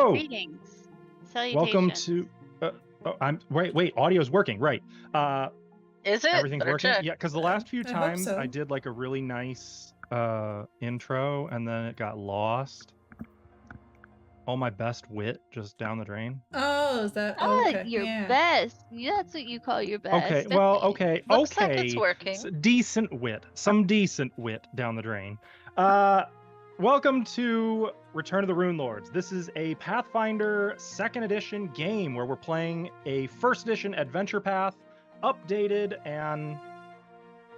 Hello. Greetings. Salutations. Welcome to. Wait. Audio's working, right? Is it? Everything's Better working. check. Yeah, because the last few I hope times so. I did like a really nice intro, and then it got lost. All my best wit just down the drain. Oh, is that Ah, okay? your Yeah. best. That's what you call your best. Okay, well, okay, Looks okay. like it's working. Decent wit, some decent wit down the drain. Welcome to Return of the Runelords. This is a Pathfinder 2nd edition game where we're playing a 1st edition adventure path, updated, and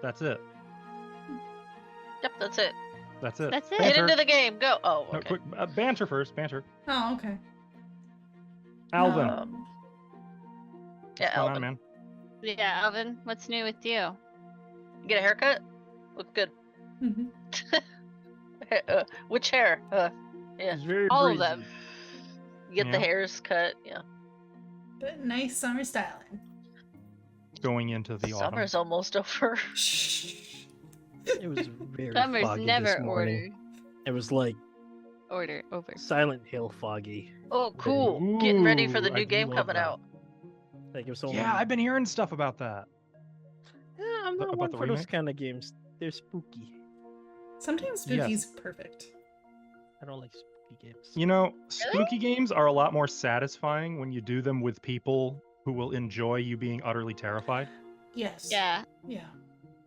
that's it. Yep, that's it. That's it. That's it. Get Banter. into the game. Go. Oh, No, okay. quick, banter first. Banter. Oh, okay. Alvin. No. Yeah, What's going on, Alvin. man? Yeah, Alvin, what's new with you? Get a haircut? Look good. Mhm. Which hair? Yeah. It's very All of breezy. them. Get the Yeah. hairs cut. Yeah. But nice summer styling. Going into the autumn. Summer's almost over. It was very Summer's foggy never this morning. It was like order over. Silent Hill foggy. Oh, cool. Getting ready for the Ooh, new I game love coming that. out. Like it was only. Yeah, I've been hearing stuff about that. Yeah, I'm not about one the for those remake? kind of games. They're spooky. Sometimes spooky's perfect. I don't like spooky games. You know, spooky games are a lot more satisfying when you do them with people who will enjoy you being utterly terrified. Yes. Yeah. Yeah.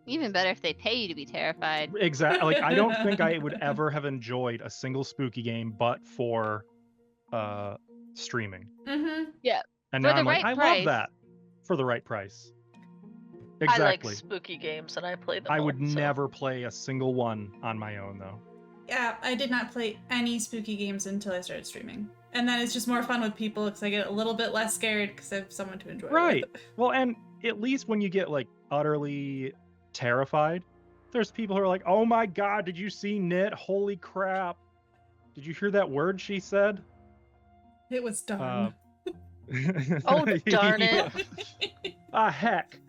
Even better if they pay you to be terrified. Exactly. Like I don't think I would ever have enjoyed a single spooky game but for streaming. Mm-hmm. And For now the I'm like, right I price. love that for the right price. I like Exactly. spooky games and I play them. I all, would so. never play a single one on my own though. Yeah, I did not play any spooky games until I started streaming. And then it's just more fun with people because I get a little bit less scared because I have someone to enjoy Right. with. Well, and at least when you get like utterly terrified, there's people who are like, "Oh my god, did you see Knit? Holy crap. Did you hear that word she said?" It was darn. Oh, darn it. Heck.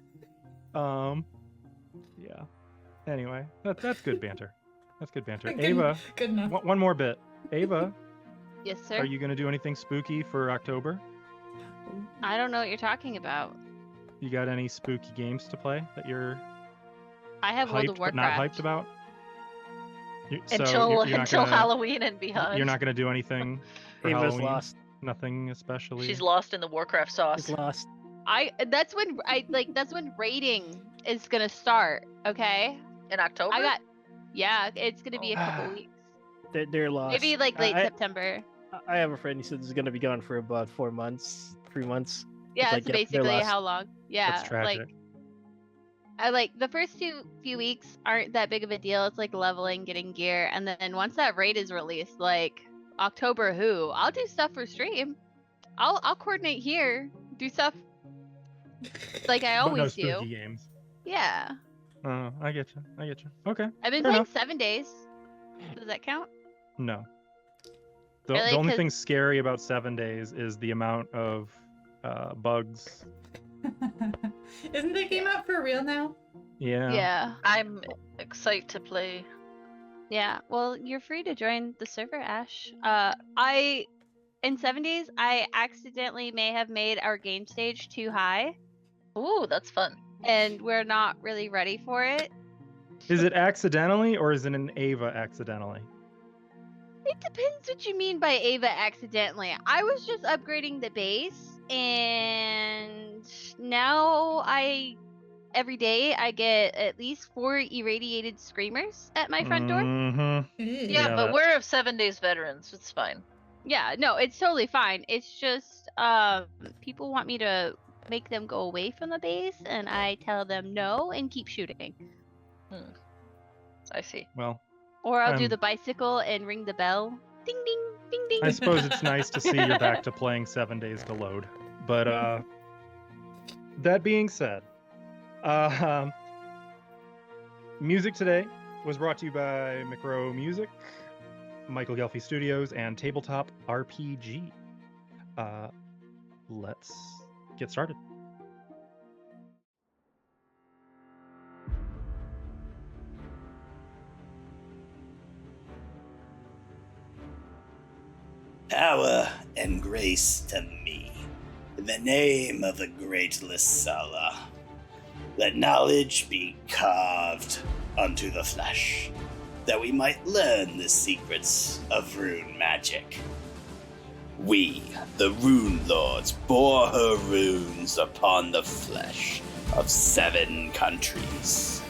Yeah. Anyway, that's good banter. That's good banter. Good- Ava, Good enough. one more bit. Ava, Yes, sir. are you going to do anything spooky for October? I don't know what you're talking about. You got any spooky games to play that you're I have World hyped of but not Warcraft. hyped about? So Until you're not until gonna- Halloween and beyond. You're not going to do anything for Ava's Halloween? lost. Nothing especially? She's lost in the Warcraft sauce. She's lost. That's when raiding is gonna start, okay? In October? Yeah, it's gonna be a couple weeks. They're lost. Maybe like late I, September. I have a friend who said he's gonna be gone for about 4 months, 3 months. Yeah, like, that's yep, they're basically lost. how long. Yeah, That's tragic. like I like the first few weeks aren't that big of a deal. It's like leveling, getting gear, and then once that raid is released, like October, I'll do stuff for stream. I'll coordinate here, do stuff like I But no always spooky do. games. Yeah, I get you. Okay. I've been Fair playing enough. 7 days. Does that count? No. The Really? only 'Cause- thing scary about 7 days is the amount of bugs. Isn't the game out for real now? Yeah. Yeah. I'm excited to play. Yeah, well, you're free to join the server, Ash. In 7 days, I accidentally may have made our game stage too high, Ooh, that's fun. and we're not really ready for it. Is it accidentally or is it an Ava accidentally? It depends what you mean by Ava accidentally. I was just upgrading the base, and now every day I get at least 4 irradiated screamers at my front door. Mm-hmm. Yeah, Yeah, but that- we're 7 days veterans. It's fine. Yeah, no, it's totally fine. It's just people want me to make them go away from the base, and I tell them no and keep shooting. I see. Well, Or I'll do Um, the bicycle and ring the bell. Ding ding ding ding. I suppose it's nice to see you're back to playing 7 days to load. But that being said, music today was brought to you by Micro Music, Michael Gelfi Studios, and Tabletop RPG. Let's get started. Power and grace to me. In the name of the great Lysala, let knowledge be carved unto the flesh, that we might learn the secrets of rune magic. We, the Runelords, bore her runes upon the flesh of 7 countries,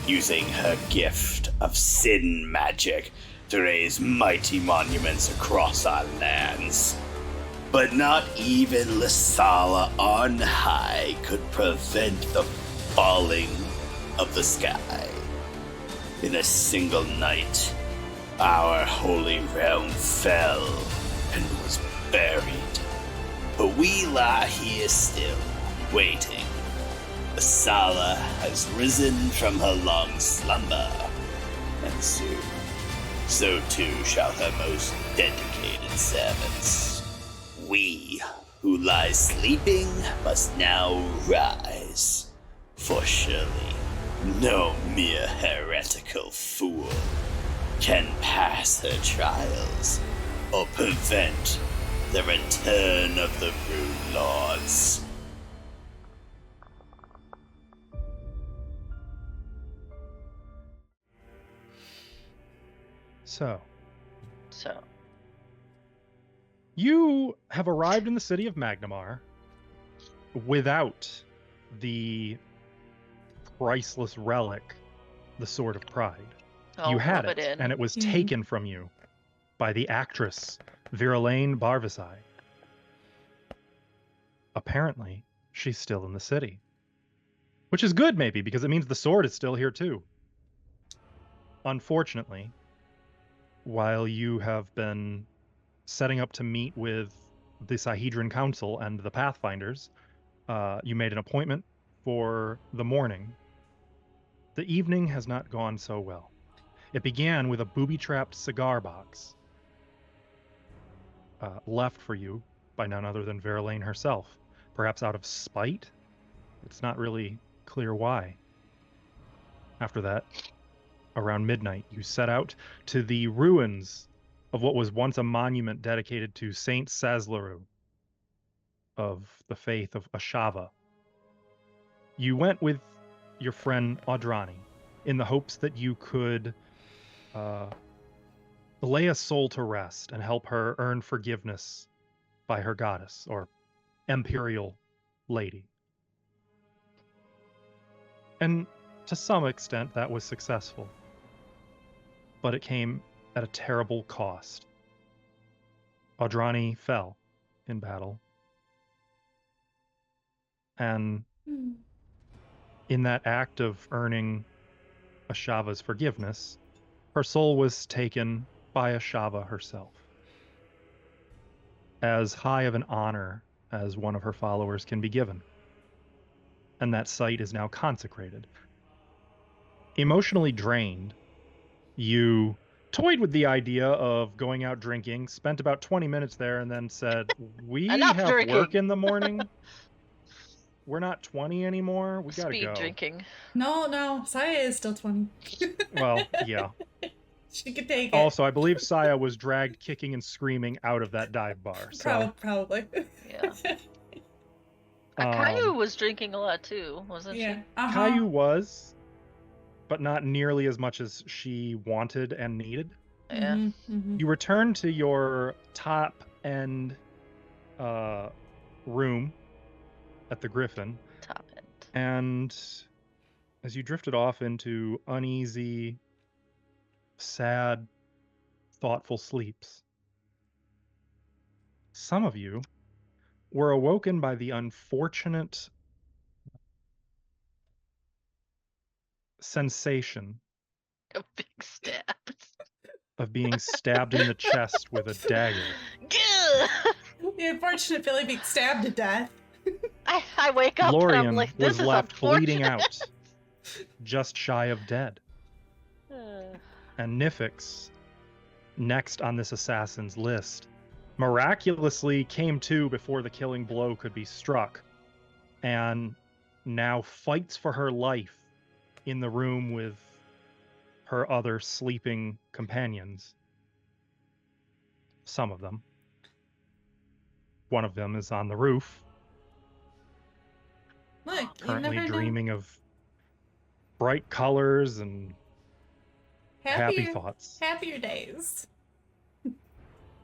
using her gift of sin magic to raise mighty monuments across our lands. But not even Lysala on high could prevent the falling of the sky. In a single night, our holy realm fell and was buried. But we lie here still, waiting. Lysala has risen from her long slumber, and soon, so too shall her most dedicated servants. We, who lie sleeping, must now rise, for surely no mere heretical fool can pass her trials or prevent the return of the Runelords. So, you have arrived in the city of Magnimar without the priceless relic, the Sword of Pride. You had rub it, in. and it was Mhm. taken from you by the actress Virelaine Barvisai. Apparently, she's still in the city. Which is good, maybe, because it means the sword is still here, too. Unfortunately, while you have been setting up to meet with the Sahedron Council and the Pathfinders, you made an appointment for the morning. The evening has not gone so well. It began with a booby-trapped cigar box left for you by none other than Virelaine herself, perhaps out of spite. It's not really clear why. After that, around midnight, you set out to the ruins of what was once a monument dedicated to Saint Sazlaru of the faith of Ashava. You went with your friend Audrani in the hopes that you could lay a soul to rest and help her earn forgiveness by her goddess, or imperial lady. And to some extent, that was successful. But it came at a terrible cost. Audrani fell in battle. And in that act of earning Ashava's forgiveness, her soul was taken by Ashava herself. As high of an honor as one of her followers can be given. And that site is now consecrated. Emotionally drained, you toyed with the idea of going out drinking, spent about 20 minutes there, and then said, we Enough have drinking. work in the morning. We're not 20 anymore. We gotta Speed go. drinking. No, Saya is still 20. Well, yeah. She could take it. Also, I believe Saya was dragged kicking and screaming out of that dive bar. So, Probably. Yeah. Caillou was drinking a lot too, wasn't Yeah. she? Caillou was, but not nearly as much as she wanted and needed. Yeah. You return to your top end room at the Griffin. Top end. And as you drifted off into uneasy, sad, thoughtful sleeps, some of you were awoken by the unfortunate sensation A big stab. of being stabbed in the chest with a dagger. The unfortunate Billy being stabbed to death. I wake up and I'm Lorien like, this was is left bleeding unfortunate. out, just shy of dead. And Nifix, next on this assassin's list, miraculously came to before the killing blow could be struck, and now fights for her life in the room with her other sleeping companions. Some of them. one of them is on the roof, Look, you currently never know. dreaming of bright colors and happy thoughts. Happier days.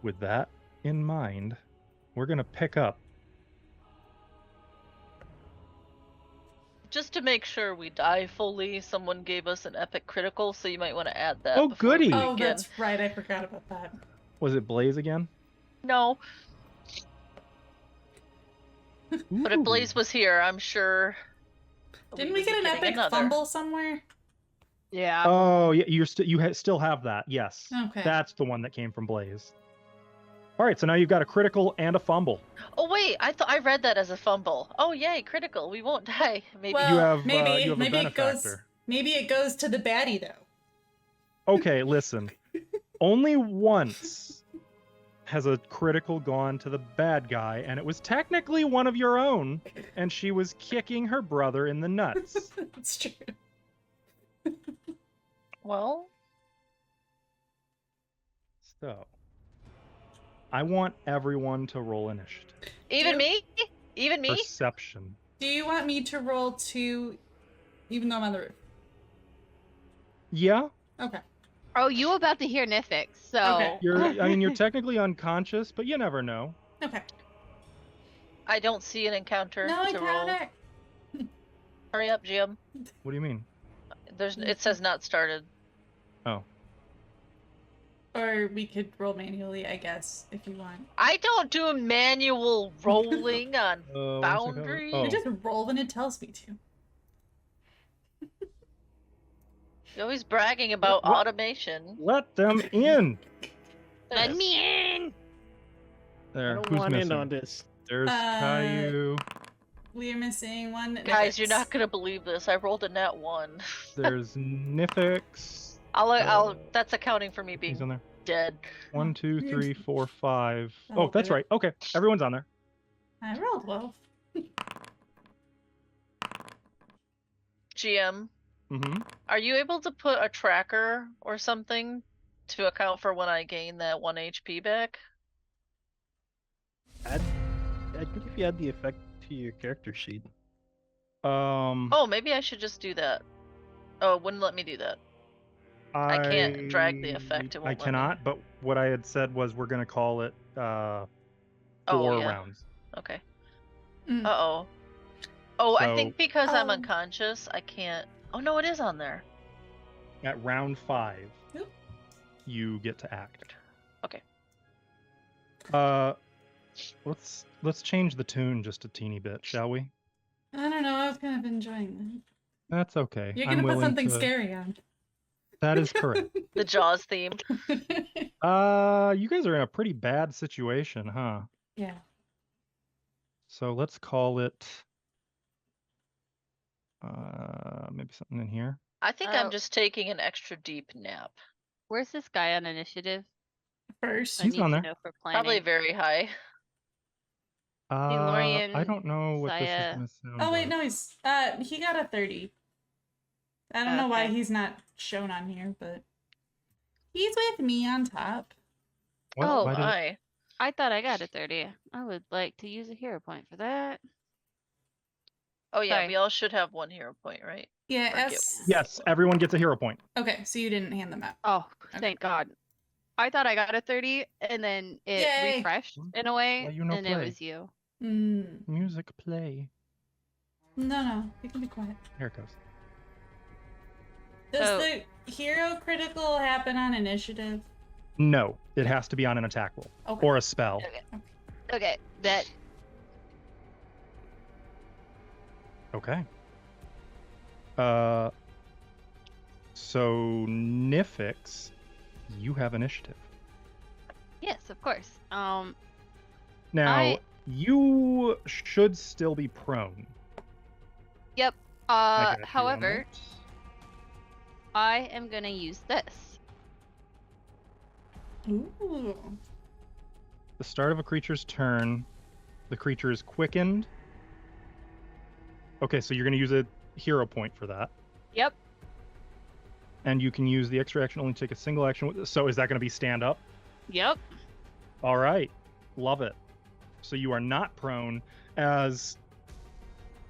With that in mind, we're going to pick up. Just to make sure we die fully, someone gave us an epic critical, so you might want to add that. Oh, before goody! we Oh, begin. that's right. I forgot about that. Was it Blaze again? No, but if Ooh. Blaze was here, I'm sure. Didn't we would get be an getting epic another. fumble somewhere? Yeah. Oh, yeah, you still have that. Yes. Okay. That's the one that came from Blaze. All right, so now you've got a critical and a fumble. Oh wait, I thought I read that as a fumble. Oh yay, critical. We won't die. Maybe. Well, You have, maybe you have a maybe it goes. benefactor. Maybe it goes to the baddie though. Okay, listen. Only once has a critical gone to the bad guy, and it was technically one of your own, and she was kicking her brother in the nuts. It's true. Well, So, I want everyone to roll initiative. even You- me? Even me? Perception. Do you want me to roll 2, even though I'm on the roof? Yeah, Okay. Oh, you about to hear Nifix, so Okay. you're technically unconscious, but you never know. Okay. I don't see an encounter No to roll. encounter. Hurry up, Jim. What do you mean? It says not started. Oh. Or we could roll manually, I guess, if you want. I don't do manual rolling on. 1 second. Boundary? Oh. I just roll when it tells me to. You're always bragging about What? automation. Let them in. let me in. I There. don't Who's want missing? in on this. There's Caillou. We are missing one. Guys, you're Nifix. not gonna believe this. I rolled a nat 1. There's Nifix. I'll. That's accounting for me He's on being there. dead. 1, 2, 3, 4, 5. Oh, Oh, that's good. right. Okay, everyone's on there. I rolled well. GM, Mm-hmm. are you able to put a tracker or something to account for when I gain that 1 HP back? I think if you add the effect to your character sheet. Oh, maybe I should just do that. Oh, it wouldn't let me do that. I can't drag the effect, it I won't let me. cannot. But what I had said was we're gonna call it 4 yeah. rounds. Okay. Mm. Uh-oh. Oh, I So- think because I'm Oh. unconscious, I can't... Oh, no, it is on there. At round 5, Oop. you get to act. Okay. Let's change the tune just a teeny bit, shall we? I don't know. I was kind of enjoying That's okay. that. You're I'm gonna put willing something to- scary on. That is correct. The Jaws theme. You guys are in a pretty bad situation, huh? Yeah. So let's call it maybe something in here. I think Oh. I'm just taking an extra deep nap. Where's this guy on initiative? First. I He's need on to there. know for planning. Probably very high. I Lorian, don't know what this Saya. is gonna sound Oh wait, like. no, he got a 30. I don't know why Okay. he's not shown on here, but he's with me on top. What? Oh, Why did it- My. I thought I got a 30. I would like to use a hero point for that. Oh yeah, Sorry. we all should have 1 hero point, right? Yeah, Or get S. Yes, everyone gets a hero point. Okay, so you didn't hand them out. Oh, thank God. I thought I got a 30 and then it Yay. refreshed in a way Why you no and play? it was you. Mm, Music play. no, you can be quiet. Here it goes. Does So- the hero critical happen on initiative? No, it has to be on an attack roll Okay. or a spell. Okay, that Okay. So Nifix, you have initiative. yes, of course. Now, I- you should still be prone. Yep. I got you on However, that. I am gonna use this. Ooh. The start of a creature's turn, the creature is quickened. Okay, so you're going to use a hero point for that. Yep. And you can use the extra action only to take a single action. So is that going to be stand up? Yep. All right. Love it. so you are not prone, as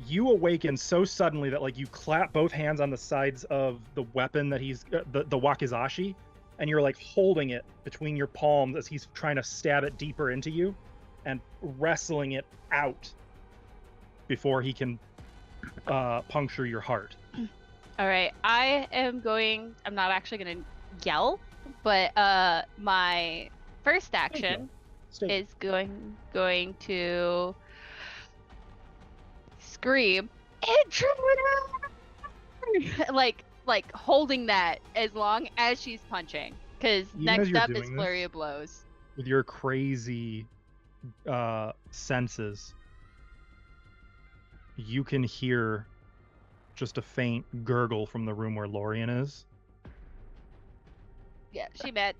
you awaken so suddenly that like you clap both hands on the sides of the weapon that he's the wakizashi, and you're like holding it between your palms as he's trying to stab it deeper into you and wrestling it out before he can puncture your heart. All right, I'm not actually going to yell, but my first action is going to scream, intruder! like holding that as long as she's punching, because next up is flurry of blows. With your crazy senses, you can hear just a faint gurgle from the room where Lorien is. Yeah, she met.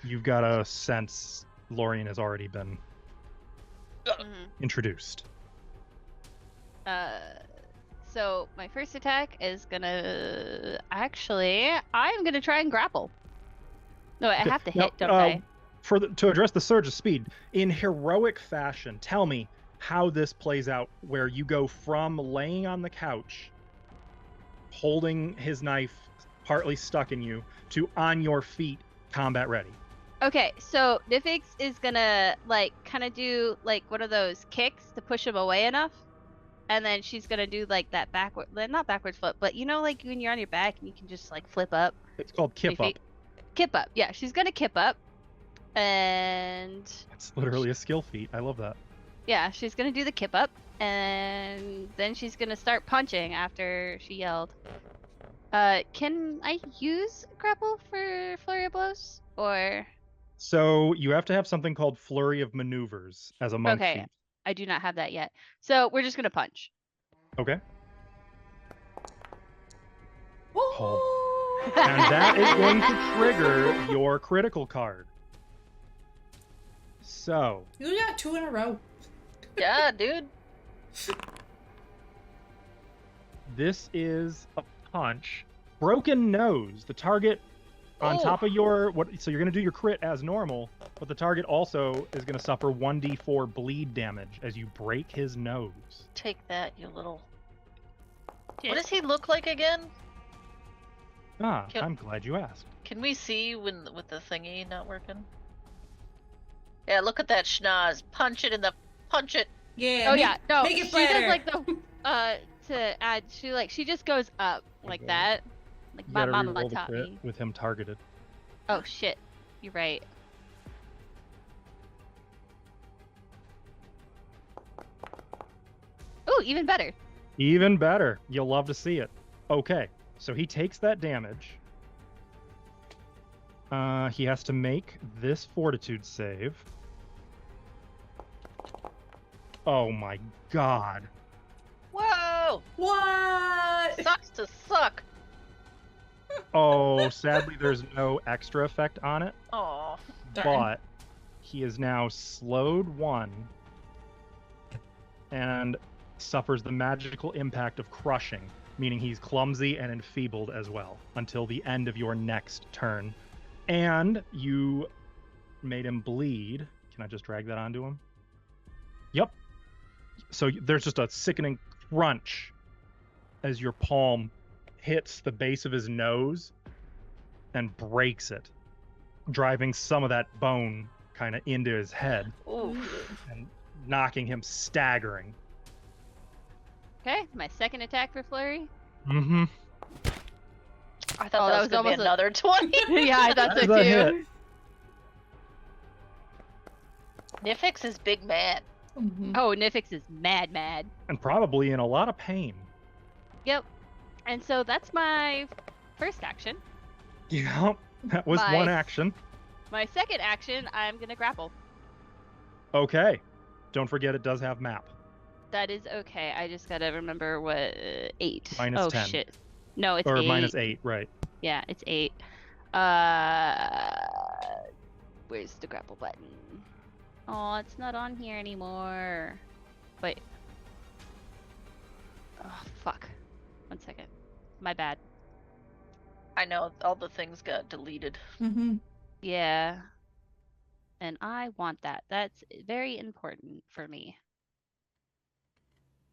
You've got a sense Lorien has already been introduced. So my first attack is gonna I'm gonna try and grapple. No, I have to hit, don't I? To address the surge of speed, in heroic fashion, tell me how this plays out, where you go from laying on the couch, holding his knife partly stuck in you, to on your feet, combat ready. Okay, so Nifix is gonna kind of do one of those kicks to push him away enough. And then she's gonna do that not backward flip, but when you're on your back and you can just flip up. It's called kip up. Kip up, yeah. She's gonna kip up, and it's literally a skill feat. I love that. Yeah, she's gonna do the kip up, and then she's gonna start punching after she yelled. Can I use grapple for flurry of blows, or? So you have to have something called flurry of maneuvers as a monk feat. I do not have that yet. So we're just going to punch. Okay. Oh. And that is going to trigger your critical card. So. You got 2 in a row. Yeah, dude. This is a punch. Broken nose. The target on top of your so you're going to do your crit as normal, but the target also is going to suffer 1d4 bleed damage as you break his nose. Take that, you little. What does he look like again? I'm glad you asked. Can we see with the thingy not working? Yeah, look at that schnoz. Punch it. Yeah. Oh yeah. No, make it she better. does to add. She just goes up like that. Like my mama taught me. With him targeted. Oh shit, you're right. Ooh, even better. Even better. You'll love to see it. Okay, so he takes that damage. He has to make this fortitude save. Oh my god. Whoa! What? Sucks to suck. Oh, sadly there's no extra effect on it. Aw. But he is now slowed 1 and suffers the magical impact of crushing, meaning he's clumsy and enfeebled as well until the end of your next turn. And you made him bleed. Can I just drag that onto him? Yep. So there's just a sickening crunch as your palm hits the base of his nose and breaks it, driving some of that bone kind of into his head. Oof. And knocking him staggering. Okay, my second attack for flurry. Mm-hmm. I thought that was going to be another 20. Yeah, I thought so too. Nifix is big mad. Mm-hmm. Oh, Nifix is mad. And probably in a lot of pain. Yep. And so that's my first action. Yeah, that was one action. My second action, I'm going to grapple. Okay. Don't forget it does have map. That is okay. I just got to remember what 8. Minus 10. Shit. No, it's 8. Or minus 8, right. Yeah, it's 8. Where's the grapple button? Oh, it's not on here anymore. Wait. Oh, fuck. 1 second. My bad. I know, all the things got deleted. Mm-hmm. Yeah. And I want that. That's very important for me.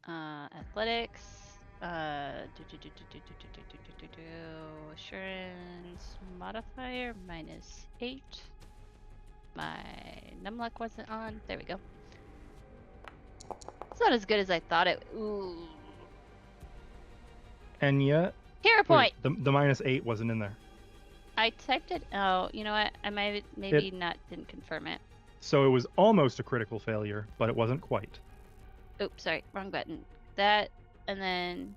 Athletics. Assurance modifier -8. My numluck wasn't on. There we go. It's not as good as I thought it. Ooh. And yet, Hero point. the -8 wasn't in there. I typed it. Oh, you know what? I maybe didn't confirm it. So it was almost a critical failure, but it wasn't quite. Oops, sorry, wrong button. That, and then.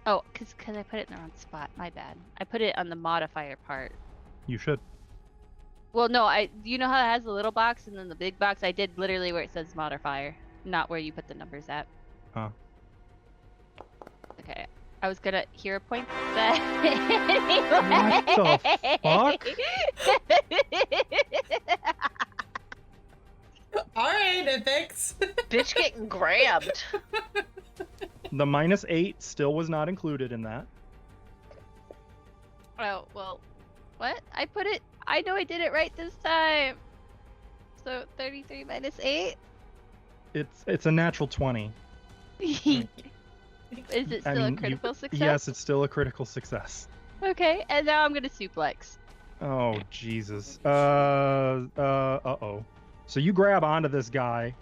Oh, cause I put it in the wrong spot. My bad. I put it on the modifier part. You should. Well, no, you know how it has the little box and then the big box? I did literally where it says modifier, not where you put the numbers at. Huh. Okay. I was gonna hero point that What the fuck? Alright, ethics. Bitch getting grabbed. The -8 still was not included in that. Oh, well, what? I know I did it right this time. So 33 -8? It's a natural 20. Is it still a critical success? Yes, it's still a critical success. Okay, and now I'm gonna suplex. Oh, Jesus. Uh-oh. So you grab onto this guy,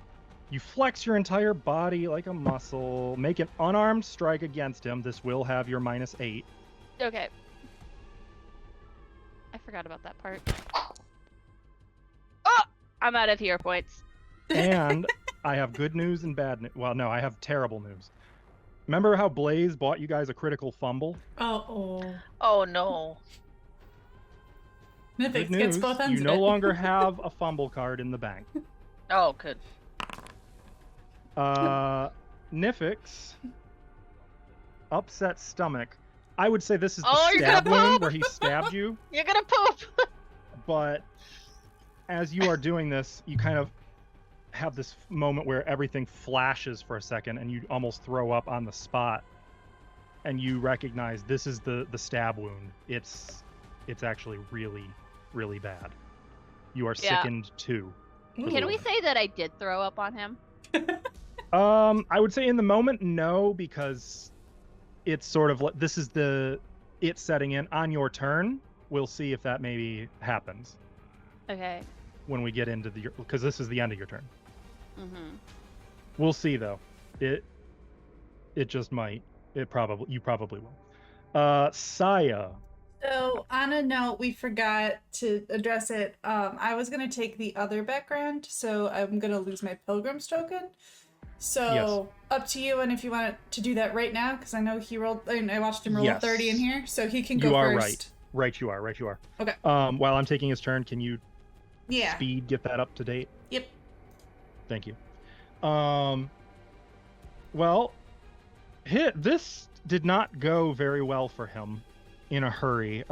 you flex your entire body like a muscle, make an unarmed strike against him. This will have your -8. Okay. I forgot about that part. Oh! I'm out of hero points. And I have good news and bad news. Well, no, I have terrible news. Remember how Blaze bought you guys a critical fumble? Oh. Oh no. Mythic Good gets news, both ends you of no it. longer have a fumble card in the bank. Oh, good. Nifix, upset stomach. I would say this is the You're stab gonna wound poop! where he stabbed you, You're gonna poop! but as you are doing this, you kind of have this moment where everything flashes for a second and you almost throw up on the spot, and you recognize this is the stab wound. It's actually really, really bad. You are sickened too. Can we say that I did throw up on him? I would say in the moment, no, because it's sort of like this is it setting in on your turn. We'll see if that maybe happens. Okay. When we get into because this is the end of your turn. Mm-hmm. We'll see though. It just might. You probably will. Saya. So on a note, we forgot to address it. I was gonna take the other background, so I'm gonna lose my Pilgrim's token. So Yes. Up to you, and if you want to do that right now, because I know he rolled. I watched him roll Yes. a 30 in here, so he can go You are first. right. You are. Okay. While I'm taking his turn, can you Yeah. speed get that up to date? Yep. Thank you. Well, this did not go very well for him in a hurry.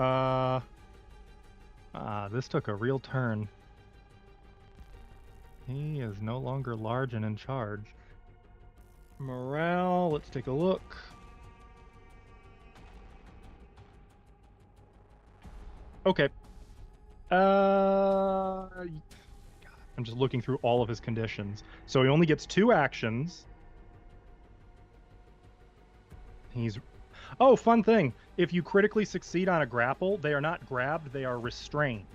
This took a real turn. He is no longer large and in charge. Morale, let's take a look. Okay. God, I'm just looking through all of his conditions. So he only gets 2 actions. Oh, fun thing. If you critically succeed on a grapple, they are not grabbed, they are restrained.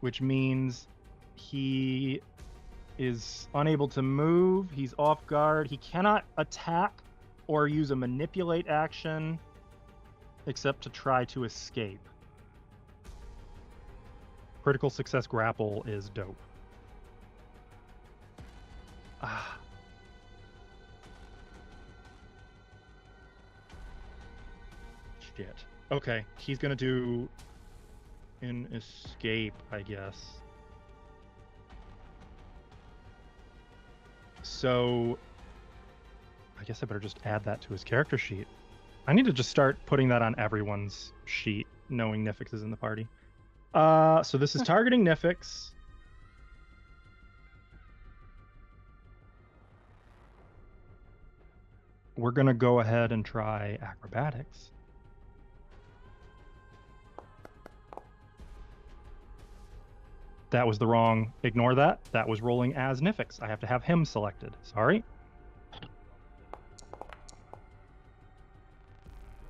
Which means he is unable to move, he's off guard, he cannot attack or use a manipulate action except to try to escape. Critical success grapple is dope. Shit. Okay, he's gonna do an escape, I guess. So I guess I better just add that to his character sheet. I need to just start putting that on everyone's sheet, knowing Nifix is in the party. So this is targeting Nifix. We're gonna go ahead and try acrobatics. That was the wrong. Ignore that. That was rolling as Nifix. I have to have him selected. Sorry.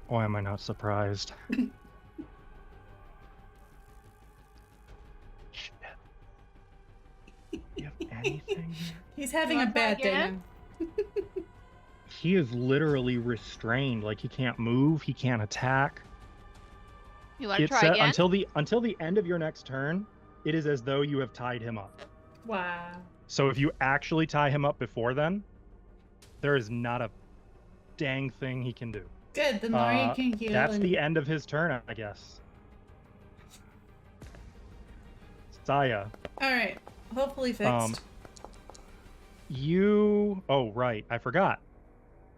Why am I not surprised? Shit. You have anything here? He's having a bad day now. He is literally restrained. Like, he can't move. He can't attack. You want to try again? Until the end of your next turn, it is as though you have tied him up. Wow. So if you actually tie him up before then, there is not a dang thing he can do. Good, then Laurie can heal. That's the end of his turn, I guess. Saya. Alright. Hopefully fixed. Oh, right. I forgot.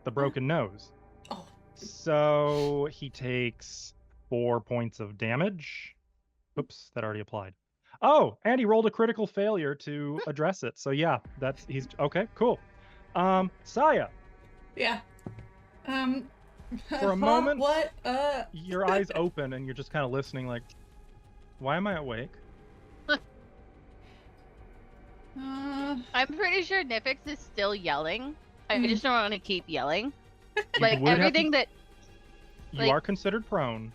The broken nose. Oh. So he takes 4 points of damage. Oops, that already applied. Oh, and he rolled a critical failure to address it. So yeah, he's okay, cool. Saya. Yeah. For a moment, what? Your eyes open and you're just kind of listening like, why am I awake? I'm pretty sure Nifix is still yelling. I just don't want to keep yelling. Like, You like- are considered prone,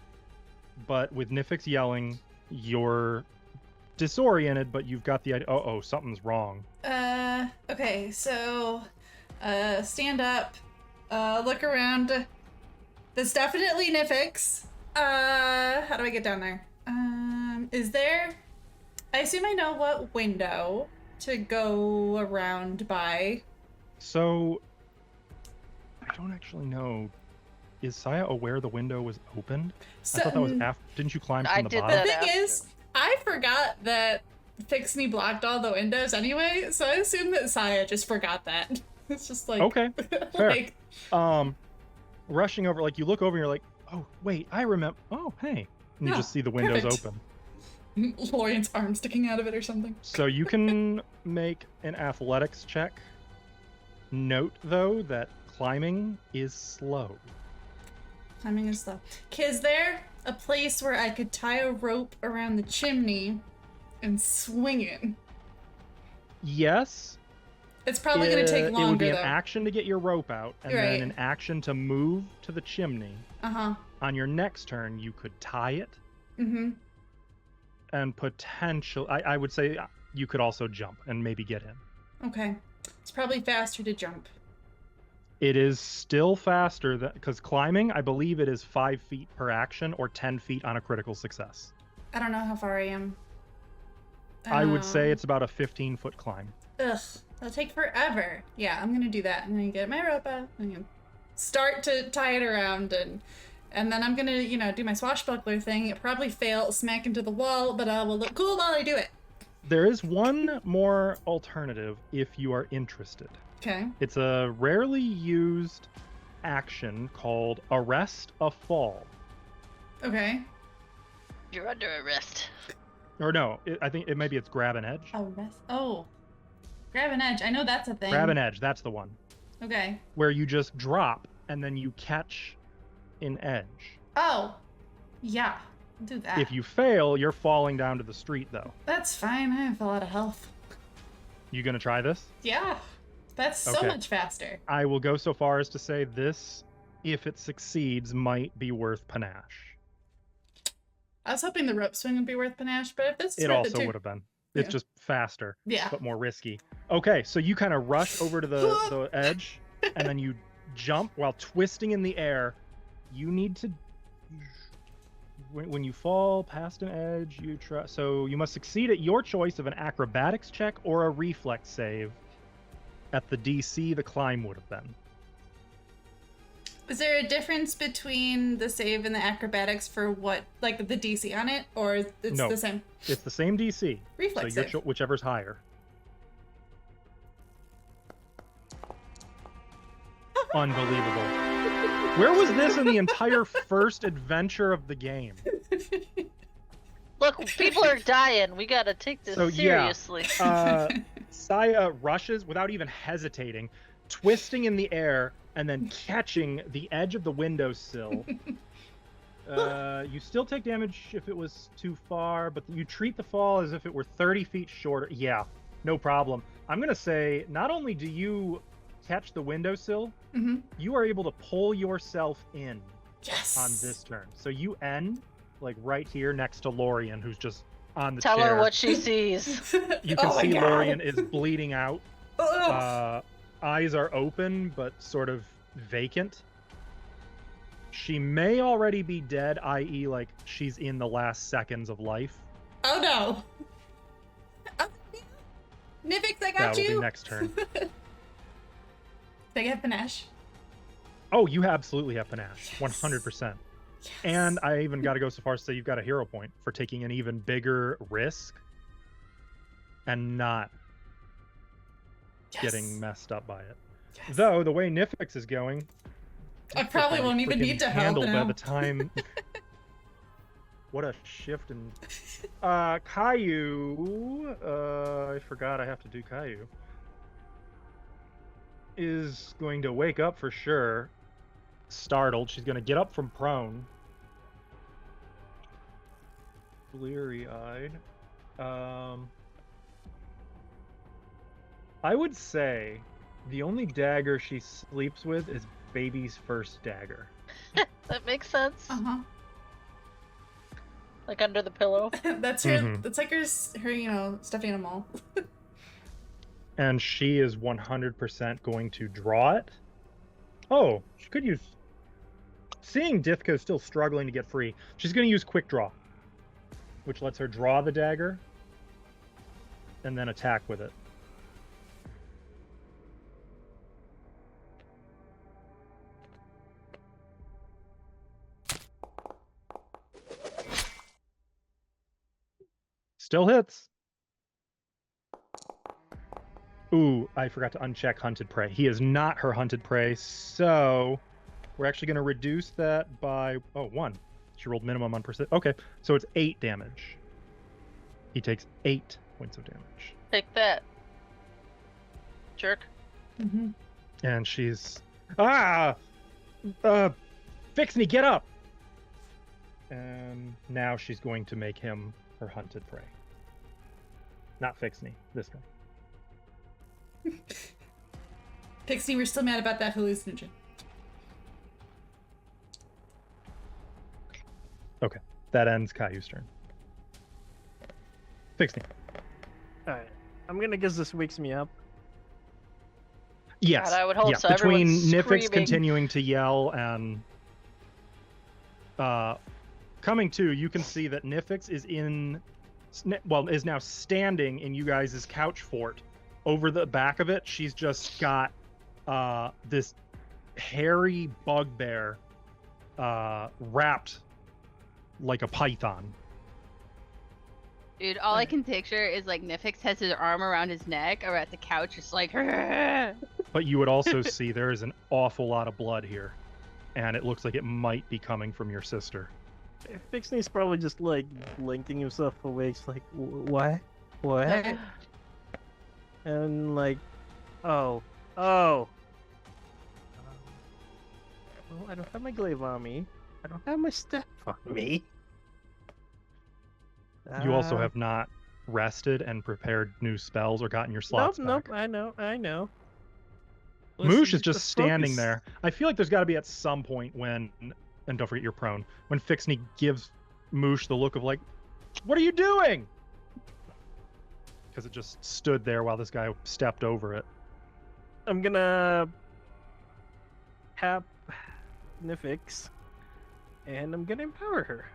but with Nifix yelling, you're disoriented, but you've got the idea. Oh, something's wrong. Okay, so, stand up, look around. That's definitely Nifix. How do I get down there? Is there... I assume I know what window to go around by. So, I don't actually know. Is Saya aware the window was opened? So, I thought that was after. Didn't you climb from the bottom? The thing is, I forgot that Fix Me blocked all the windows anyway, so I assume that Saya just forgot that. It's just like... Okay, fair. like, rushing over, like, you look over and you're like, oh, wait, I remember. Oh, hey. And you just see the windows perfect. open. Lorian's arm sticking out of it or something. So you can make an athletics check. Note, though, that climbing is slow. Climbing is slow. Is there a place where I could tie a rope around the chimney and swing it? Yes. It's probably going to take longer, It would be an though. action to get your rope out, and Right. then an action to move to the chimney. Uh-huh. On your next turn, you could tie it. Mm-hmm. And potential, I would say you could also jump and maybe get in. Okay. It's probably faster to jump. It is still faster because climbing, I believe it is 5 feet per action or 10 feet on a critical success. I don't know how far I am. I would say it's about a 15-foot climb. Ugh. It'll take forever. Yeah, I'm going to do that. I'm going to get my rope out. I'm going to start to tie it around and then I'm going to, do my swashbuckler thing. It probably fail, smack into the wall, but I will look cool while I do it. There is one more alternative if you are interested. Okay. It's a rarely used action called Arrest a Fall. Okay. You're under arrest. Or no, I think maybe it's Grab an Edge. Arrest. Oh. Grab an edge. I know that's a thing. Grab an Edge, that's the one. Okay. Where you just drop and then you catch an edge. Oh. Yeah. I'll do that. If you fail, you're falling down to the street, though. That's fine. I have a lot of health. You gonna try this? Yeah. That's so Okay. much faster. I will go so far as to say this, if it succeeds, might be worth panache. I was hoping the rope swing would be worth panache, but if this is It worth also too. would have been. It's Yeah. just faster, Yeah. but more risky. Okay, so you kind of rush over to the edge, and then you jump while twisting in the air. You need to... When you fall past an edge, you try... So you must succeed at your choice of an acrobatics check or a reflex save at the DC the climb would have been. Is there a difference between the save and the acrobatics for what, like the DC on it, or it's No. the same? It's the same DC. Reflex so your save. whichever's higher. Unbelievable. Where was this in the entire first adventure of the game? Look, people are dying. We gotta take this So, yeah. seriously. Saya rushes without even hesitating, twisting in the air and then catching the edge of the windowsill You still take damage if it was too far, but you treat the fall as if it were 30 feet shorter. Yeah, no problem. I'm going to say, not only do you catch the windowsill, you are able to pull yourself in on this turn. So you end, like, right here next to Lorian, who's just on the chair. Tell her what she sees. You can see Lorian is bleeding out. Eyes are open, but sort of vacant. She may already be dead, i.e., like, she's in the last seconds of life. Oh, no. Nivix, I got that you. That will be next turn. Did I get panache? Oh, you absolutely have panache. 100%. Yes. And I even got to go so far as to say you've got a hero point for taking an even bigger risk and not getting messed up by it. Yes. Though, the way Nifix is going... I probably won't even need to help him. By the time... What a shift in... Caillou... I forgot I have to do Caillou. Is going to wake up for sure. Startled. She's going to get up from prone. Bleary-eyed. I would say the only dagger she sleeps with is baby's first dagger. That makes sense. Uh-huh. Like under the pillow. That's her. That's like her stuffed animal. And she is 100% going to draw it. Oh, she could use... Seeing Dithka still struggling to get free, she's going to use Quick Draw, which lets her draw the dagger and then attack with it. Still hits. Ooh, I forgot to uncheck Hunted Prey. He is not her Hunted Prey, so we're actually going to reduce that by 1. She rolled minimum on percent. Okay, so it's 8 damage. He takes 8 points of damage. Take that, jerk. And she's Fix me, get up. And now she's going to make him her Hunted Prey. Not Fixney, this guy. Pixie, we're still mad about that hallucinogen. Okay, that ends Caillou's turn. Fixney. Alright, I'm gonna guess this wakes me up. Yes. God, I would hope so. Between Nifix screaming. continuing to yell and coming to, you can see that Nifix is is now standing in you guys' couch fort. Over the back of it, she's just got this hairy bugbear wrapped like a python. Dude, all I can picture is like Nifix has his arm around his neck or at the couch, just like. But you would also see there is an awful lot of blood here, and it looks like it might be coming from your sister. Fixney's probably just like blinking himself awake, like what? And like, well, I don't have my glaive on me. I don't have my staff on me. You also have not rested and prepared new spells or gotten your slots back. Nope, I know. Moosh is just standing there. I feel like there's got to be at some point when, and don't forget you're prone, when Fixney gives Moosh the look of like, what are you doing? Because it just stood there while this guy stepped over it. I'm gonna tap Nifix, and I'm gonna empower her.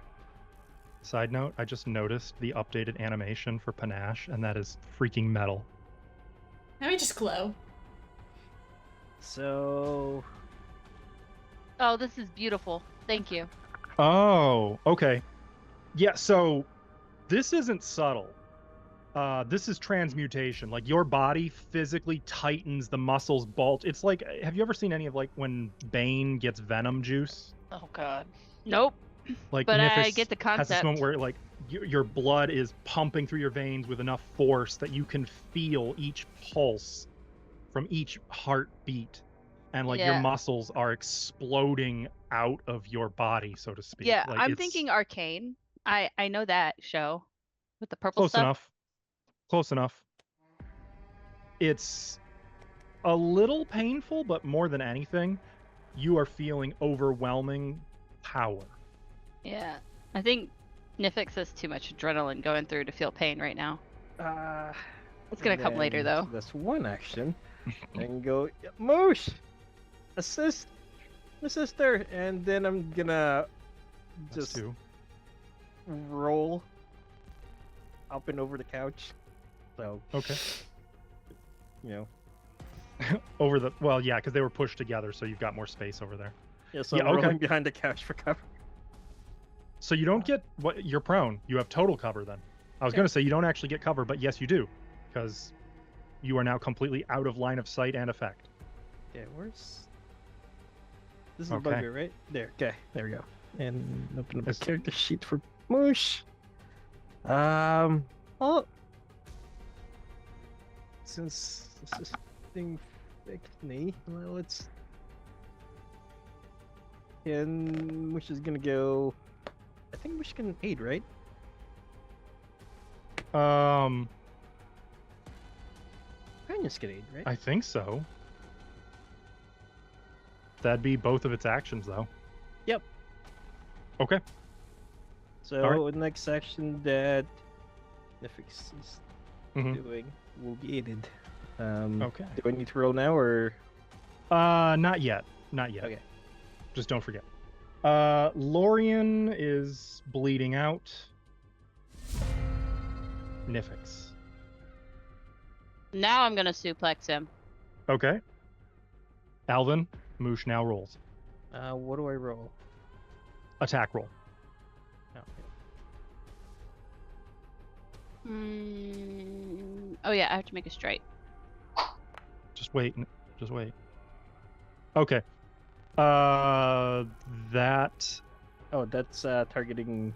Side note, I just noticed the updated animation for Panache, and that is freaking metal. Let me just glow. So... Oh, this is beautiful. Thank you. Oh, okay. Yeah, so this isn't subtle. This is transmutation. Like, your body physically tightens, the muscles bulge. It's like, have you ever seen any of, like, when Bane gets venom juice? Oh, God. Nope. Like, but Nifis I get the concept. has this moment where, like, your blood is pumping through your veins with enough force that you can feel each pulse from each heartbeat. and like your muscles are exploding out of your body, so to speak. Yeah, like, I'm thinking Arcane. I know that show with the purple close stuff. enough. Close enough. It's a little painful, but more than anything, you are feeling overwhelming power. Yeah, I think Nifix has too much adrenaline going through to feel pain right now. It's gonna come later though. That's one action. And go, Moosh, assist the sister, and then I'm gonna just roll up and over the couch. So okay, you know, over the because they were pushed together, so you've got more space over there. Yeah, so I'm rolling behind the couch for cover. So you don't get you're prone. You have total cover then. I was gonna say you don't actually get cover, but yes, you do, because you are now completely out of line of sight and effect. Okay, where's this is the bugger, right? There. Okay, there we go. And open up the character sheet for Moosh. Oh, since this is thing fixed me, well, let's. And Moosh is gonna go. I think Moosh can aid, right? Ranius can aid, right? I think so. That'd be both of its actions, though. Yep. Okay. So the next action that Nifix is doing will be aided. Okay. Do I need to roll now, or? Not yet. Not yet. Okay. Just don't forget. Lorian is bleeding out. Nifix. Now I'm gonna suplex him. Okay. Alvin, Moosh now rolls. What do I roll? Attack roll. Oh yeah, I have to make a strike. Just wait. Just wait. Okay. That. Oh, that's targeting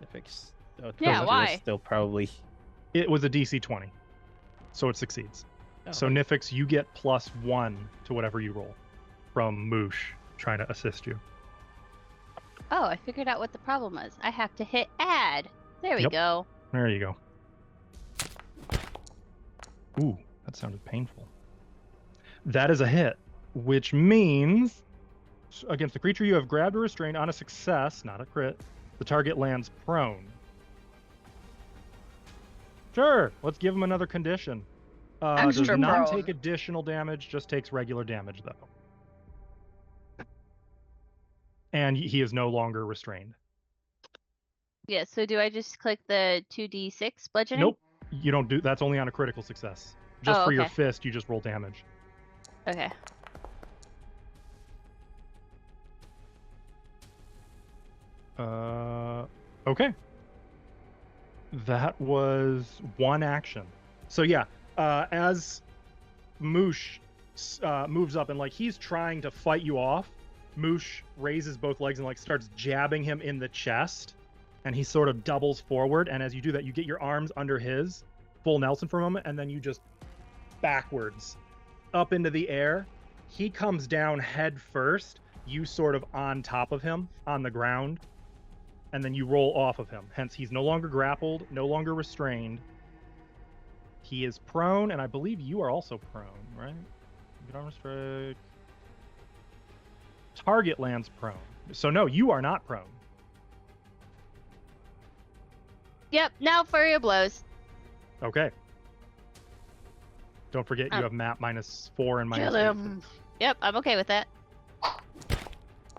Nifix. Oh, yeah, why? Still probably. It was a DC 20, so it succeeds. Oh. So Nifix, you get +1 to whatever you roll from Moosh trying to assist you. Oh, I figured out what the problem was. I have to hit add. There we go. There you go. Ooh, that sounded painful. That is a hit, which means against the creature you have grabbed or restrained on a success, not a crit, the target lands prone. Sure, let's give him another condition. Does not take additional damage, just takes regular damage, though. And he is no longer restrained. Yeah, so do I just click the 2d6 bludgeoning? Nope, you don't do. That's only on a critical success. Just for your fist, you just roll damage. Okay. Okay. That was one action. So yeah, as Moosh moves up and like he's trying to fight you off, Moosh raises both legs and like starts jabbing him in the chest, and he sort of doubles forward. And as you do that, you get your arms under his full Nelson for a moment, and then you just backwards up into the air. He comes down head first. You sort of on top of him on the ground. And then you roll off of him. Hence, he's no longer grappled, no longer restrained. He is prone, and I believe you are also prone, right? Get armor strike. Target lands prone. So no, you are not prone. Yep, now Flurry of Blows. Okay. Don't forget you have map -4 and Kill him. Yep, I'm okay with that.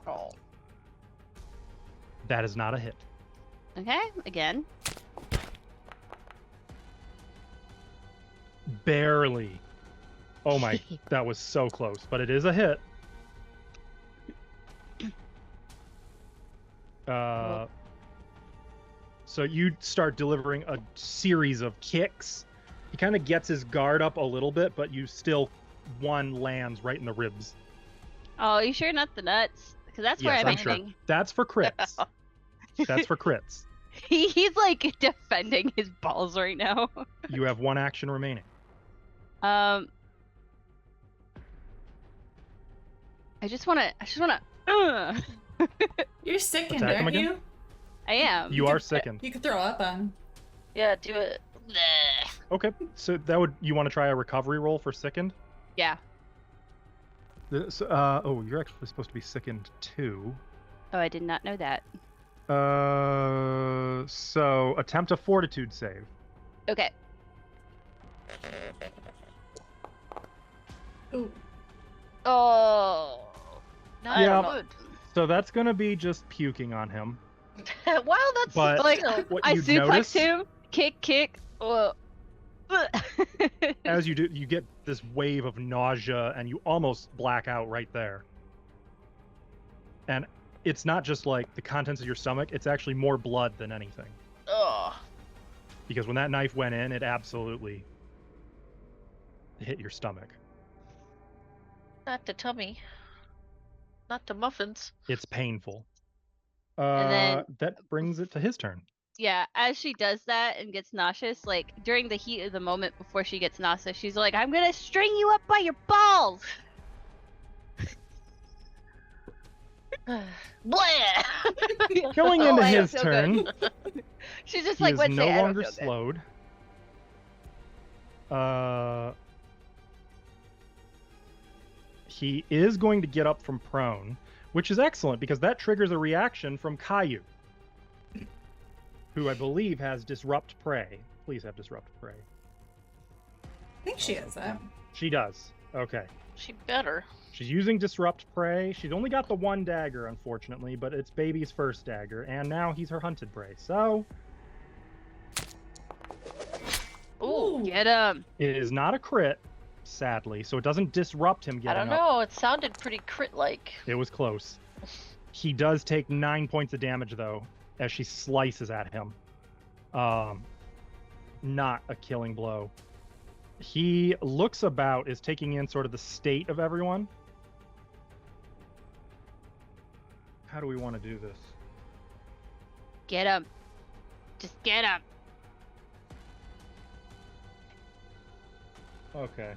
Oh. That is not a hit. Okay, again. Barely. Oh my, that was so close, but it is a hit. So you start delivering a series of kicks. He kind of gets his guard up a little bit, but you still one lands right in the ribs. Oh, you sure not the nuts? Because that's where I'm aiming. Sure. That's for crits. That's for crits. He's like defending his balls right now. You have one action remaining. I just wanna. You're sickened, Attack him aren't again? you? I am. You are sickened. You could throw up on. Yeah, do it. Okay, so that would you want to try a recovery roll for sickened? Yeah. Oh, you're actually supposed to be sickened too. Oh, I did not know that. So attempt a fortitude save. Okay. Ooh. Oh. Not Yeah. good. So that's gonna be just puking on him. Wow, that's But Like, what I you suplex notice him. Kick. as you do, you get this wave of nausea, and you almost black out right there. And it's not just like the contents of your stomach; it's actually more blood than anything. Ugh. Because when that knife went in, it absolutely hit your stomach. Not the tummy. Not the muffins. It's painful. And then- That brings it to his turn. Yeah, as she does that and gets nauseous, like during the heat of the moment before she gets nauseous, she's like, "I'm gonna string you up by your balls." Blah! Going Oh, into I don't his feel turn, good. She's just he like, is "What's no it?" I don't longer feel good. slowed. He is going to get up from prone, which is excellent because that triggers a reaction from Caillou, who I believe has Disrupt Prey. Please have Disrupt Prey. I think she has that. She does. Okay. She better. She's using Disrupt Prey. She's only got the one dagger, unfortunately, but it's Baby's first dagger, and now he's her hunted prey. So Ooh. Get him. it is not a crit, sadly, so it doesn't disrupt him I getting don't up. know. It sounded pretty crit-like. It was close. He does take 9 points of damage, though, as she slices at him. Not a killing blow. He looks about, is taking in sort of the state of everyone. How do we want to do this? Get him. Just get him. Okay.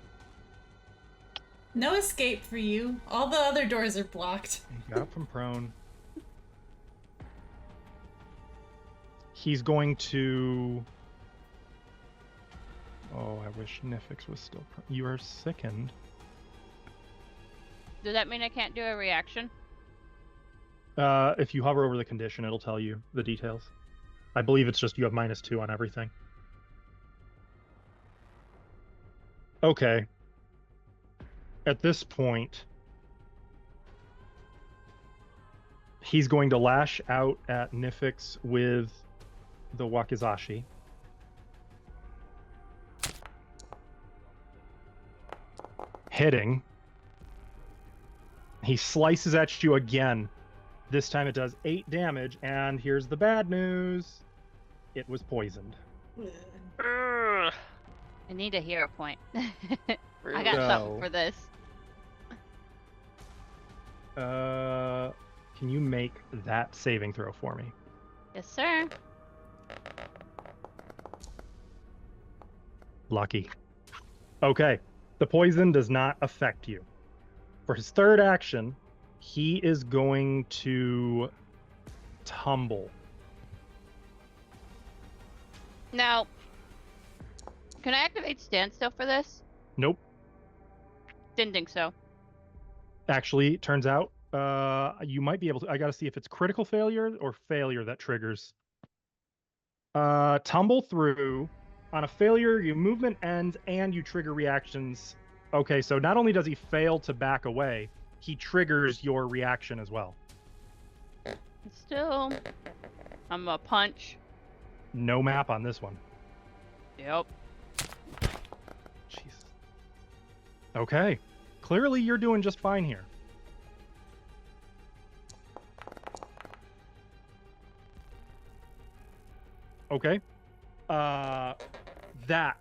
No escape for you. All the other doors are blocked. He got up from prone. He's going to... Oh, I wish Nifix was still... You are sickened. Does that mean I can't do a reaction? If you hover over the condition, it'll tell you the details. I believe it's just you have -2 on everything. Okay. At this point, he's going to lash out at Nifix with the wakizashi. Hitting. He slices at you again. This time it does 8 damage, and here's the bad news. It was poisoned. I need a hero point. I got So- something for this. Can you make that saving throw for me? Yes, sir. Lucky. Okay. The poison does not affect you. For his third action, he is going to tumble. Now, can I activate standstill for this? Nope. Didn't think so. Actually, turns out you might be able to. I got to see if it's critical failure or failure that triggers. Tumble through. On a failure, your movement ends and you trigger reactions. Okay, so not only does he fail to back away, he triggers your reaction as well. Still, I'm a punch. No map on this one. Yep. Jeez. Okay. Clearly you're doing just fine here. Okay. That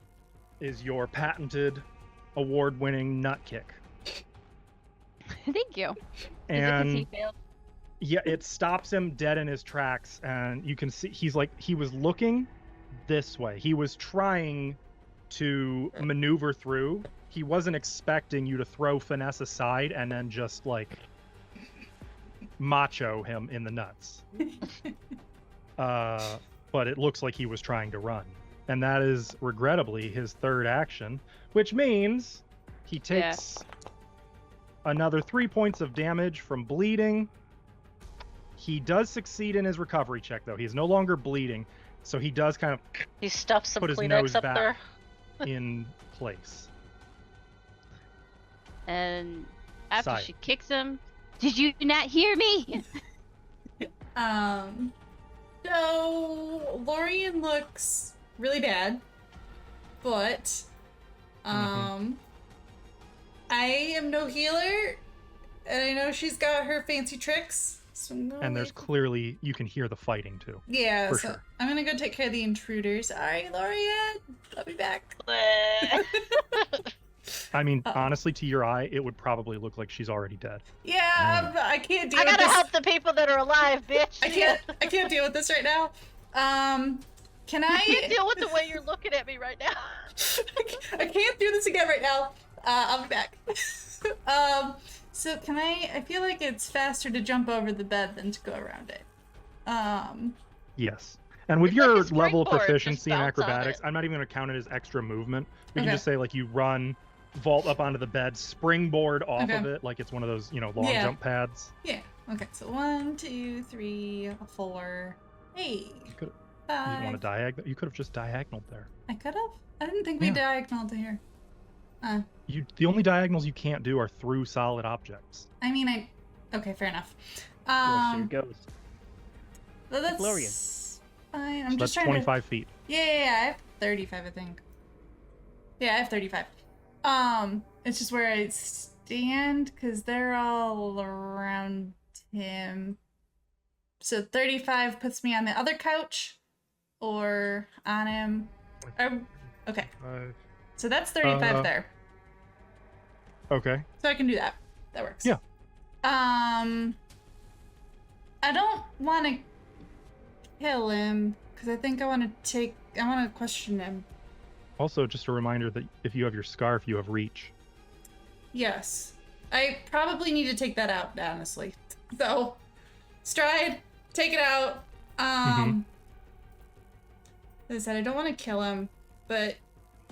is your patented award-winning nut kick. Thank you. And Is it 'cause he failed? yeah, it stops him dead in his tracks, and you can see he was looking this way. He was trying to maneuver through. He wasn't expecting you to throw finesse aside and then just like macho him in the nuts. But it looks like he was trying to run. And that is, regrettably, his third action, which means he takes another 3 points of damage from bleeding. He does succeed in his recovery check, though. He is no longer bleeding, so he does kind of He stuffs some put his Kleenex nose up back there. in place. And after Sigh. she kicks him, did you not hear me? So Lorian looks really bad, but I am no healer, and I know she's got her fancy tricks. So And there's clearly, you can hear the fighting too. yeah, for so sure. I'm gonna go take care of the intruders. Sorry, Lorian. I'll be back. I mean, honestly, to your eye, it would probably look like she's already dead. Yeah, I can't deal I with gotta this. help the people that are alive, bitch. I can't deal with this right now. Can I? I can't deal with the way you're looking at me right now. I can't do this again right now. I'll be back. So can I feel like it's faster to jump over the bed than to go around it. Yes. And with It's like your a level of springboard, proficiency in just bounce on acrobatics, it. I'm not even going to count it as extra movement. We Okay. can just say, like, you run, vault up onto the bed, springboard off Okay. of it, like it's one of those, long Yeah. jump pads. Yeah. Okay. So 1, 2, 3, 4. Hey. You didn't 5. want to diagonal. You could have just diagonaled there. I could have. I didn't think we Yeah. diagonaled here. The only diagonals you can't do are through solid objects. I mean, okay, fair enough. Yes, here goes. Well, that's Lorian. fine. So I'm that's just trying 25 feet. to. Yeah, I have 35, I think. Yeah, I have 35. It's just where I stand because they're all around him. So 35 puts me on the other couch, or on him. Okay, so that's 35 there. Okay. So I can do that. That works. Yeah. I don't want to kill him because I think I want to question him. Also, just a reminder that if you have your scarf, you have reach. Yes. I probably need to take that out, honestly. So, stride, take it out. As I said, I don't want to kill him, but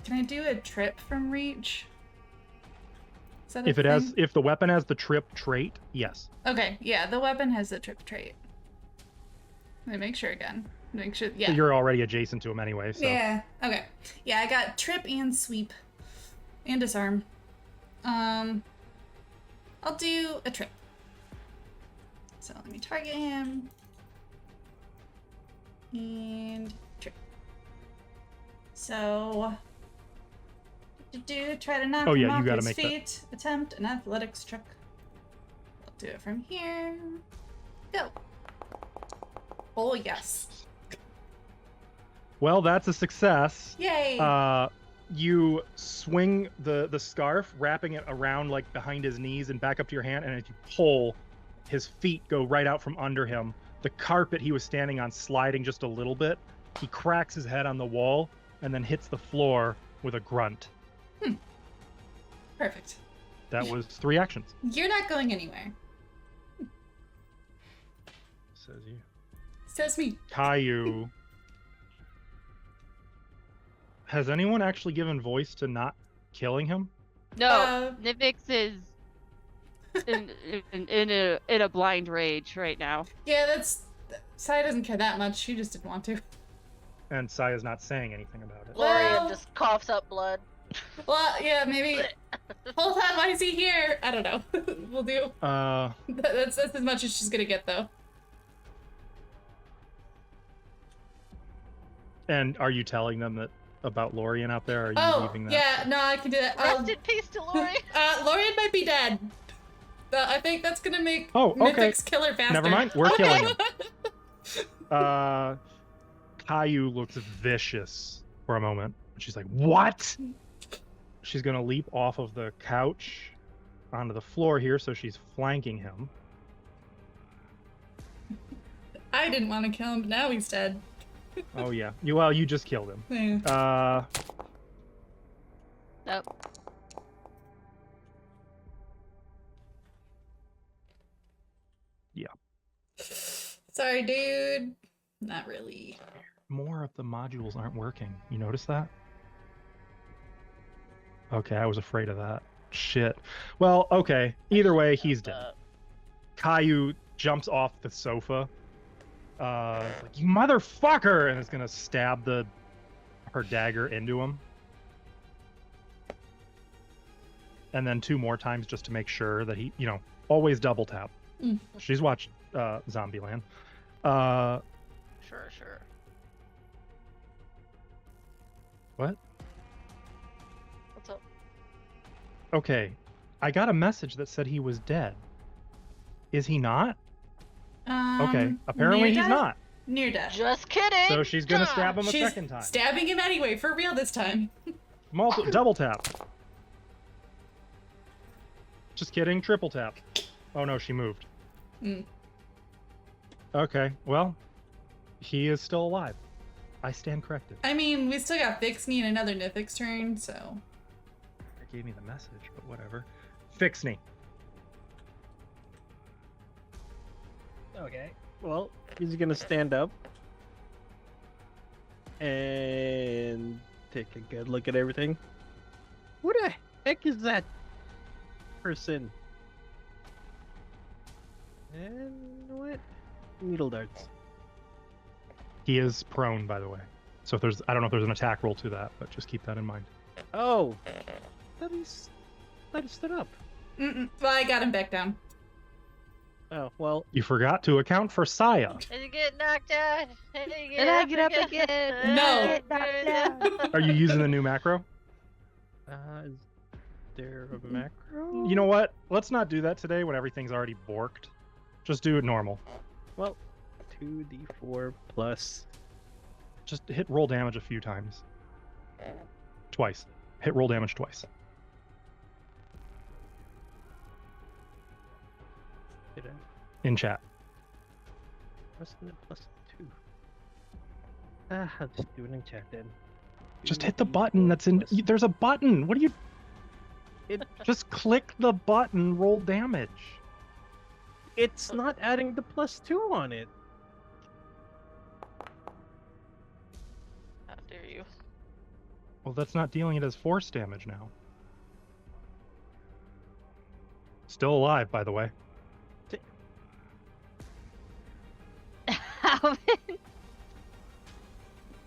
can I do a trip from reach? Is that a thing? If the weapon has the trip trait, yes. Okay, yeah, the weapon has the trip trait. Let me make sure again. Make sure, yeah. You're already adjacent to him anyway, so. Yeah, okay. Yeah, I got trip and sweep. And disarm. I'll do a trip. So let me target him. And trip. So try to knock Oh, him yeah, you off gotta his make that. feet. Attempt an athletics check. I'll do it from here. Go. Oh yes. Well, that's a success. Yay! You swing the scarf, wrapping it around like behind his knees and back up to your hand, and as you pull, his feet go right out from under him. The carpet he was standing on sliding just a little bit. He cracks his head on the wall and then hits the floor with a grunt. Perfect. That was 3 actions. You're not going anywhere. Says you. Says me. Caillou. Has anyone actually given voice to not killing him? No, Nivix is in a blind rage right now. Yeah, Sai doesn't care that much. She just didn't want to. And Saya's not saying anything about it. Lorian Well- just coughs up blood. Well, yeah, maybe. Hold on, why is he here? I don't know. We'll do. That's as much as she's gonna get, though. And are you telling them that about Lorian out there? Or are you Oh, leaving that? yeah, no, I can do that. Rest in peace to Lorian. Lorian might be dead. I think that's gonna make Oh, okay. Mythic's killer faster. Never mind, we're Okay. killing him. Caillou looks vicious for a moment. She's like, what? She's gonna leap off of the couch onto the floor here, so she's flanking him. I didn't want to kill him, but now he's dead. Oh yeah. You just killed him. Yeah. Nope. Yeah. Sorry, dude. Not really. More of the modules aren't working. You notice that? Okay, I was afraid of that. Shit. Well, okay. Either way, he's dead. Caillou jumps off the sofa. Like, you motherfucker! And is gonna stab her dagger into him. And then 2 more times just to make sure that he, always double tap. She's watched Zombieland. Sure. What? What's up? Okay, I got a message that said he was dead. Is he not? Okay, apparently he's not. Near death. Just kidding. So she's gonna stab him a second time. Stabbing him anyway, for real this time. Double tap. Just kidding, triple tap. Oh no, she moved. Okay, well, he is still alive. I stand corrected. I mean, we still got Fixney and another Nithic's turn, so. It gave me the message, but whatever. Fixney. Okay. Well, he's gonna stand up and take a good look at everything. What the heck is that person? And what? Needle darts. He is prone, by the way. So if I don't know if there's an attack roll to that, but just keep that in mind. Oh, that is stood up. Well, I got him back down. Oh well. You forgot to account for Saya. Did you get knocked out? Did I get up again? No. Are you using the new macro? Is there a macro? You know what? Let's not do that today when everything's already borked. Just do it normal. Well, 2d4 plus. Just hit roll damage a few times. Twice. Hit roll damage twice. In chat. Wasn't it plus 2? I'll just do it in chat then. Just hit the button that's in. There's a button. What are you? Just click the button. Roll damage. It's not adding the plus 2 on it. How dare you? Well, that's not dealing it as force damage now. Still alive, by the way.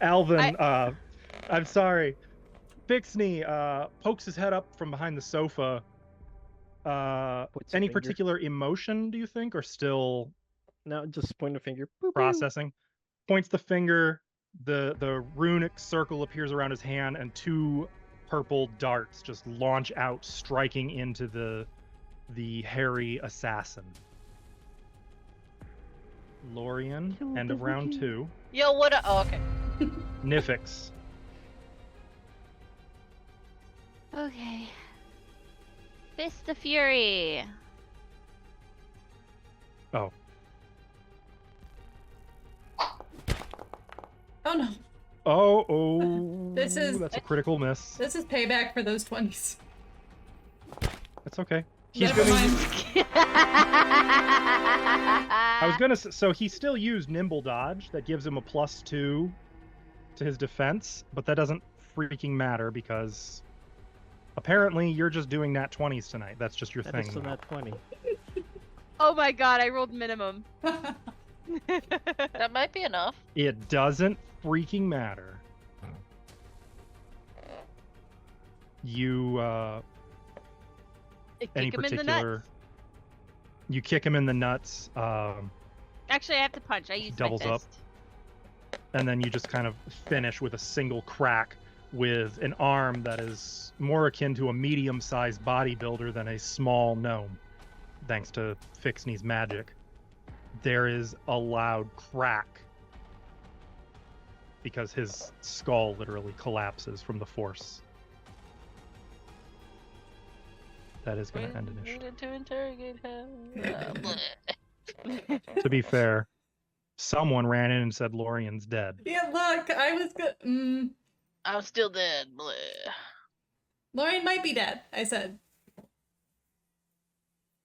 Alvin, I'm sorry. Fixney pokes his head up from behind the sofa. Any particular emotion, do you think, or still? No, just point a finger. Boop, processing. Boop. Points the finger. The runic circle appears around his hand, and 2 purple darts just launch out, striking into the hairy assassin. Lorien, end of round 2. Yo, what? Oh, okay. Nifix. Okay. Fist of Fury. Oh. Oh no. Oh. That's a critical miss. This is payback for those 20s. That's okay. Never mind. I was gonna. So he still used nimble dodge. That gives him a +2 to his defense, but that doesn't freaking matter because apparently you're just doing nat 20s tonight. That's just your thing. That's nat 20. Oh my god, I rolled minimum. That might be enough. It doesn't freaking matter. You any particular? You kick him in the nuts. Actually, I have to punch. I use doubles my up, fist. and then you just kind of finish with a single crack with an arm that is more akin to a medium-sized bodybuilder than a small gnome, thanks to Fixney's magic. There is a loud crack because his skull literally collapses from the force. That is going to end initiative. To interrogate him. To be fair, someone ran in and said Lorien's dead. Yeah, look, I was good. I'm still dead. Bleh. Lorien might be dead, I said.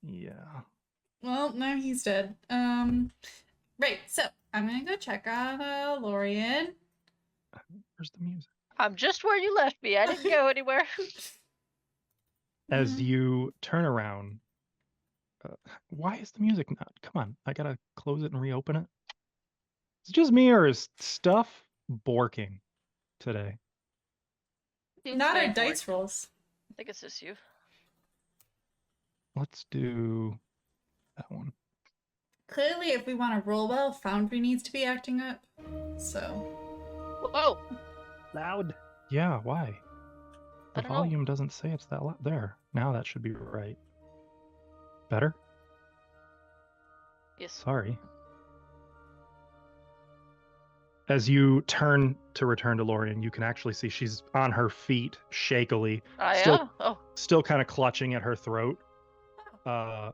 Yeah. Well, now he's dead. Right, so I'm gonna go check on Lorian. Where's the music? I'm just where you left me. I didn't go anywhere. As you turn around, why is the music not? Come on, I gotta close it and reopen it. Is it just me or is stuff borking today? Not our dice rolls. I think it's just you. Let's do that one. Clearly, if we want to roll well, Foundry needs to be acting up. So. Whoa! Loud. Yeah, why? The volume doesn't say it's that loud. There. Now that should be right. Better? Yes. Sorry. As you turn to return to Lorian, you can actually see she's on her feet, shakily, still kind of clutching at her throat. I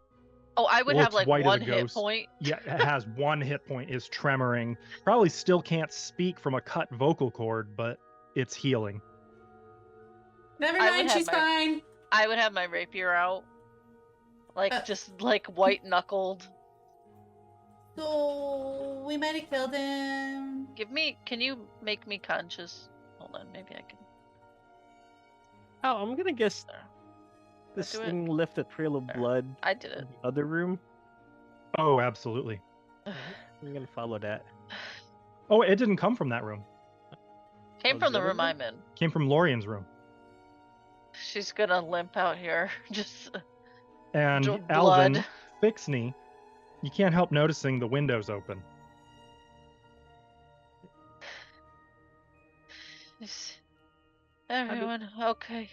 would have like one hit point. Yeah, it has one hit point, is tremoring. Probably still can't speak from a cut vocal cord, but it's healing. Never mind, she's fine. I would have my rapier out. Like, just like white knuckled. So, we might have killed him. Can you make me conscious? Hold on, maybe I can. Oh, I'm gonna guess this thing left a trail of blood. I did it. In the other room. Oh, absolutely. I'm gonna follow that. Oh, it didn't come from that room. Came from the room I'm in. Came from Lorian's room. She's gonna limp out here. Just. And blood. Alvin, Fixney, you can't help noticing the windows open. Is everyone okay?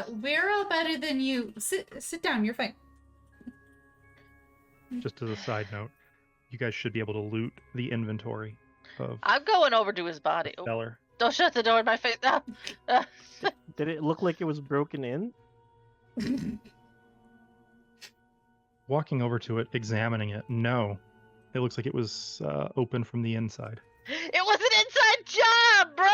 We're all better than you. Sit down, you're fine. Just as a side note, you guys should be able to loot the inventory of. I'm going over to his body. Stellar. Don't shut the door in my face. No. Did it look like it was broken in? Walking over to it, examining it, no. It looks like it was open from the inside. It was an inside job, bro!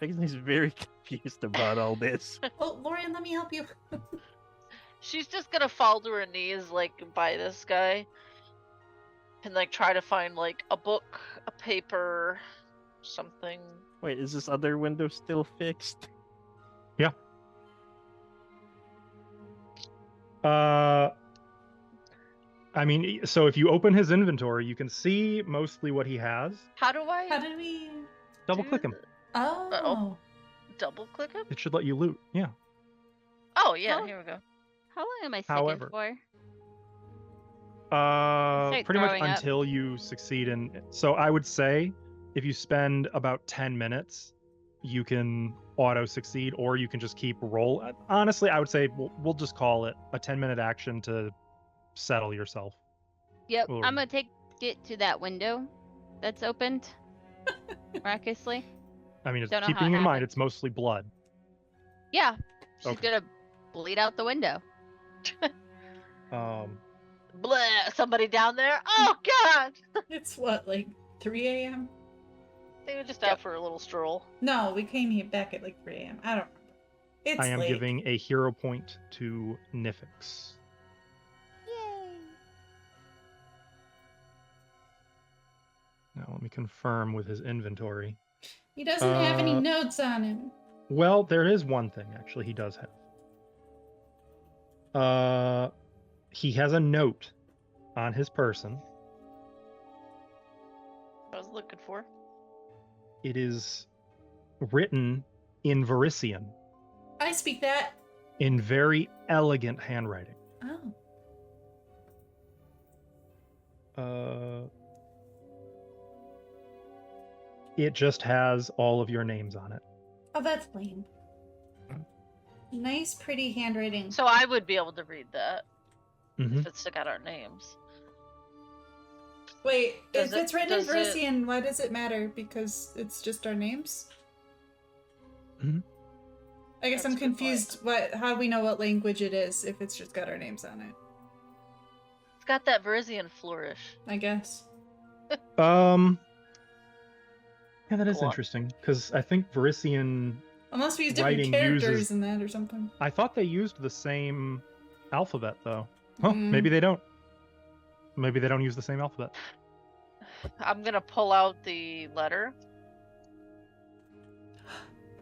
Fixney's very confused about all this. Oh, Lorian, let me help you. She's just gonna fall to her knees, like, by this guy. And, like, try to find, like, a book, a paper, something. Wait, is this other window still fixed? Yeah. I mean, so if you open his inventory, you can see mostly what he has. How do we... Double-click him. Oh. Double-click him? It should let you loot, yeah. Oh, yeah, here we go. How long am I sticking for? Pretty much until you succeed in. So I would say if you spend about 10 minutes, you can auto succeed, or you can just keep roll. Honestly, I would say we'll just call it a 10-minute action to settle yourself. Yep, I'm gonna take it to that window that's opened miraculously. I mean, keeping in mind it's mostly blood. Yeah, she's gonna bleed out the window. Blah, somebody down there. Oh God! It's what, like 3 a.m.? They were just out for a little stroll. No, we came here back at like 3 a.m. I don't remember. I am giving a hero point to Nifix. Yay! Now let me confirm with his inventory. He doesn't have any notes on him. Well, there is one thing actually he does have. He has a note on his person. I was looking for. It is written in Varisian. I speak that. In very elegant handwriting. Oh. It just has all of your names on it. Oh, that's lame. Nice, pretty handwriting. So I would be able to read that. Mm-hmm. If it's still got our names. Wait, if it's written in Varisian, why does it matter? Because it's just our names? Mm-hmm. I guess I'm confused. How do we know what language it is if it's just got our names on it? It's got that Varisian flourish. I guess. Yeah, that is interesting, because I think Varisian... Unless we use different writing characters uses... in that or something. I thought they used the same alphabet, though. Huh, Mm. maybe they don't. Maybe they don't use the same alphabet. I'm gonna pull out the letter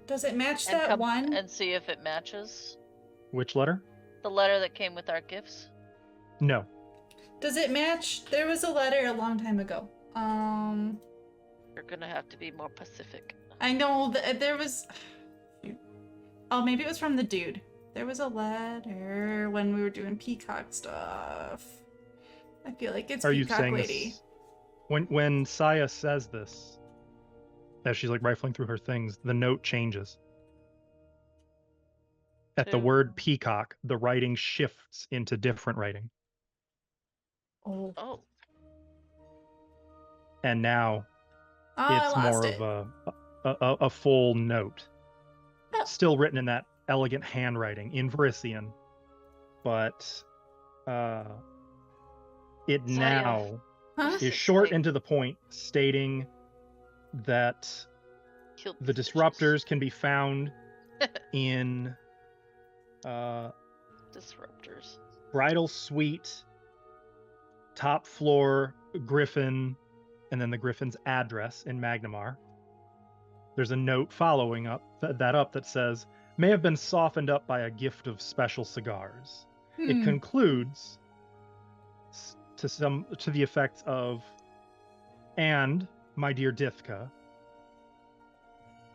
Does it match and that one? and see if it matches. Which letter? The letter that came with our gifts. No. Does it match? There was a letter a long time ago. You're gonna have to be more specific. I know that there was. Oh, maybe it was from the dude. There was a letter when we were doing peacock stuff. I feel like it's Are you Peacock saying Lady. this? When Saya says this, as she's like rifling through her things, the note changes. At the To- word peacock, the writing shifts into different writing. Oh, Oh, And now I it's lost more it. of a full note. Oh. Still written in that elegant handwriting in Varisian. But it Saya. now Huh? What is it short say? and to the point, stating that killed the these disruptors can be found in bitches. Disruptors. Bridal Suite, top floor, Griffin, and then the Griffin's address in Magnimar. There's a note following up that says, may have been softened up by a gift of special cigars. It Hmm. concludes to the effect of, and my dear Dithka,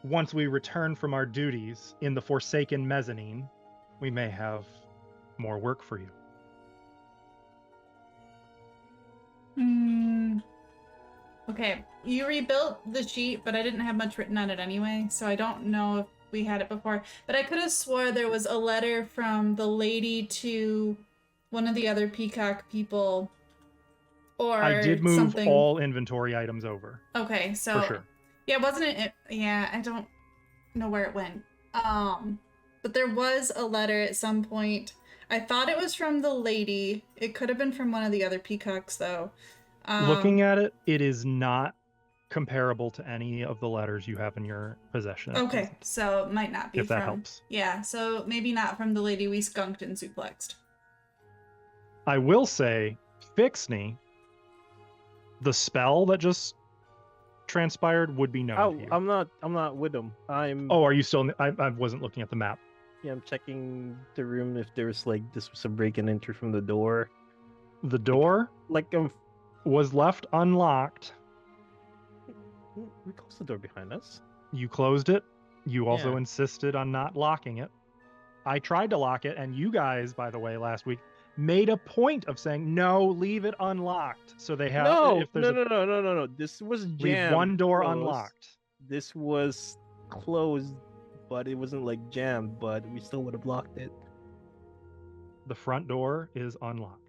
once we return from our duties in the Forsaken Mezzanine, we may have more work for you. Hmm. Okay, you rebuilt the sheet, but I didn't have much written on it anyway, so I don't know if we had it before. But I could have swore there was a letter from the lady to one of the other peacock people, or I did move something. all inventory items over, Okay, so for sure. yeah, wasn't it? Yeah, I don't know where it went. But there was a letter at some point. I thought it was from the lady. It could have been from one of the other peacocks, though. Looking at it, it is not comparable to any of the letters you have in your possession. at Okay, present, so it might not be if that from. helps. Yeah, so maybe not from the lady we skunked and suplexed. I will say, Fixney, the spell that just transpired would be known Oh, to you. I'm not with them. Oh, are you still? I wasn't looking at the map. Yeah, I'm checking the room if there's like this was a break and enter from the door. The door Like was left unlocked. we closed the door behind us. You closed it. You also Yeah. insisted on not locking it. I tried to lock it, and you guys, by the way, last week made a point of saying no, leave it unlocked. So they have No, if there's no. This was jammed. leave one door closed. unlocked. This was closed, but it wasn't like jammed. But we still would have locked it. The front door is unlocked.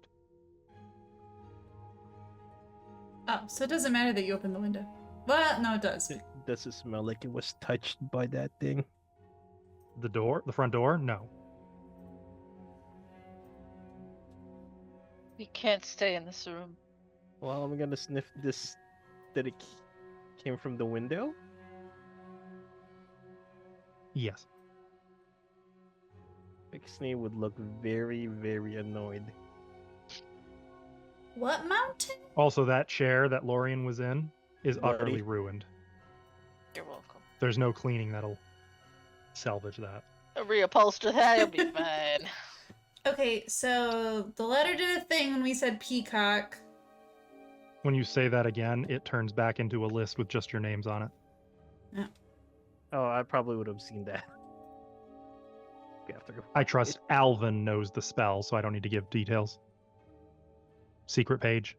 Oh, so it doesn't matter that you opened the window. Well, no, it does. It doesn't smell like it was touched by that thing. The front door, no. We can't stay in this room. Well, I'm gonna sniff this. That it came from the window. Yes. Pixney would look very, very annoyed. What mountain? Also, that chair that Lorian was in is Bloody. utterly ruined. You're welcome. There's no cleaning that'll salvage that. I'll reupholster that, you'll be fine. Okay, so the letter did a thing when we said peacock. When you say that again, it turns back into a list with just your names on it. Oh, I probably would have seen that. We have to go. I trust Alvin knows the spell, so I don't need to give details. Secret page.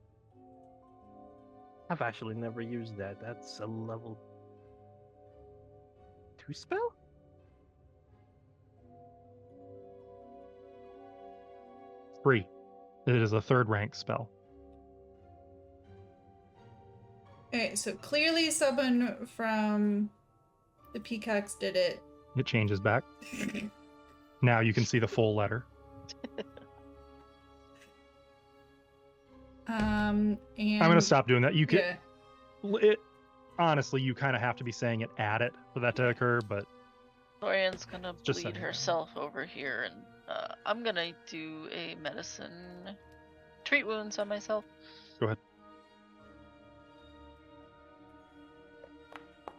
I've actually never used that. That's a level 2 spell? Free. It is a third rank spell. Okay, so clearly someone from the peacocks did it. It changes back. Now you can see the full letter. And I'm gonna stop doing that. You can. Yeah. It honestly, you kind of have to be saying it at it for that to occur, but Lorian's gonna Just bleed saying. herself over here, and I'm gonna do a medicine treat wounds on myself. Go ahead.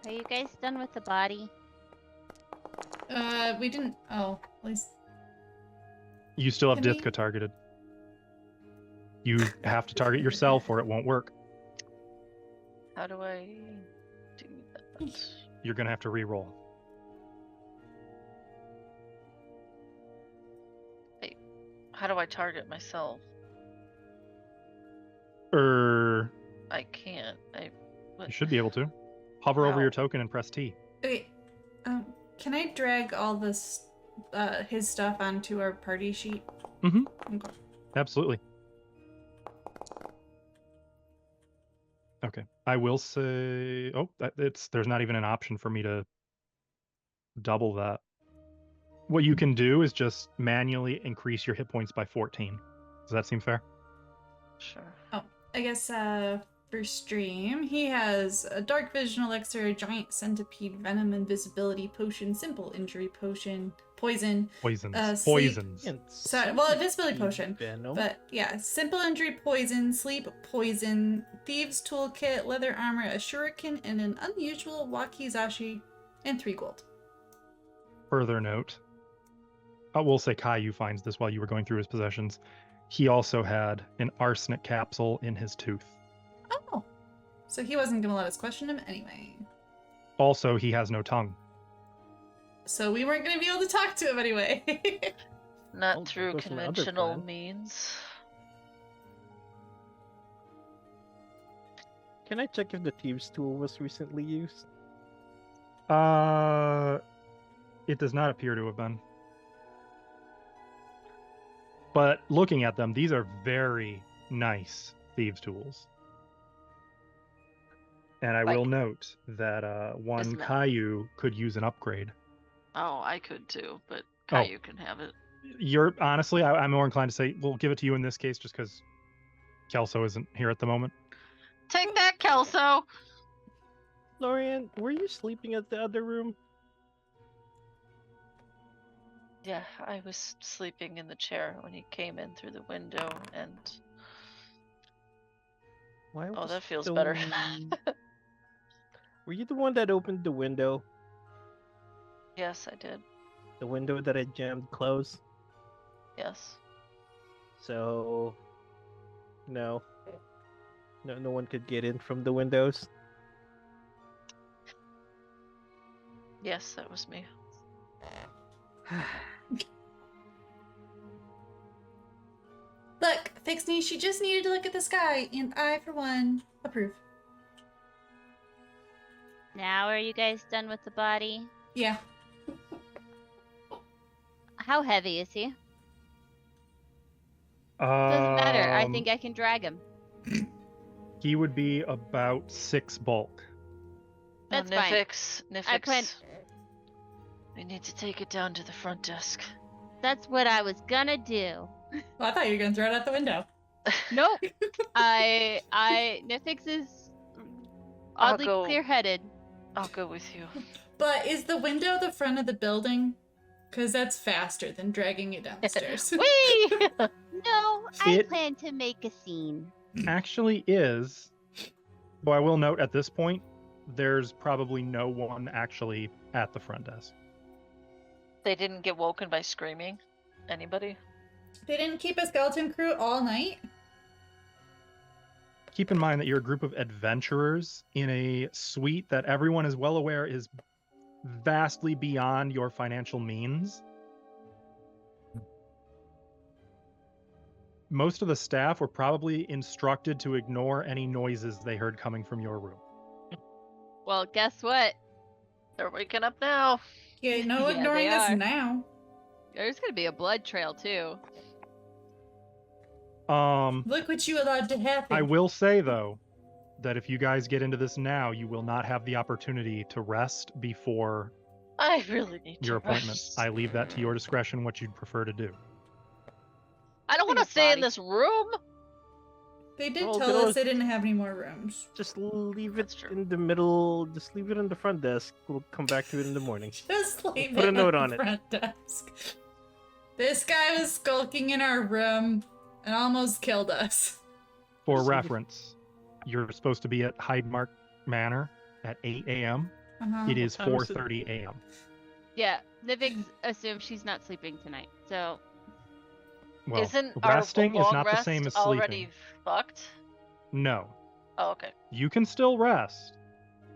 Are you guys done with the body? We didn't. Oh, at least. You still have Can we- Dithka targeted. You have to target yourself or it won't work. How do I do that? You're going to have to re-roll. Wait, how do I target myself? I I can't. You should be able to. Hover over How? your token and press T. Okay. Can I drag all this, his stuff onto our party sheet? Mm-hmm. Okay. Absolutely. Okay. I will say... Oh, there's not even an option for me to double that. What you can do is just manually increase your hit points by 14. Does that seem fair? Sure. Oh, I guess, for stream, he has a dark vision elixir, giant centipede, venom, invisibility potion, simple injury potion, poison. Poisons. Sleep. Poisons. Sorry, well, invisibility potion. Venom. But yeah, simple injury poison, sleep poison, thieves toolkit, leather armor, a shuriken, and an unusual wakizashi, and 3 gold. Further note, I will say Caillou finds this while you were going through his possessions. He also had an arsenic capsule in his tooth. Oh, so he wasn't gonna let us question him anyway. Also, he has no tongue. So we weren't gonna be able to talk to him anyway. Not Well, through goes from the other conventional plan. means. Can I check if the thieves tool was recently used? It does not appear to have been. But looking at them, these are very nice thieves' tools. And I will Like- note that one Isn't it- Caillou could use an upgrade. Oh, I could too, but Oh. Caillou can have it. You're honestly, I'm more inclined to say we'll give it to you in this case, just because Kelso isn't here at the moment. Take that, Kelso! Lorian, were you sleeping at the other room? Yeah, I was sleeping in the chair when he came in through the window, and Why oh, was that feels the better. Were you the one that opened the window? Yes, I did. The window that I jammed closed? Yes. So... No. No one could get in from the windows? Yes, that was me. Look, Fixney, she just needed to look at the sky, and I, for one, approve. Now are you guys done with the body? Yeah. How heavy is he? Doesn't matter. I think I can drag him. He would be about 6 bulk. That's oh, fine. Nifix, I plan- We need to take it down to the front desk. That's what I was gonna do. Well, I thought you were gonna throw it out the window. Nope. Nifix is I'll oddly go- clear-headed. I'll go with you. But is the window the front of the building? Because that's faster than dragging it downstairs. Whee! No, I It- plan to make a scene. Actually is, though I will note at this point, there's probably no one actually at the front desk. They didn't get woken by screaming? Anybody? They didn't keep a skeleton crew all night? Keep in mind that you're a group of adventurers in a suite that everyone is well aware is vastly beyond your financial means. Most of the staff were probably instructed to ignore any noises they heard coming from your room. Well, guess what? They're waking up now. Yeah, no Yeah, ignoring they us are. now. There's gonna be a blood trail too. Look what you allowed to happen. I will say though, that if you guys get into this now, you will not have the opportunity to rest before I really need your to appointment. rest. I leave that to your discretion what you'd prefer to do. I don't want to Big stay in body. this room. They did Well, tell good us they didn't have any more rooms. Just leave That's it true. in the middle. Just leave it on the front desk. We'll come back to it in the morning. Just leave Put a it note on on the it. front desk. This guy was skulking in our room and almost killed us. For So the- reference, you're supposed to be at Hydemark Manor at 8 a.m. Uh-huh. It is time is it? 4:30 a.m. Yeah, Nivix assumes she's not sleeping tonight, so Well, Isn't resting our is long not the rest same as already sleeping. fucked? No, Oh, okay. you can still rest.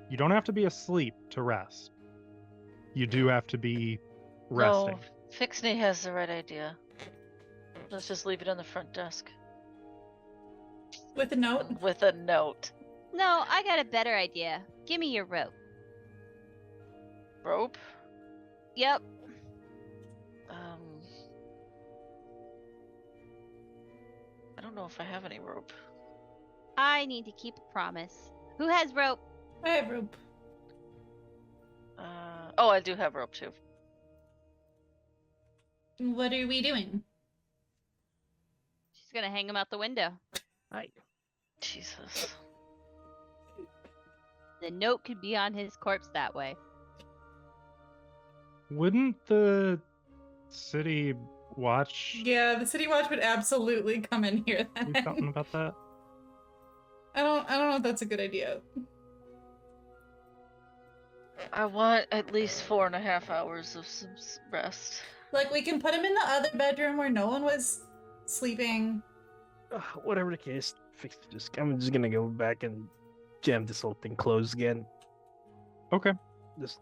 You don't have to be asleep to rest. You do have to be resting. No, Fixney has the right idea. Let's just leave it on the front desk With a note. with a note. no, I got a better idea. Give me your rope. Rope. Yep. I don't know if I have any rope. I need to keep a promise. Who has rope? I have rope. Oh, I do have rope too. What are we doing? She's gonna hang him out the window. Hi. Jesus. The note could be on his corpse that way. Wouldn't the city watch Yeah, the city watch would absolutely come in here do then. something about that? I don't know if that's a good idea. I want at least 4.5 hours of some rest. Like, we can put him in the other bedroom where no one was sleeping. Whatever the case, I'm just gonna go back and jam this whole thing closed again. Okay. Just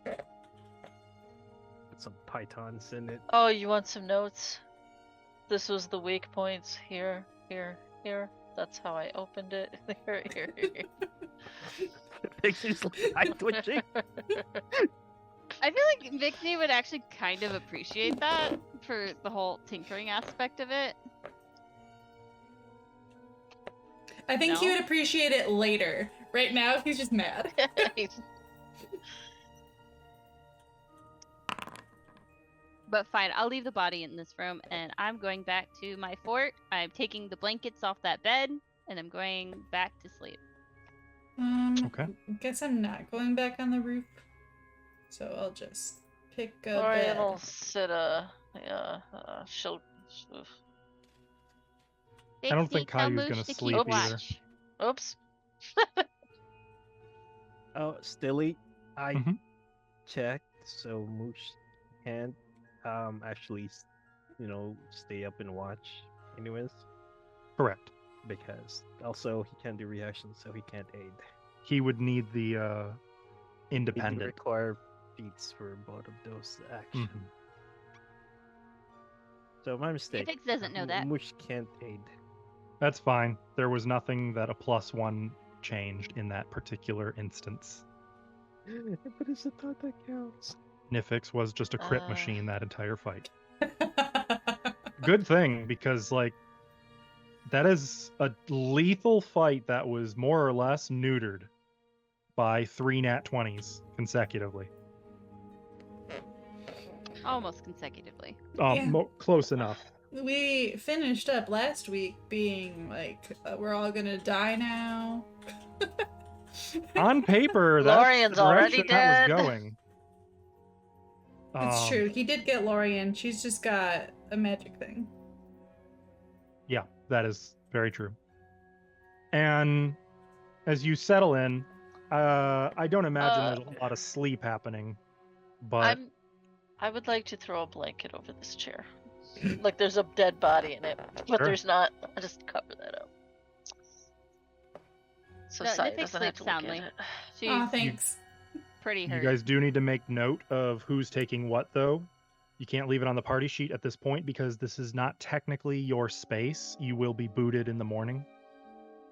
put some pythons in it. Oh, you want some notes? This was the weak points. Here, here, here. That's how I opened it. Here, here, here. Makes me eye twitching. I feel like Vixie would actually kind of appreciate that for the whole tinkering aspect of it. I think he No? would appreciate it later. Right now, he's just mad. But fine, I'll leave the body in this room and I'm going back to my fort. I'm taking the blankets off that bed and I'm going back to sleep. Okay. Guess I'm not going back on the roof. So I'll just pick a Or bed. it'll sit she'll. I don't Vixie, think tell Caillou's Moosh gonna to sleep keep either. watch. Oops. Oh, Stilly, I Mhm. checked, so Moosh can't actually, stay up and watch anyways, Correct. because also he can't do reactions, so he can't aid. He would need the He do independent. require feats for both of those actions. Mhm. So my mistake. Nifix doesn't know that. Moosh can't aid. That's fine. There was nothing that a +1 changed in that particular instance. But it's the thought that counts. Nifix was just a crit Uh. machine that entire fight. Good thing, because, like, that is a lethal fight that was more or less neutered by 3 nat 20s consecutively. Almost consecutively. Yeah. Close enough. We finished up last week being like, we're all gonna die now. On paper, that's Lorian's the already direction that dead. was going. It's true. He did get Lorian. She's just got a magic thing. Yeah, that is very true. And as you settle in, I don't imagine there's a lot of sleep happening, but I would like to throw a blanket over this chair. Like there's a dead body in it, but Sure. there's not. I'll just cover that up. So No, Sai Nifix doesn't have sleeps to look soundly. at it. She's Aw, thanks. pretty you hurt. guys do need to make note of who's taking what, though. You can't leave it on the party sheet at this point because this is not technically your space. You will be booted in the morning.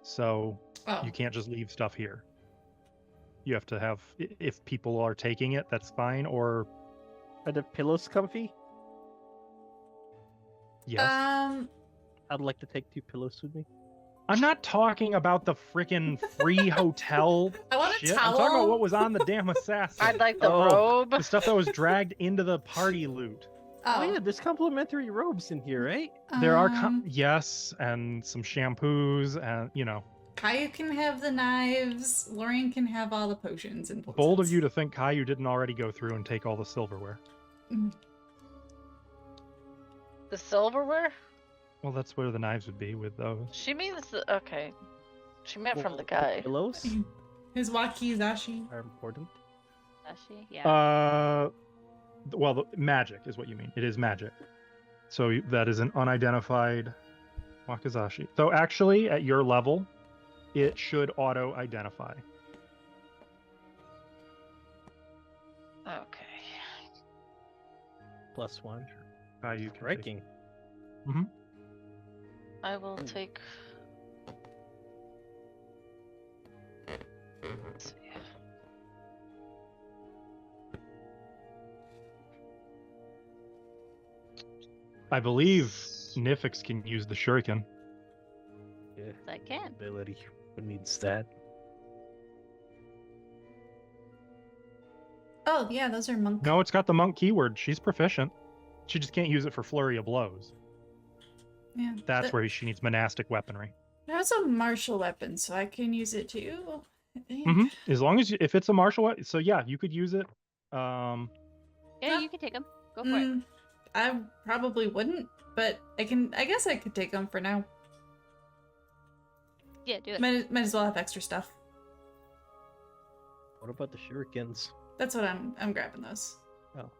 So Oh. you can't just leave stuff here. You have to have, if people are taking it, that's fine, or Are the pillows comfy? yes. I'd like to take 2 pillows with me. I'm not talking about the freaking free hotel I want a shit. I'm talking about towel. what was on the damn assassin. I'd like the Oh. robe. The stuff that was dragged into the party loot. Oh yeah, there's complimentary robes in here, right? There are um, yes, and some shampoos, and Caillou can have the knives. Lorian can have all the potions and potions. bold of you to think Caillou didn't already go through and take all the silverware. The silverware? Well, that's where the knives would be with those. She means okay. She meant from the guy. Pillows His wakizashi. are important. Does she? Yeah. Well, the magic is what you mean. It is magic. So that is an unidentified wakizashi. Though actually, at your level, it should auto-identify. Okay. +1. You can Striking. I will take. Let's see. I believe Nifix can use the shuriken. Yeah. I can. Ability. Who needs that? Oh yeah, those are monk. No, it's got the monk keyword. She's proficient. She just can't use it for flurry of blows. Yeah. That's where she needs monastic weaponry. That's a martial weapon, so I can use it too. I think. As long as if it's a martial weapon, so yeah, you could use it. Yeah, you can take them. Go for it. I probably wouldn't, but I guess I could take them for now. Yeah, do it. Might as well have extra stuff. What about the shurikens? That's what I'm grabbing those. Oh.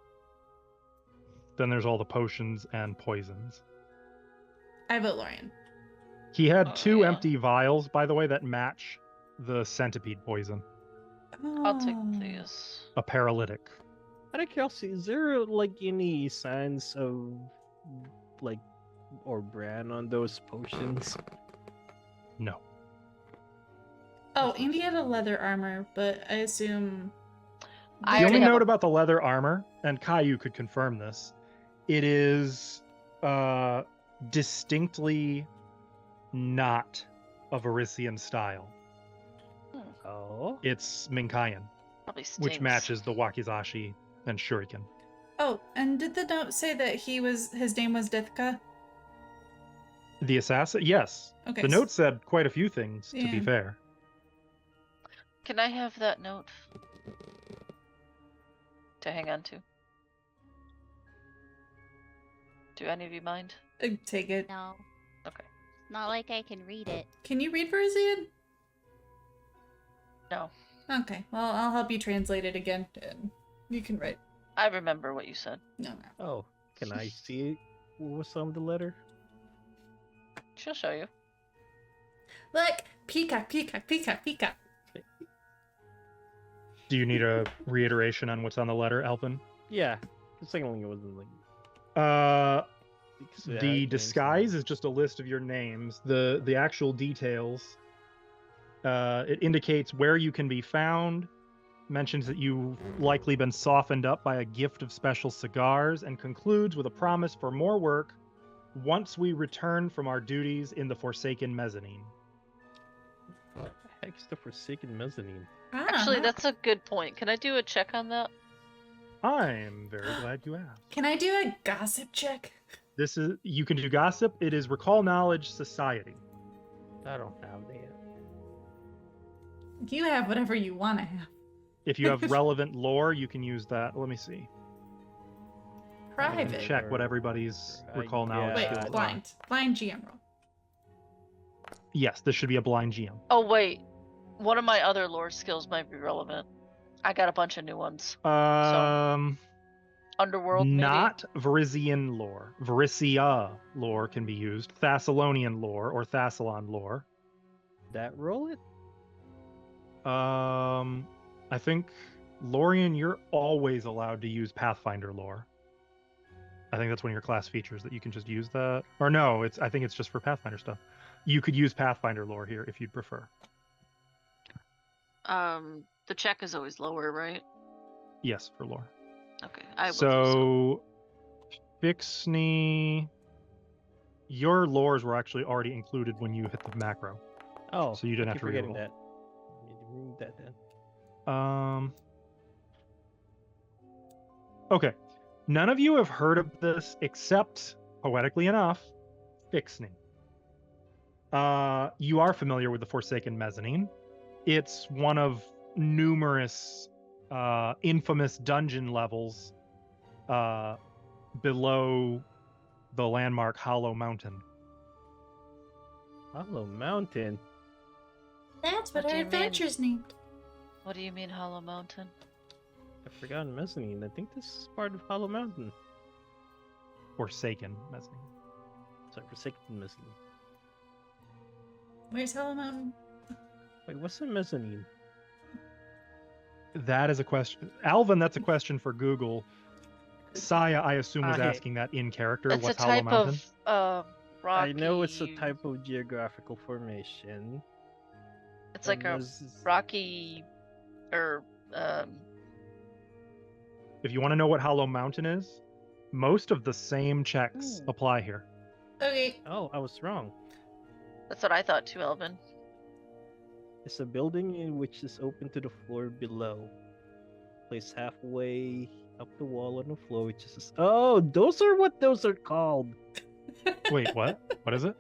Then there's all the potions and poisons. I vote Lorian. He had 2 yeah. empty vials, by the way, that match the centipede poison. I'll take Oh. these. A paralytic. Out of curiosity, is there like any signs of like or brand on those potions? No. Oh, Andy had a leather armor, but I assume. I The already only have note a- about the leather armor, and Caillou could confirm this, it is distinctly not a Varisian style. Oh. It's Minkayan, Probably stinks. which matches the wakizashi and shuriken. Oh, and did the note say that his name was Dithka? The assassin? Yes. Okay. The note said quite a few things, to be Yeah. fair. Can I have that note to hang on to? Do any of you mind? Take it. No, Okay. not like I can read it. Can you read Varisian? No. Okay. Well, I'll help you translate it again. And you can write. I remember what you said. No. Oh, can I see what's on the letter? She'll show you. Look, peacock, peacock, peacock, peacock. Do you need a reiteration on what's on the letter, Elvin? Yeah, the second one wasn't like. The disguise is just a list of your names. The actual details, it indicates where you can be found, mentions that you've likely been softened up by a gift of special cigars, and concludes with a promise for more work once we return from our duties in the Forsaken Mezzanine. What the heck's the Forsaken Mezzanine? Actually, that's a good point. Can I do a check on that? I'm very glad you asked. Can I do a gossip check? You can do gossip. It is Recall Knowledge Society. I don't have that. You have whatever you want to have. If you have relevant lore, you can use that. Let me see. Private. Check what everybody's recall knowledge Wait, skills are. blind GM roll. Yes, this should be a blind GM. Oh wait, one of my other lore skills might be relevant. I got a bunch of new ones. Underworld, maybe? Not Varisian lore. Varisia lore can be used. Thassilonian lore or Thassilon lore. That roll it? I think Lorian, you're always allowed to use Pathfinder lore. I think that's one of your class features that you can just use that. Or no, I think it's just for Pathfinder stuff. You could use Pathfinder lore here if you'd prefer. The check is always lower, right? Yes, for lore. Okay, I will. So, Fixney, your lores were actually already included when you hit the macro. Oh, So you didn't I have keep to forgetting reroll. that. Remove that then. Okay. None of you have heard of this except, poetically enough, Fixney. You are familiar with the Forsaken Mezzanine. It's one of numerous infamous dungeon levels below the landmark Hollow Mountain. Hollow Mountain. That's what What do our you mean? adventure's named. What do you mean, Hollow Mountain? I've forgotten Mezzanine. I think this is part of Hollow Mountain. Forsaken Mezzanine. Sorry, Forsaken Mezzanine. Where's Hollow Mountain? Wait, what's a mezzanine? That is a question. Alvin, that's a question for Google. Saya, I assume, was Okay. asking that in character. It's a What's Hollow type Mountain? of rocky. I know it's a type of geographical formation. It's like a rocky, or If you want to know what Hollow Mountain is, most of the same checks Ooh. apply here. Okay. Oh, I was wrong. that's what I thought too, Elvin. It's a building in which is open to the floor below. Placed halfway up the wall on the floor, which is... Oh, those are what those are called! Wait, what? What is it?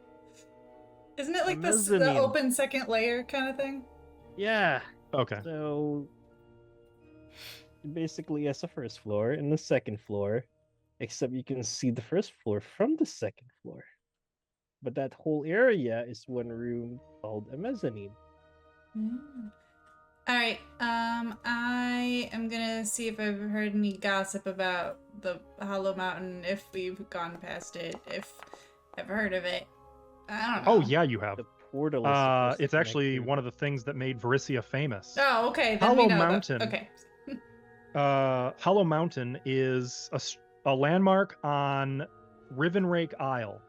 Isn't it like this mezzanine. the open second layer kind of thing? Yeah, Okay. so... It basically has a first floor and a second floor. Except you can see the first floor from the second floor. But that whole area is one room called a mezzanine. All right. I am gonna see if I've heard any gossip about the Hollow Mountain. If we've gone past it, if I've heard of it. I don't know. Oh, yeah, you have. The portal is supposed to It's connect actually to- one of the things that made Varisia famous. Oh, okay. Then Hollow we know Mountain. Okay. Hollow Mountain is a landmark on Rivenrake Isle,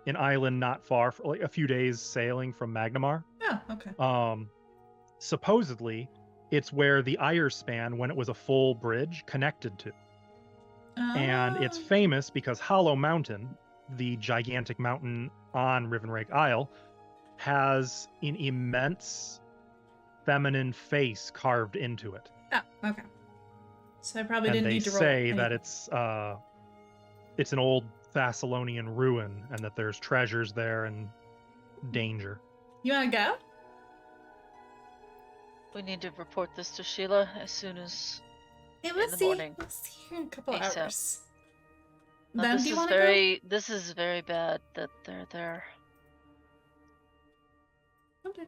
an island not far, like a few days sailing from Magnimar. Oh, okay. Supposedly, it's where the Ire span, when it was a full bridge, connected to. And it's Oh. famous because Hollow Mountain, the gigantic mountain on Rivenrake Isle, has an immense feminine face carved into it. Oh, okay. So I probably And didn't they need to roll. say that anything. it's an old Thassilonian ruin, and that there's treasures there and danger. You want to go? We need to report this to Sheila as soon as. Yeah, the morning. We'll see you in a couple ASAP. hours. No, Then this do you is want to very. This is very bad that they're there. go? Okay.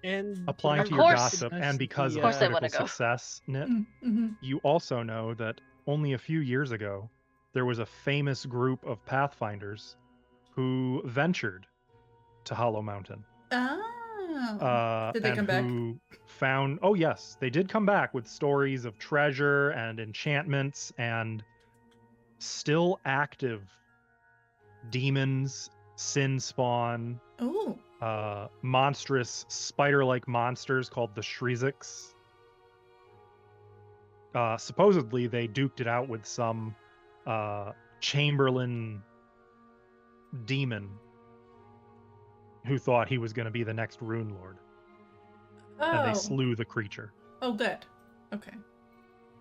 And Applying Of to your course- gossip, and because Of of course I critical wanna go. success, Nit, Mm-hmm. you also know that only a few years ago, there was a famous group of Pathfinders who ventured to Hollow Mountain. Oh. Did they and come back? who found, oh yes, they did come back with stories of treasure and enchantments and still active demons, sin spawn, Ooh. monstrous spider-like monsters called the Shriziks. Supposedly they duked it out with some Chamberlain demon who thought he was going to be the next Runelord. Oh. And they slew the creature. Oh, good. Okay.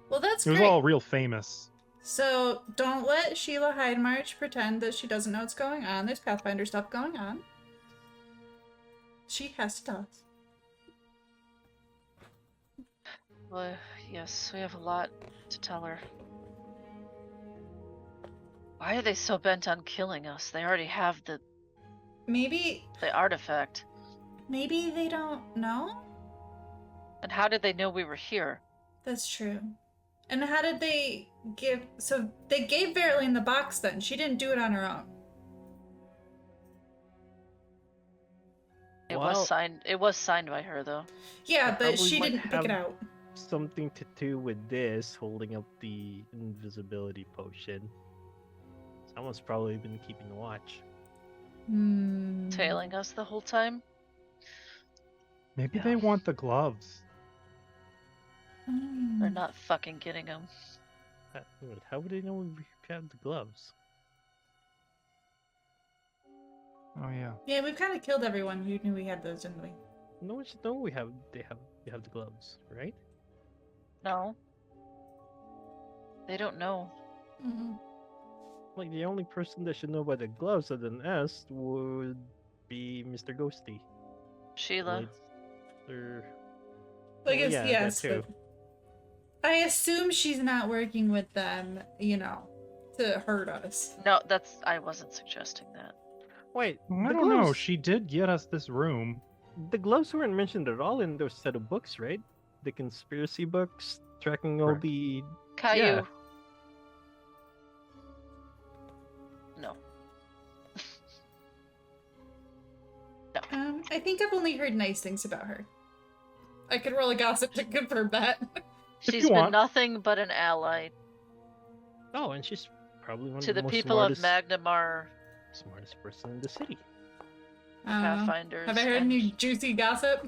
Well, that's It was great. all real famous. So don't let Sheila Hydemarch pretend that she doesn't know what's going on. There's Pathfinder stuff going on. She has to tell us. Well, yes, we have a lot to tell her. Why are they so bent on killing us? They already have the Maybe artifact. they don't know? And how did they know we were here? That's true. And how did they give... So they gave Verily the box then. She didn't do it on her own. It Well- was signed. It was signed by her, though. Yeah, but Probably she might didn't pick it have- out. something to do with this, holding up the invisibility potion. Someone's probably been keeping watch. Tailing us the whole time. Maybe Yeah. they want the gloves. They're not fucking getting them. Wait, how would they know we have the gloves? Oh yeah. Yeah, we've kind of killed everyone who knew we had those, didn't we? No, we have the gloves, right? No. They don't know. Mhm. Like, the only person that should know about the gloves other than us would be Mr. Ghosty. Sheila. Blades. Or... I guess, yeah, yes, that too. but I assume she's not working with them, to hurt us. No, I wasn't suggesting that. Wait, I the don't know. gloves. She did get us this room. The gloves weren't mentioned at all in those set of books, right? The conspiracy books tracking all Correct. the. Caillou. Yeah. No. I think I've only heard nice things about her. I could roll a gossip to confirm that. She's you been want. nothing but an ally Oh, and she's probably one to of the the most people smartest, of Magnimar, smartest person in the city. Pathfinders. Have I heard and any juicy gossip?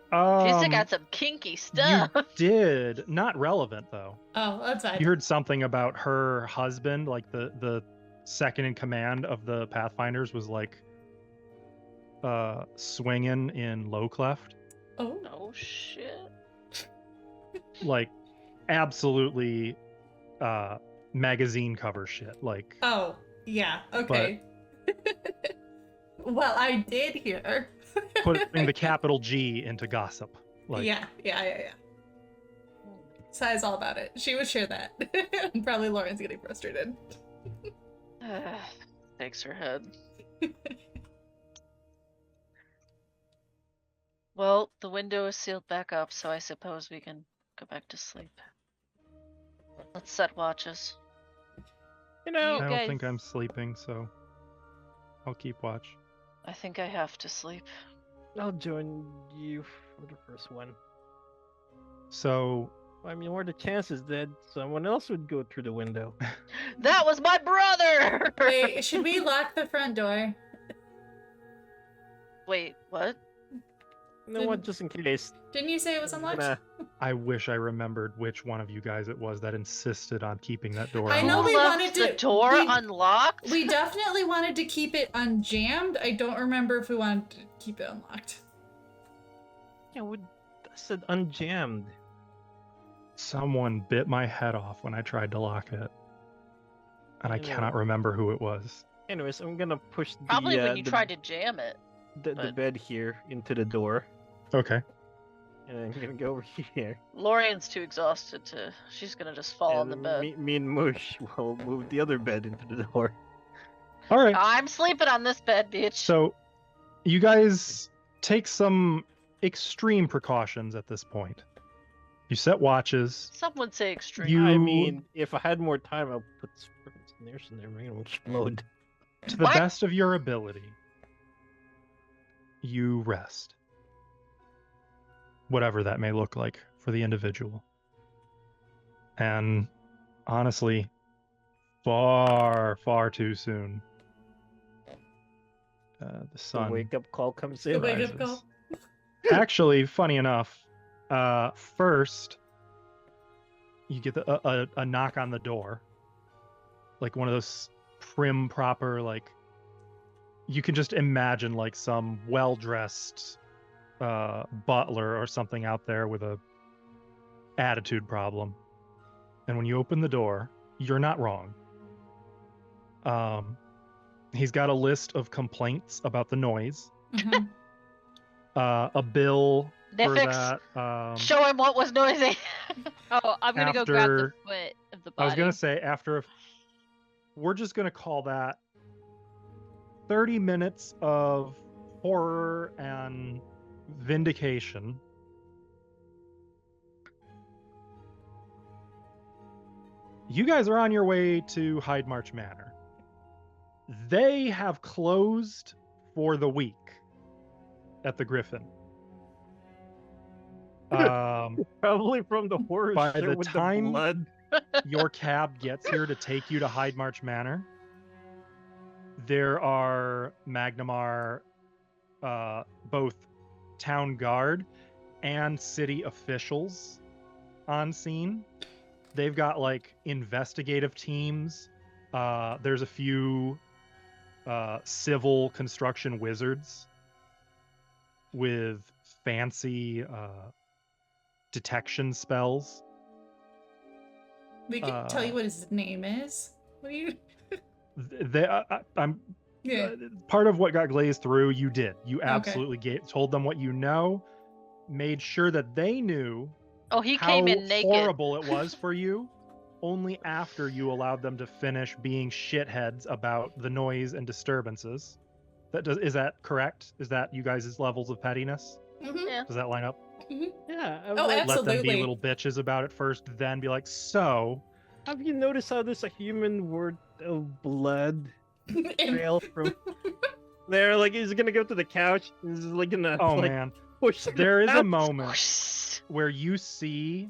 She's got some kinky stuff. You did. Not relevant, though. Oh, that's fine. You heard something about her husband, like the second in command of the Pathfinders was like swinging in low cleft. Oh. Oh shit. Like absolutely magazine cover shit. Like Oh, yeah. Okay. Well, I did hear. putting the capital G into gossip. Like Yeah. Sai's all about it. She would share that. And probably Lauren's getting frustrated. Shakes her head. Well, the window is sealed back up, so I suppose we can go back to sleep. Let's set watches. You know, I don't guys- think I'm sleeping, so I'll keep watch. I think I have to sleep. I'll join you for the first one. So I mean, what are the chances that someone else would go through the window? That was my brother! Wait, should we lock the front door? Wait, what? You know what? Just in case. Didn't you say it was unlocked? Nah. I wish I remembered which one of you guys it was that insisted on keeping that door I know unlocked. we Who wanted left to- the door we- unlocked? We definitely wanted to keep it unjammed. I don't remember if we wanted to keep it unlocked. Yeah, I said unjammed. Someone bit my head off when I tried to lock it. And I You know- cannot remember who it was. Anyways, I'm gonna push the Probably when you the, tried to jam it. the but- bed here into the door, Okay. and I'm gonna go over here. Lorian's too exhausted to. She's gonna just fall on the And bed. Me and Mush will move the other bed into the door. All right. I'm sleeping on this bed, bitch. So you guys take some extreme precautions at this point. You set watches. Some would say extreme. You- I mean, if I had more time, I'll put snares in there. We're gonna explode. To the What? best of your ability, you rest. Whatever that may look like for the individual. And honestly, far, far too soon. The The sun. wake up call comes The in. wake up rises. call. Actually, funny enough, first you get a knock on the door, like one of those prim, proper, like you can just imagine like some well-dressed butler or something out there with a attitude problem. And when you open the door, you're not wrong. He's got a list of complaints about the noise. Mhm. A bill for Nifix, that. show him what was noisy. Oh, I'm gonna go grab the After- foot of the I was body. gonna say we're just gonna call that 30 minutes of horror and vindication. You guys are on your way to Hyde March Manor. They have closed for the week at the Griffin. Probably from the horror By shit the with time- the blood. Your cab gets here to take you to Hyde March Manor. There are Magnimar, both town guard and city officials on scene. They've got like investigative teams. There's a few civil construction wizards with fancy detection spells. We can tell you what his name is. What do you? I'm. Yeah. Part of what got glazed through, you did. You Okay. absolutely told them what you know, made sure that they knew Oh, he how came in naked. horrible it was for you. Only after you allowed them to finish being shitheads about the noise and disturbances. Is that correct? Is that you guys' levels of pettiness? Mm-hmm. Yeah. Does that line up? Mm-hmm. Yeah. Oh, Let them be absolutely. little bitches about it first, then be like, so. Have you noticed how there's a human word of blood trail from there? Like he's gonna go to the couch and he's like gonna Man, push. there is a out. moment where you see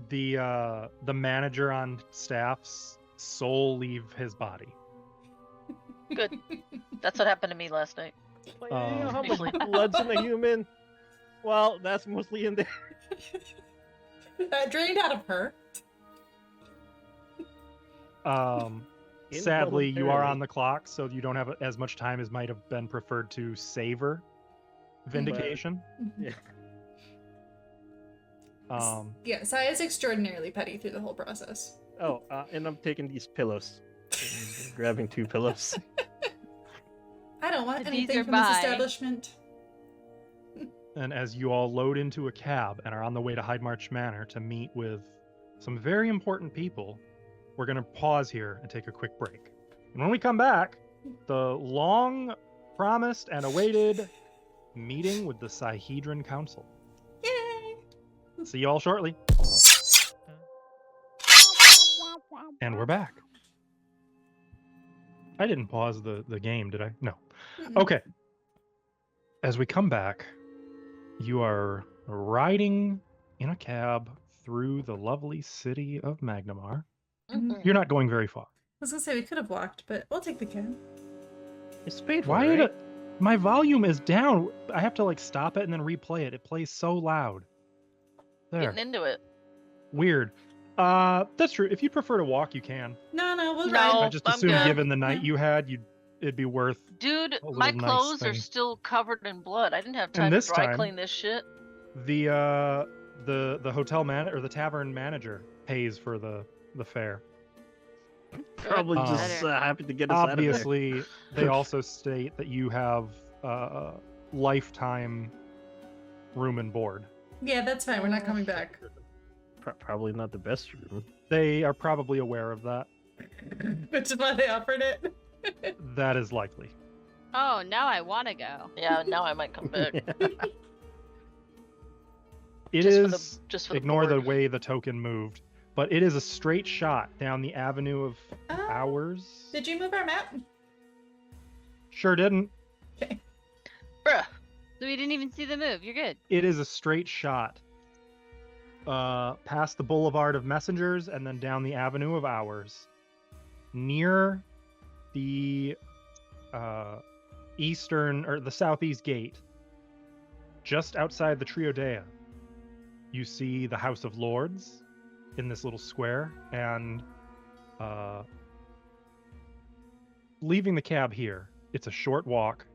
the manager on staff's soul leave his body. Good. That's what happened to me last night. Like, you know how Actually. much blood's in a human? Well, that's mostly in there. Drained out of her. Sadly, you are Involuntarily. on the clock, so you don't have as much time as might have been preferred to savor vindication. Yeah. Yeah, Sai is extraordinarily petty through the whole process. Oh, and I'm taking these pillows. I'm grabbing 2 pillows. I don't want These anything are from this mine. establishment. And as you all load into a cab and are on the way to Hyde March Manor to meet with some very important people, we're going to pause here and take a quick break. And when we come back, the long promised and awaited meeting with the Sihedron Council. Yay! See you all shortly. And we're back. I didn't pause the game, did I? No. Mm-mm. Okay. As we come back, you are riding in a cab through the lovely city of Magnimar. Mhm. You're not going very far. I was gonna say we could have walked, but we'll take the cab. It's paid for, Why? right? My volume is down. I have to like stop it and then replay it. It plays so loud. There. Getting into it. Weird. That's true. If you prefer to walk, you can. No, we'll No. ride. I just I'm assumed, good. given the night Yeah. you had, it'd be worth. Dude, A my little nice clothes are thing. still covered in blood. I didn't have And time to this dry time- clean this shit. The hotel man or the tavern manager pays for the fare. Probably just Better. happy to get us out of there. Obviously, they also state that you have lifetime room and board. Yeah, that's fine. We're not coming back. Probably not the best room. They are probably aware of that. Which is why they offered it. That is likely. Oh, now I want to go. Yeah, now I might come back. It just is. For the, just for the Ignore the board. way the token moved, but it is a straight shot down the avenue of Oh, hours. Did you move our map? Sure didn't. Bruh. So we didn't even see the move. You're good. It is a straight shot. Past the Boulevard of Messengers and then down the Avenue of Hours. Near the eastern or the southeast gate, just outside the Triodea, you see the House of Lords in this little square, and leaving the cab here, it's a short walk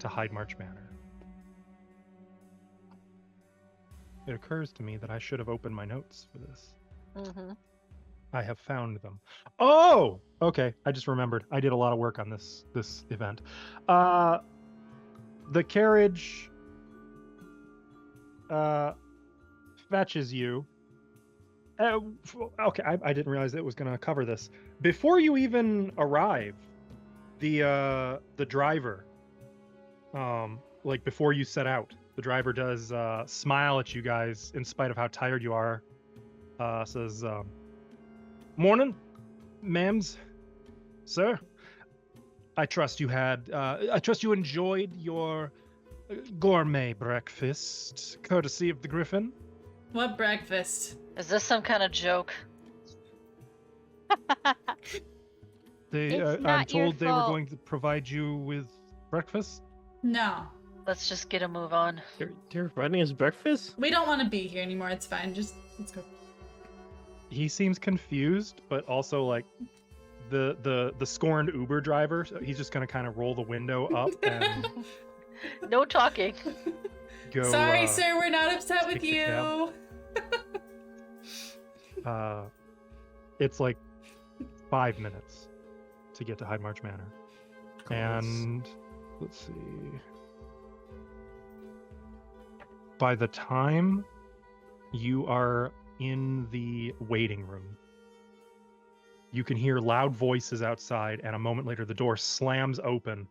to Hyde March Manor. It occurs to me that I should have opened my notes for this. Mm-hmm. I have found them. Oh, okay. I just remembered. I did a lot of work on this event. The carriage fetches you. Okay, I didn't realize it was going to cover this. Before you even arrive, the driver, like before you set out, the driver does smile at you guys in spite of how tired you are. Says, "Morning, ma'ams, sir. I trust you enjoyed your gourmet breakfast, courtesy of the Griffin." What breakfast? Is this some kind of joke? They, It's I'm not your told they were fault. going to provide you with breakfast. No. Let's just get a move on. They're running his breakfast? We don't want to be here anymore. It's fine. Just let's go. He seems confused, but also like the scorned Uber driver. So he's just gonna kind of roll the window up and No talking. go. Sorry, sir. We're not upset with take the you. cab. It's like 5 minutes to get to Hyde March Manor. And let's see. By the time you are in the waiting room, you can hear loud voices outside, and a moment later the door slams open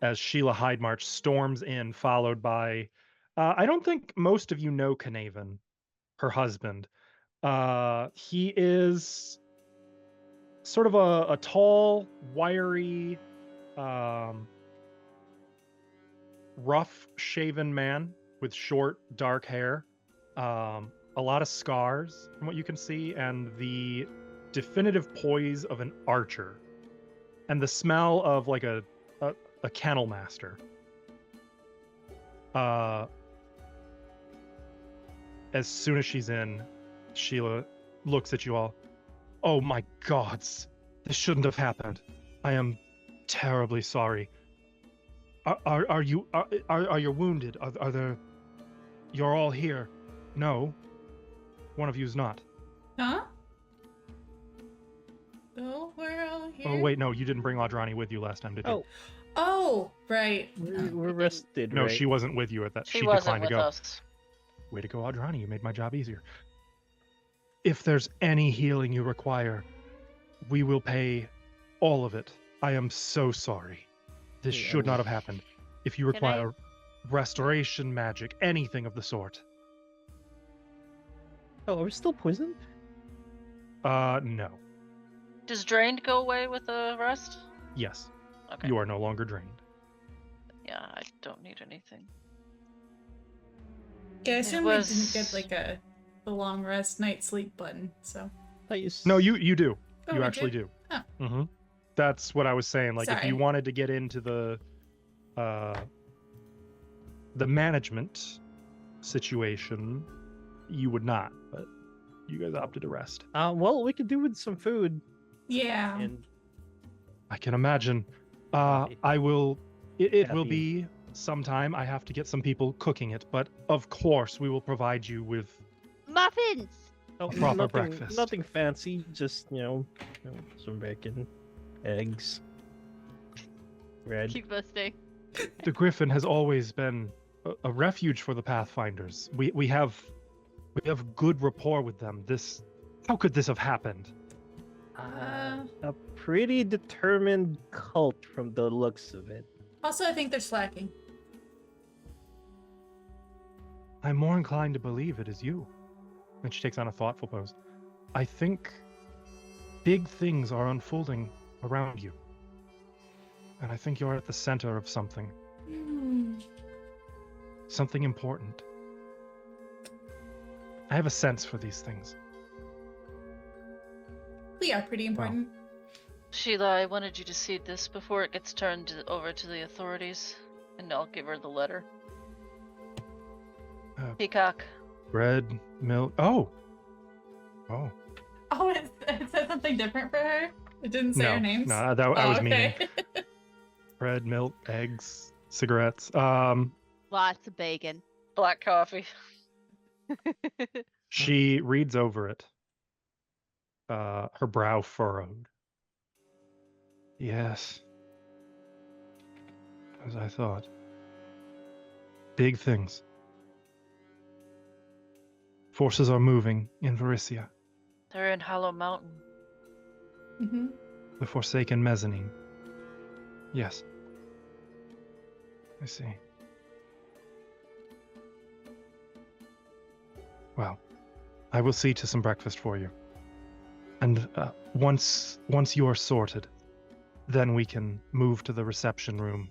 as Sheila Hydemarch storms in, followed by I don't think most of you know Canavan, her husband. He is sort of a tall, wiry, rough-shaven man with short, dark hair, a lot of scars from what you can see, and the definitive poise of an archer, and the smell of like a kennel master. As soon as she's in, Sheila looks at you all. Oh my gods, this shouldn't have happened. I am terribly sorry. Are you wounded? Are there? You're all here. No, one of you's not. Huh? Oh, we're all here. Oh wait, no, you didn't bring Audrani with you last time, did you? Oh, right. We're rested, No, right? she wasn't with you at that. She declined wasn't with to go. us. Way to go, Audrani. You made my job easier. If there's any healing you require, we will pay all of it. I am so sorry. This should not have happened. If you require restoration magic, anything of the sort. Oh, are we still poisoned? No. Does drained go away with the rest? Yes. Okay. You are no longer drained. Yeah, I don't need anything. Yeah, I assume we was- didn't get like a long rest, night sleep button. So. No, you do. Oh, You we actually do. Oh. Mm-hmm. That's what I was saying. Like, if Sorry. you wanted to get into the management situation, you would not. But you guys opted to rest. Well, we could do with some food. Yeah. And I can imagine. I will. It will Caffeine. be sometime. I have to get some people cooking it, but of course we will provide you with Muffins. proper nothing, breakfast. Nothing fancy, just some bacon, eggs, bread. Keep listening. The Griffin has always been a refuge for the Pathfinders. We have good rapport with them. How could this have happened? A pretty determined cult from the looks of it. Also, I think they're slacking. I'm more inclined to believe it is you. And she takes on a thoughtful pose. I think big things are unfolding around you. And I think you're at the center of something. Something important. I have a sense for these things. We are pretty important. Sheila, I wanted you to see this before it gets turned over to the authorities, and I'll give her the letter. Peacock. Bread, milk. Oh. Oh, it said something different for her? It didn't say her names? No, I was meaning. okay. Bread, milk, eggs, cigarettes. Lots of bacon. Black coffee. She reads over it. Her brow furrowed. Yes. As I thought. Big things. Forces are moving in Varisia. They're in Hollow Mountain. Mm-hmm. The Forsaken Mezzanine. Yes. I see. Well, I will see to some breakfast for you. And once you are sorted, then we can move to the reception room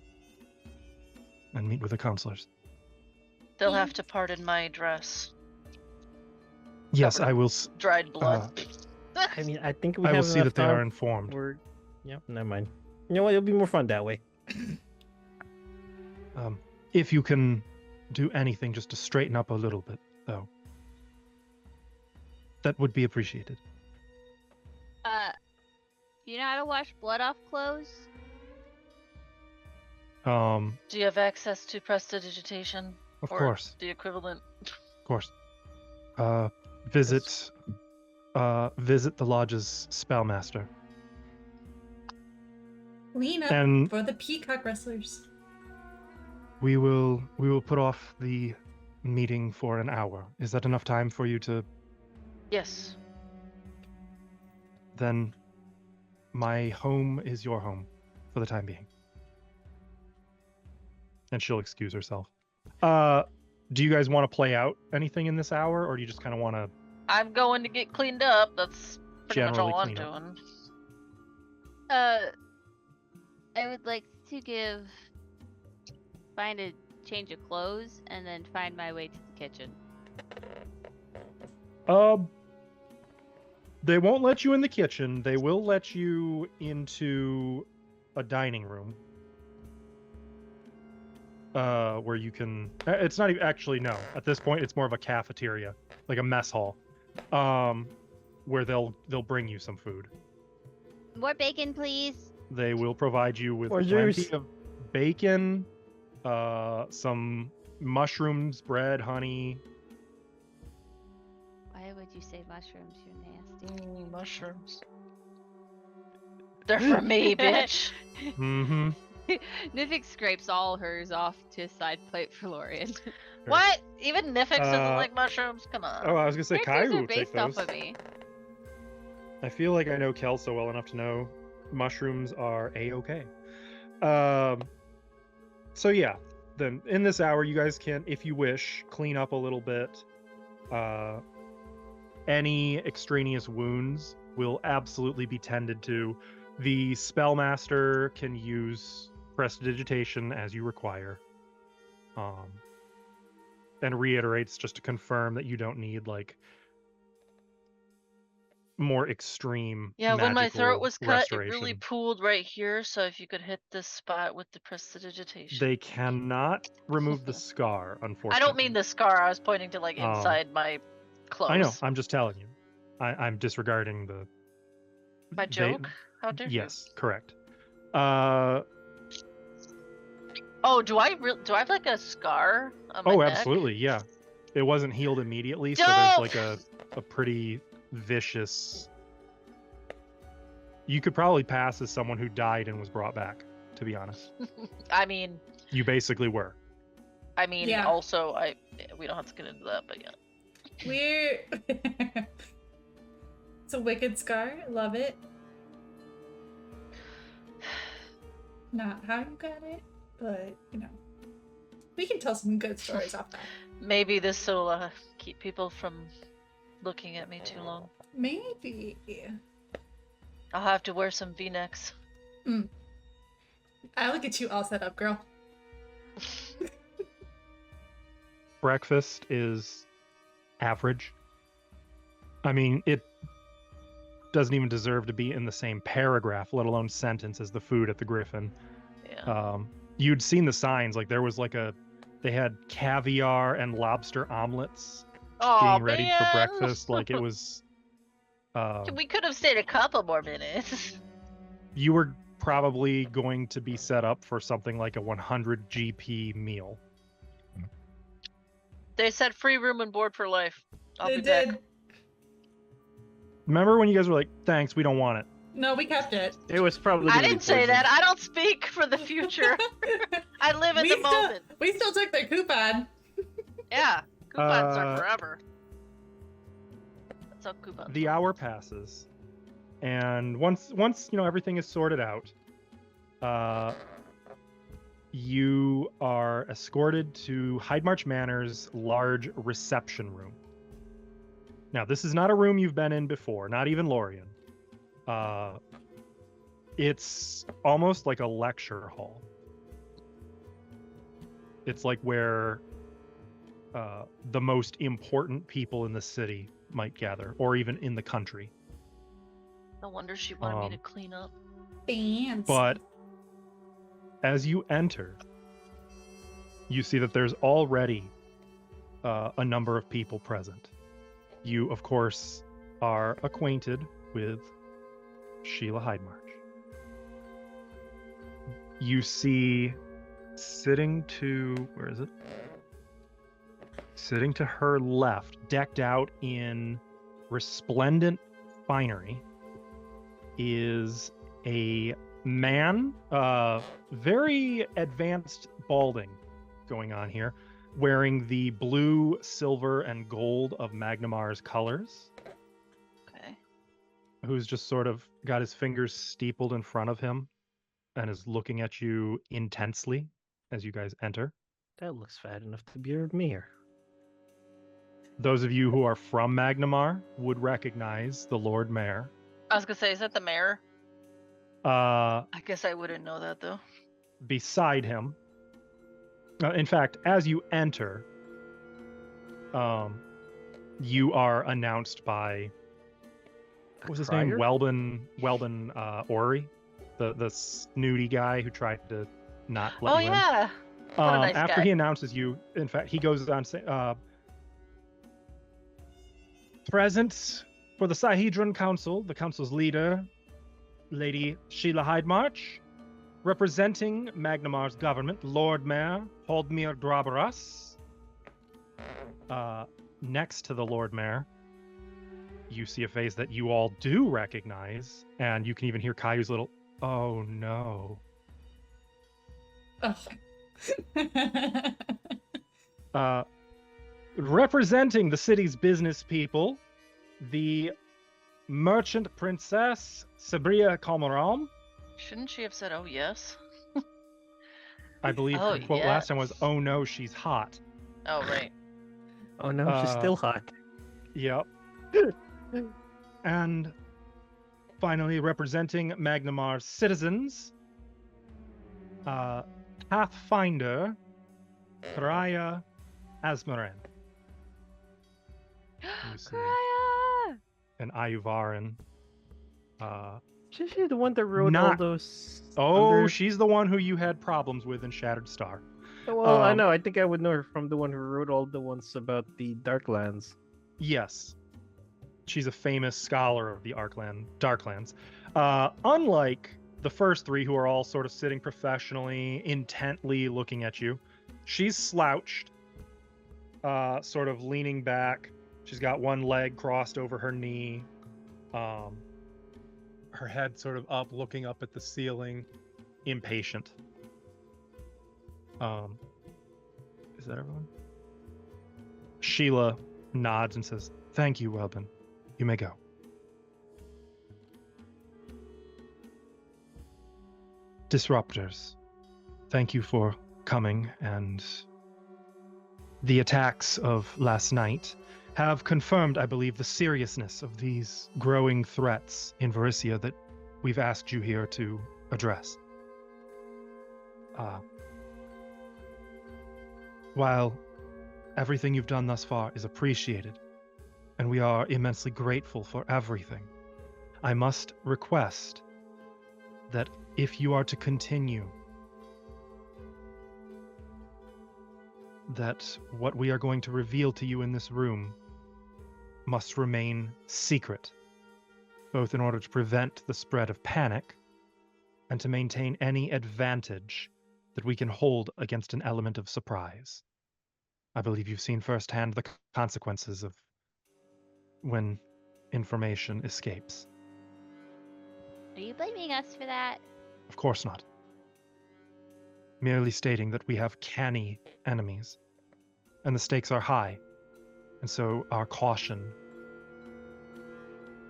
and meet with the counselors. They'll have to pardon my dress. Yes, Covered I in will. Dried blood. I mean, I think we I have will see enough that they are time. informed. Never mind. You know what? It'll be more fun that way. If you can do anything just to straighten up a little bit, though, that would be appreciated. You know how to wash blood off clothes? Do you have access to prestidigitation? Of Or course, The equivalent. of course. Visit visit the lodge's spellmaster. Clean up And for the peacock wrestlers. we will put off the meeting for an hour. Is that enough time for you to? Yes. Then my home is your home for the time being. And she'll excuse herself. Do you guys want to play out anything in this hour, or do you just kind of want to I'm going to get cleaned up. That's pretty much generally all I'm clean up? doing. I would like to find a change of clothes and then find my way to the kitchen. They won't let you in the kitchen. They will let you into a dining room. Where you can... It's not even... Actually, no. At this point, it's more of a cafeteria. Like a mess hall. Where they'll bring you some food. More bacon, please. They will provide you with Or plenty juice. of bacon, some mushrooms, bread, honey. Why would you say mushrooms? You're nasty. Mushrooms. They're for me, bitch. Mm-hmm. Nifix scrapes all hers off to a side plate for Lorian. What? Even Nifix doesn't Uh, like mushrooms? Come on. Oh, I was gonna say Characters Kairu are will take based off those. of me. I feel like I know Kelso well enough to know mushrooms are a-okay. So yeah, then in this hour you guys can, if you wish, clean up a little bit. Any extraneous wounds will absolutely be tended to. The spellmaster can use prestidigitation as you require. And reiterates just to confirm that you don't need like more extreme Yeah, when my throat magical was cut, it restoration. really pooled right here, so if you could hit this spot with the prestidigitation. They cannot remove the scar, unfortunately. I don't mean the scar, I was pointing to like inside my clothes. I know, I'm just telling you. I'm disregarding the... My joke? How dare you? Yes, correct. Oh, do I have like a scar on my neck? Absolutely, yeah. It wasn't healed immediately, so Dope! there's like a pretty vicious... You could probably pass as someone who died and was brought back, to be honest. I mean, You basically were. Yeah. also, we don't have to get into that, but yeah. We're... It's a wicked scar. Love it. Not how you got it, but, you know. We can tell some good stories off that. Maybe this will keep people from looking at me too long. Maybe. I'll have to wear some V-necks. I'll get you all set up, girl. Breakfast is average. I mean, it doesn't even deserve to be in the same paragraph, let alone sentence, as the food at the Griffin. Yeah. You'd seen the signs, like there was like they had caviar and lobster omelets being ready for breakfast. Like it was... We could have stayed a couple more minutes. You were probably going to be set up for something like a 100 GP meal. They said free room and board for life. I'll They be did. back. Remember when you guys were like, thanks, we don't want it? No, we kept it. It was probably. I gonna be didn't say poison. that. I don't speak for the future. I live in the moment. We still took the coupon. Yeah, coupons are Uh, forever. That's how coupons. The hour passes, and once everything is sorted out, you are escorted to Hydemarch Manor's large reception room. Now, this is not a room you've been in before, not even Lorien. It's almost like a lecture hall. It's like where the most important people in the city might gather, or even in the country. No wonder she wanted me to clean up. Fancy. But as you enter, you see that there's already a number of people present. You, of course, are acquainted with Sheila Hydemarch. You see sitting to her left, decked out in resplendent finery is a man, very advanced balding going on here, wearing the blue, silver, and gold of Magnimar's colors, Okay. who's just sort of got his fingers steepled in front of him and is looking at you intensely as you guys enter. That looks fat enough to be a mirror. Those of you who are from Magnimar would recognize the Lord Mayor. I was gonna say, is that the mayor? Uh, I guess I wouldn't know that though. beside him, in fact, as you enter, you are announced by, what was his name? Welbin Ori, the snooty guy who tried to not let Oh you in. yeah. What a nice After guy. he announces you, in fact, he goes on saying, present for the Sahedron Council, the council's leader, Lady Sheila Hydemarch, representing Magnimar's government, Lord Mayor Holdmir Drabaras. Next to the Lord Mayor, you see a face that you all do recognize, and you can even hear Caillou's little, oh no. Representing the city's business people, the merchant princess Sabria Kalmaram. Shouldn't she have said, "Oh yes"? I believe Oh, the quote last time was, yes. oh no, she's hot. Oh right. Oh no, she's still hot. Yep. And finally, representing Magnimar's citizens, Pathfinder Karaya Asmaran. You see Kraya! an Ayuvaran. She's the one that wrote all Not- those. Oh, under- she's the one who you had problems with in Shattered Star. Well, I um, know. I think I would know her from the one who wrote all the ones about the Darklands. Yes. She's a famous scholar of the Darklands. Unlike the first three, who are all sort of sitting professionally, intently looking at you, she's slouched, sort of leaning back. She's got one leg crossed over her knee. Her head sort of up, looking up at the ceiling, impatient. Is that everyone? Sheila nods and says, "Thank you, Welbin. You may go." Disruptors, thank you for coming, and the attacks of last night have confirmed, I believe, the seriousness of these growing threats in Varisia that we've asked you here to address. While everything you've done thus far is appreciated, and we are immensely grateful for everything, I must request that if you are to continue, that what we are going to reveal to you in this room must remain secret, both in order to prevent the spread of panic and to maintain any advantage that we can hold against an element of surprise. I believe you've seen firsthand the consequences of when information escapes. Are you blaming us for that? Of course not. Merely stating that we have canny enemies, and the stakes are high, and so our caution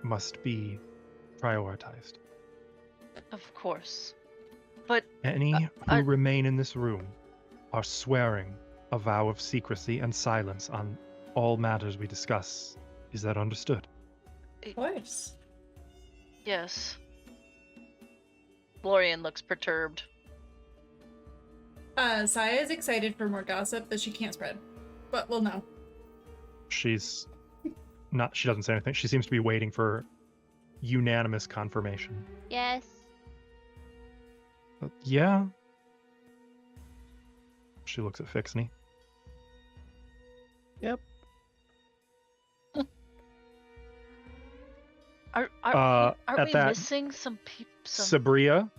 must be prioritized. Of course. But Any who remain in this room are swearing a vow of secrecy and silence on all matters we discuss. Is that understood? Of course. yes. Florian looks perturbed. Saya is excited for more gossip that she can't spread, but we'll know. She's not, she doesn't say anything. She seems to be waiting for unanimous confirmation. Yes. Yeah. She looks at Fixney. Yep. Are at we that, missing some people? Sabria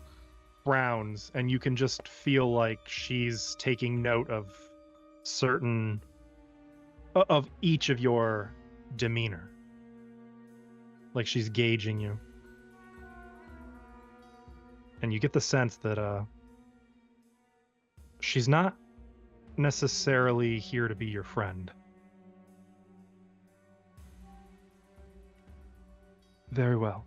frowns, and you can just feel like she's taking note of certain of each of your demeanor. like she's gauging you. And you get the sense that she's not necessarily here to be your friend. Very well.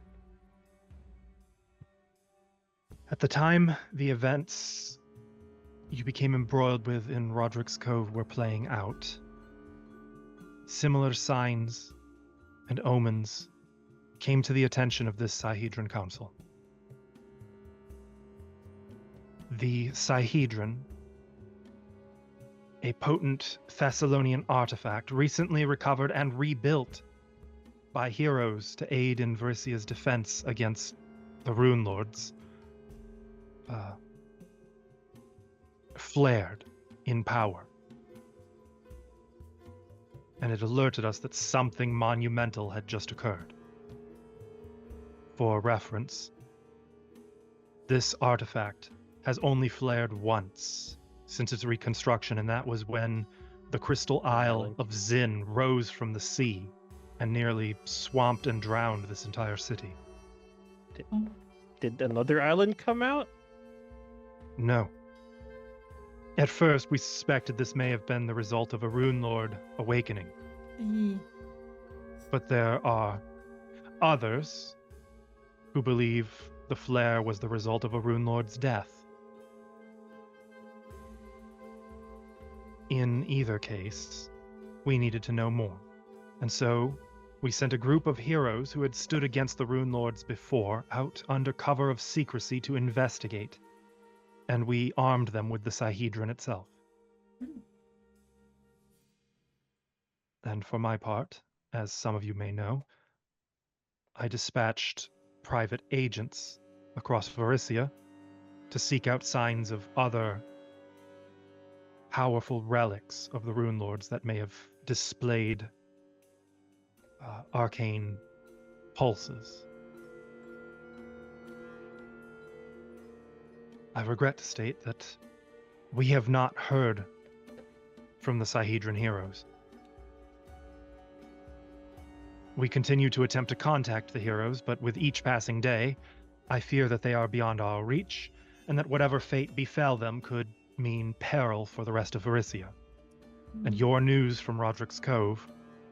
At the time the events you became embroiled with in Roderick's Cove were playing out, similar signs and omens came to the attention of this Sihedron Council. The Sihedron, a potent Thassilonian artifact recently recovered and rebuilt by heroes to aid in Varisia's defense against the Runelords, flared in power. And it alerted us that something monumental had just occurred. For reference, this artifact has only flared once since its reconstruction, and that was when the Crystal Isle of Zin rose from the sea and nearly swamped and drowned this entire city. Did another island come out? No. At first, we suspected this may have been the result of a Runelord awakening. But there are others who believe the flare was the result of a Runelord's death. In either case, we needed to know more. And so, we sent a group of heroes who had stood against the Runelords before out under cover of secrecy to investigate. And we armed them with the Sihedron itself. And for my part, as some of you may know, I dispatched private agents across Varisia to seek out signs of other powerful relics of the Runelords that may have displayed arcane pulses. I regret to state that we have not heard from the Sihedron heroes. We continue to attempt to contact the heroes, but with each passing day, I fear that they are beyond our reach, and that whatever fate befell them could mean peril for the rest of Varisia. And your news from Roderick's Cove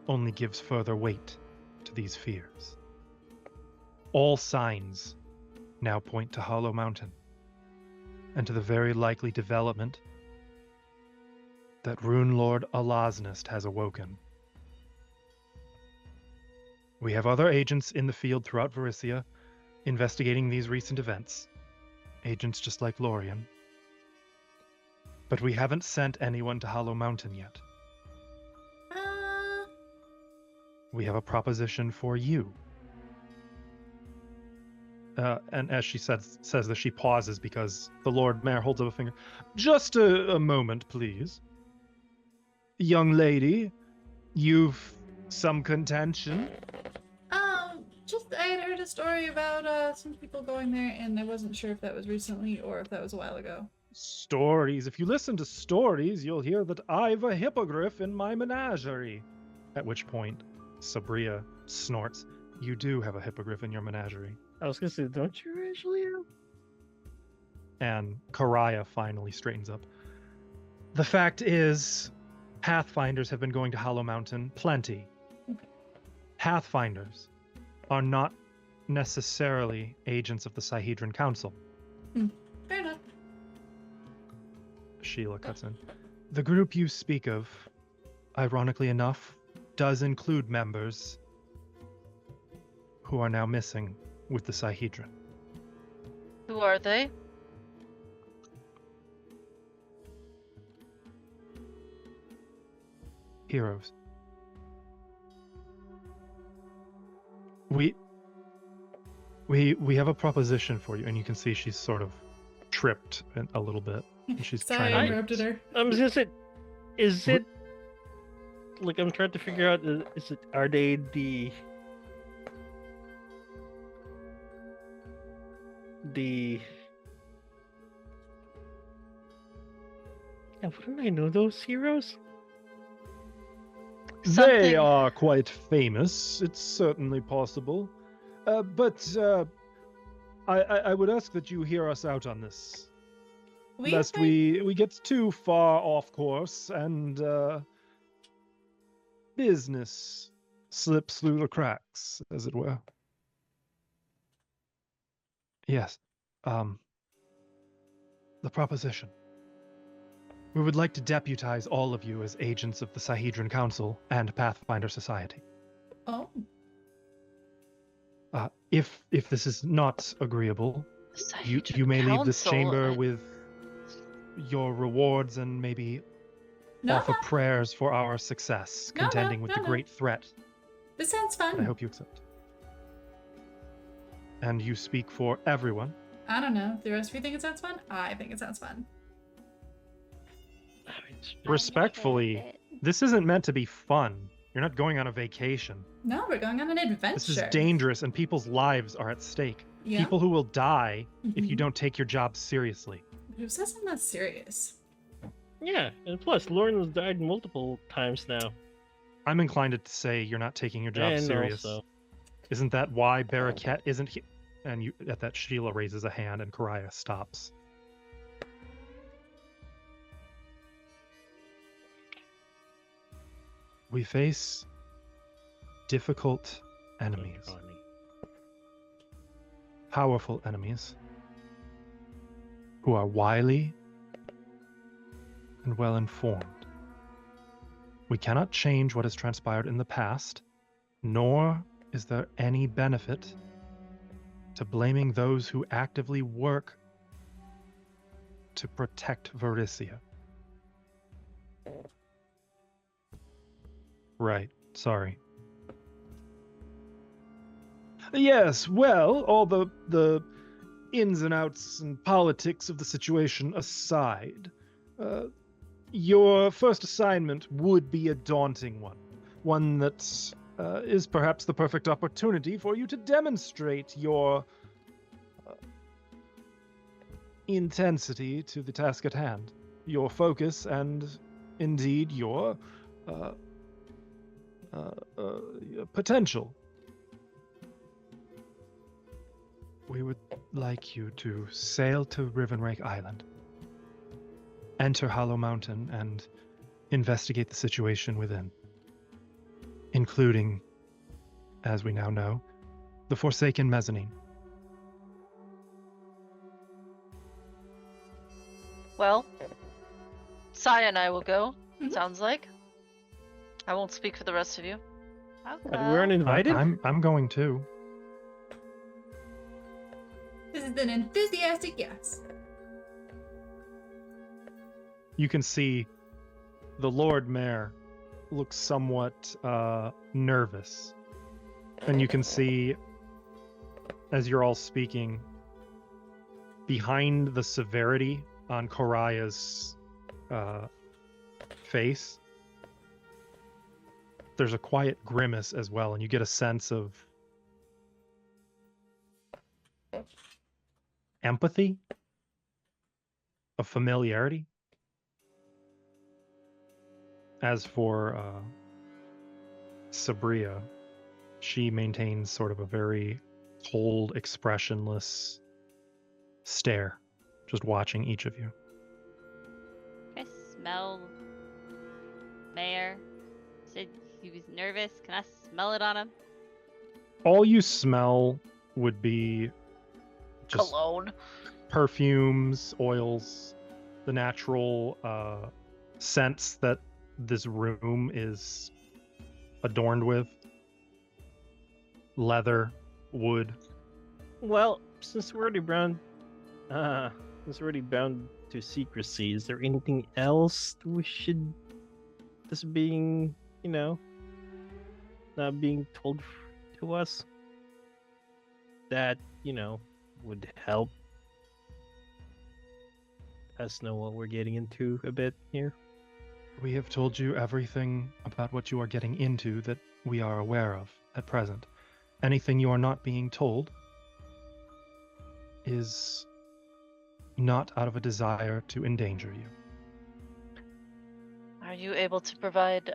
only gives further weight to these fears. All signs now point to Hollow Mountain, and to the very likely development that Runelord Alasnist has awoken. We have other agents in the field throughout Varisia investigating these recent events. Agents just like Lorien. But we haven't sent anyone to Hollow Mountain yet. We have a proposition for you. And as she says that, she pauses because the Lord Mayor holds up a finger. Just a moment, please. Young lady, you've some contention? Just I had heard a story about some people going there, and I wasn't sure if that was recently or if that was a while ago. Stories. If you listen to stories, you'll hear that I've a hippogriff in my menagerie. At which point, Sabria snorts. You do have a hippogriff in your menagerie. I was gonna say, don't you actually have? And Karaya finally straightens up. The fact is, Pathfinders have been going to Hollow Mountain plenty. Pathfinders are not necessarily agents of the Sihedron Council. Fair enough. Sheila cuts in. The group you speak of, ironically enough, does include members who are now missing with the Sihedron. Who are they? Heroes. We have a proposition for you, and you can see she's sort of tripped a little bit. And she's Sorry, I trying to... interrupted her. I'm just saying, is it like I'm trying to figure out? Are they the Yeah, wouldn't I know those heroes? They are quite famous. It's certainly possible. But I would ask that you hear us out on this, lest we get too far off course and business slips through the cracks, as it were. Yes. The proposition. We would like to deputize all of you as agents of the Sahedron Council and Pathfinder Society. Oh. If this is not agreeable, you may leave this chamber with your rewards and maybe offer prayers for our success, contending with the great threat. This sounds fun. I hope you accept. And you speak for everyone. I don't know. The rest of you think it sounds fun? I think it sounds fun. Respectfully, this isn't meant to be fun. You're not going on a vacation. No, we're going on an adventure. This is dangerous, and people's lives are at stake. Yeah. People who will die if you don't take your job seriously. Who says I'm not serious? Yeah, and plus, Lauren has died multiple times now. I'm inclined to say you're not taking your job serious. Also. Isn't that why Baraket isn't here? And you, at that, Sheila raises a hand, and Karaya stops. We face difficult enemies. Powerful enemies who are wily and well informed. We cannot change what has transpired in the past, nor is there any benefit to blaming those who actively work to protect Varisia. Right, sorry. Yes, well, all the ins and outs and politics of the situation aside, your first assignment would be a daunting one that is perhaps the perfect opportunity for you to demonstrate your intensity to the task at hand, your focus, and indeed your potential. We would like you to sail to Rivenrake Island, enter Hollow Mountain, and investigate the situation within, including, as we now know, the Forsaken Mezzanine. Well, Sai and I will go, Mhm. sounds like. I won't speak for the rest of you. We weren't invited? I'm going too. This is an enthusiastic yes. You can see the Lord Mayor looks somewhat nervous. And you can see, as you're all speaking, behind the severity on Koraya's face, there's a quiet grimace as well, and you get a sense of empathy, of familiarity. As for Sabria, she maintains sort of a very cold, expressionless stare, just watching each of you. I smell Mayor. Said he was nervous. Can I smell it on him? All you smell would be just Cologne. perfumes, oils, the natural scents that this room is adorned with. Leather, wood. Well, since we're already bound to secrecy, is there anything else we should this being, not being told to us that, would help us know what we're getting into a bit here? We have told you everything about what you are getting into that we are aware of at present. Anything you are not being told is not out of a desire to endanger you. Are you able to provide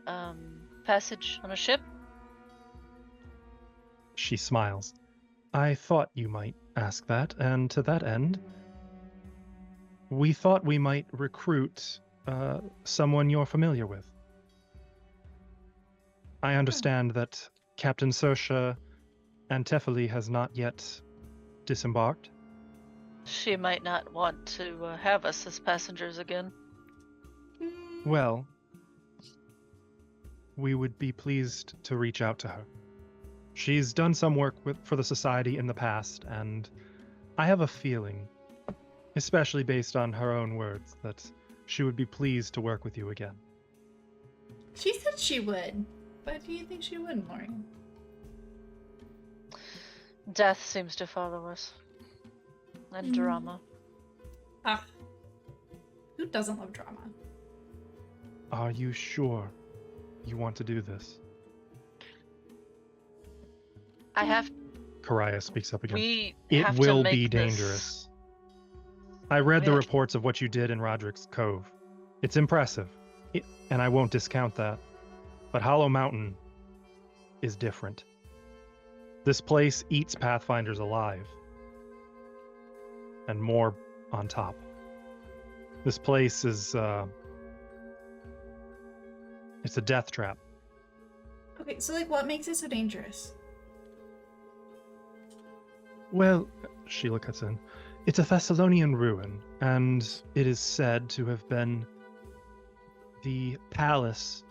passage on a ship? She smiles. I thought you might ask that, and to that end, we thought we might recruit someone you're familiar with. I understand that Captain Sosha Antefali has not yet disembarked. She might not want to have us as passengers again. Well, we would be pleased to reach out to her. She's done some work for the Society in the past, and I have a feeling, especially based on her own words, that she would be pleased to work with you again. She said she would, but do you think she would, Lauren? Death seems to follow us. And drama. Ah. Who doesn't love drama? Are you sure you want to do this? I have. Karaya speaks up again. We It have will to make be this- dangerous. I read the We- reports of what you did in Roderick's Cove. It's impressive, and I won't discount that. But Hollow Mountain is different. This place eats Pathfinders alive. And more on top. This place is, it's a death trap. Okay, so like what makes it so dangerous? Well, Sheila cuts in. It's a Thassilonian ruin, and it is said to have been the palace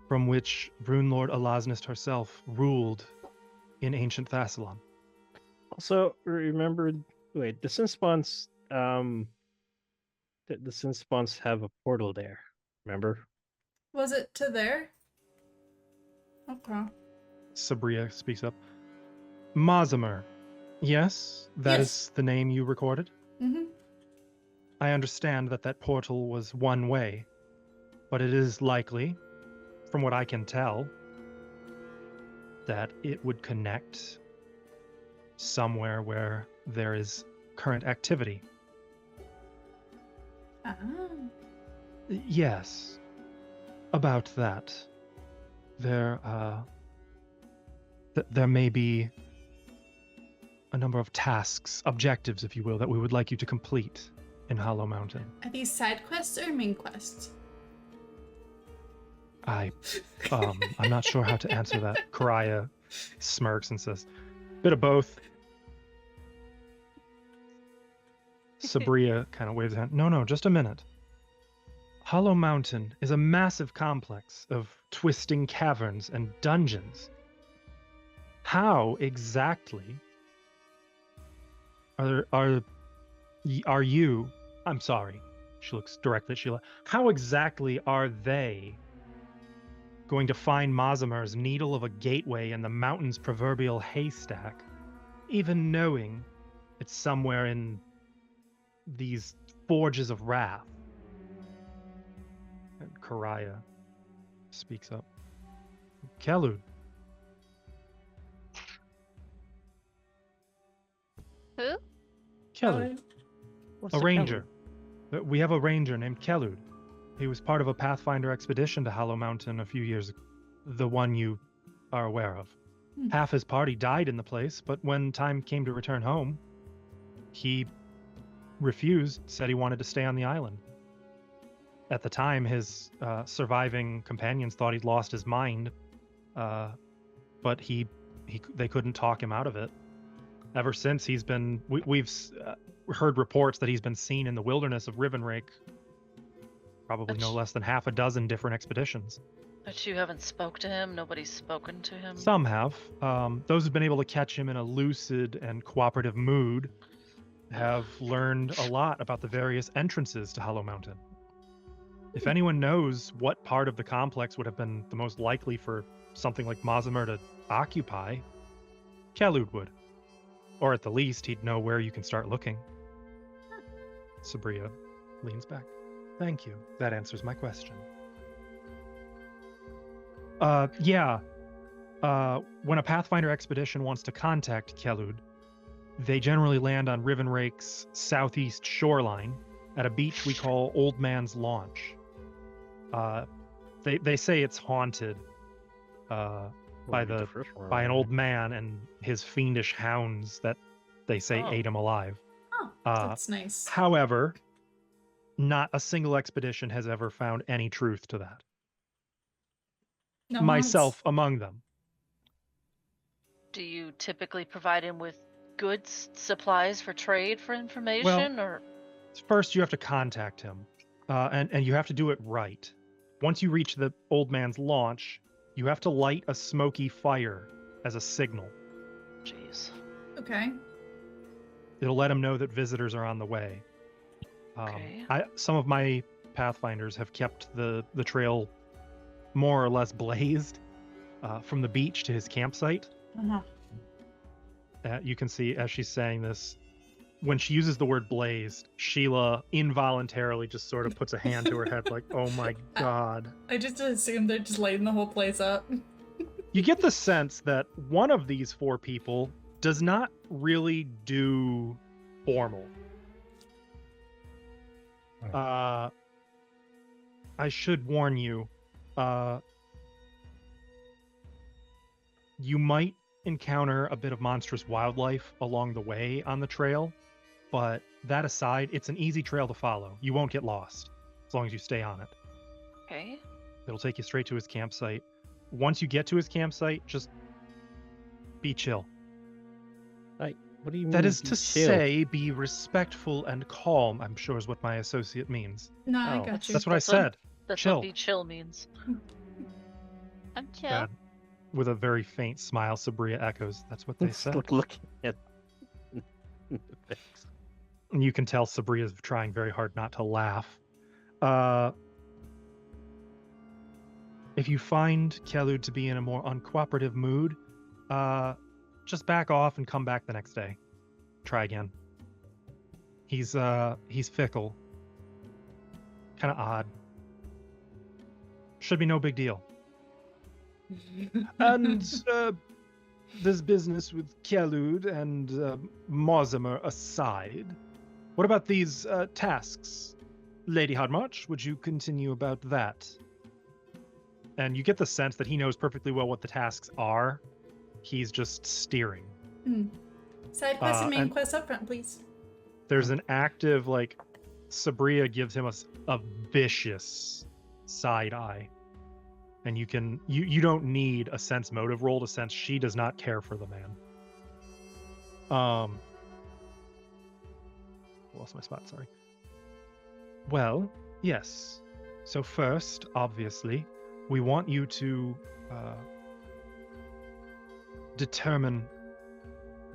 from which Runelord Alasnist herself ruled in ancient Thassilon. Also, remember, wait, the Sinspawns, the Sinspawns have a portal there. Remember? Was it to there? Okay. Sabria speaks up. Magnimar. Yes, that Yes. is the name you recorded. Mm-hmm. I understand that that portal was one way, but it is likely, from what I can tell, that it would connect somewhere where there is current activity. Ah. Yes, about that. There may be a number of tasks, objectives, if you will, that we would like you to complete in Hollow Mountain. Are these side quests or main quests? I'm not sure how to answer that. Karaya smirks and says, bit of both. Sabria kind of waves a hand. No, just a minute. Hollow Mountain is a massive complex of twisting caverns and dungeons. How exactly are you? I'm sorry. She looks directly at Sheila. How exactly are they going to find Mazzimar's needle of a gateway in the mountain's proverbial haystack, even knowing it's somewhere in these forges of wrath? And Karaya speaks up. Kelud. Who? Kelud. What's A the ranger. We have a ranger named Kelud. He was part of a Pathfinder expedition to Hollow Mountain a few years ago. The one you are aware of. Half his party died in the place, but when time came to return home, he refused, said he wanted to stay on the island. At the time, his surviving companions thought he'd lost his mind, but they couldn't talk him out of it. Ever since, he's been... We've heard reports that he's been seen in the wilderness of Rivenrake, probably no less than half a dozen different expeditions. But you haven't spoke to him? Nobody's spoken to him? Some have. Those who've been able to catch him in a lucid and cooperative mood have learned a lot about the various entrances to Hollow Mountain. If anyone knows what part of the complex would have been the most likely for something like Magnimar to occupy, Kelud would. Or at the least, he'd know where you can start looking. Sabria leans back. Thank you. That answers my question. When a Pathfinder expedition wants to contact Kelud, they generally land on Rivenrake's southeast shoreline at a beach we call Old Man's Launch. They say it's haunted, by by an old man and his fiendish hounds that they say ate him alive. Oh, that's nice. However, not a single expedition has ever found any truth to that. No Myself among them. Do you typically provide him with goods, supplies for trade for information, or? First, you have to contact him, and you have to do it right. Once you reach the old man's launch, you have to light a smoky fire as a signal. Jeez. Okay. It'll let him know that visitors are on the way. Okay. Some of my Pathfinders have kept the trail more or less blazed from the beach to his campsite. Uh-huh. You can see as she's saying this, when she uses the word blazed, Sheila involuntarily just sort of puts a hand to her head like, oh my god. I just assumed they're just lighting the whole place up. You get the sense that one of these four people does not really do formal. I should warn you, you might encounter a bit of monstrous wildlife along the way on the trail, but that aside, it's an easy trail to follow. You won't get lost as long as you stay on it. Okay. It'll take you straight to his campsite. Once you get to his campsite, just be chill. Like, what do you mean? That is be to chill? say, be respectful and calm, I'm sure is what my associate means. No, I Oh. got you. That's what I That's what- said. That's Chill. what be chill means. I'm chill. Bad. With a very faint smile, Sabria echoes, that's what they said. Looking at Nifix. And you can tell Sabria's trying very hard not to laugh. If you find Kelud to be in a more uncooperative mood, just back off and come back the next day. Try again. He's fickle. Kind of odd. Should be no big deal. And this business with Kelud and Mortimer aside, what about these tasks? Lady Hardmarch, would you continue about that? And you get the sense that he knows perfectly well what the tasks are. He's just steering. Side quest and main and- quest up front, please. There's an active, like, Sabria gives him a vicious side eye. And you don't need a sense motive roll to sense she does not care for the man. Lost my spot, sorry. Well, yes. So first, obviously, we want you to determine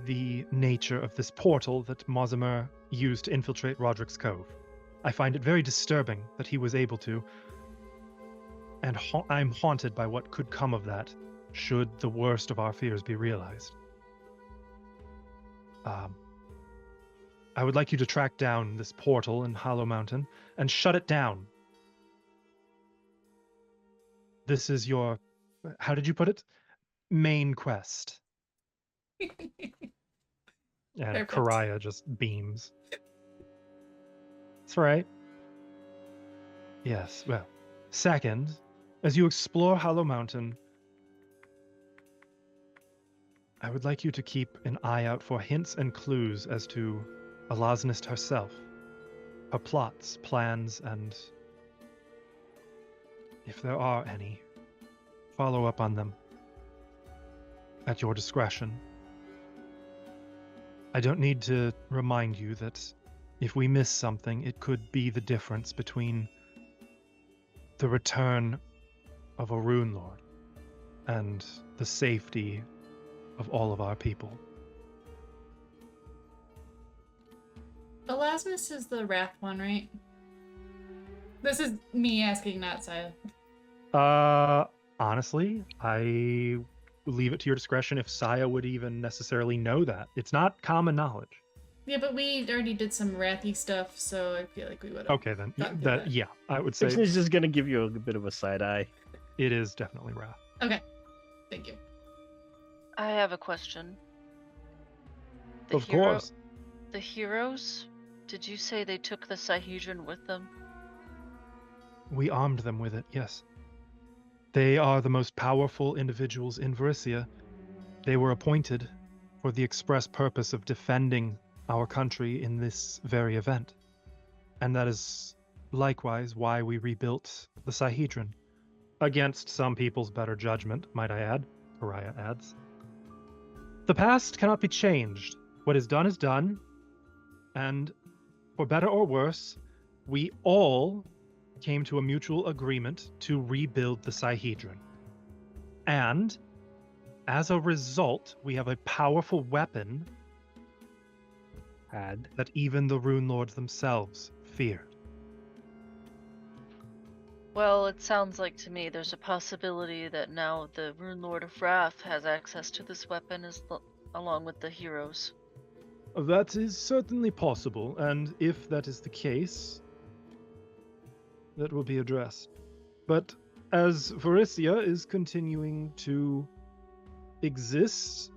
the nature of this portal that Mortimer used to infiltrate Roderick's Cove. I find it very disturbing that he was able to, and I'm haunted by what could come of that, should the worst of our fears be realized. I would like you to track down this portal in Hollow Mountain and shut it down. This is your, how did you put it? Main quest. And Perfect. Karaya just beams. That's right. Yes, well. Second, as you explore Hollow Mountain, I would like you to keep an eye out for hints and clues as to Alasnist herself, her plots, plans, and if there are any, follow up on them at your discretion. I don't need to remind you that if we miss something, it could be the difference between the return of a Runelord and the safety of all of our people. Alasmus is the Wrath one, right? This is me asking, not Saya. Honestly, I leave it to your discretion if Saya would even necessarily know that. It's not common knowledge. Yeah, but we already did some Wrathy stuff, so I feel like we would have. Okay, then. Gotten through That, that. yeah, I would say Nifix is just gonna give you a bit of a side eye. it is definitely Wrath. Okay, thank you. I have a question. Of course. The heroes? Did you say they took the Sahedron with them? We armed them with it, yes. They are the most powerful individuals in Varisia. They were appointed for the express purpose of defending our country in this very event. And that is likewise why we rebuilt the Sihedron. Against some people's better judgment, might I add, Varisia adds. The past cannot be changed. What is done, and for better or worse, we all came to a mutual agreement to rebuild the Sihedron. And as a result, we have a powerful weapon that even the Runelords themselves feared. Well, it sounds like to me there's a possibility that now the Runelord of Wrath has access to this weapon along with the heroes. That is certainly possible, and if that is the case, that will be addressed. But as Varisia is continuing to exist,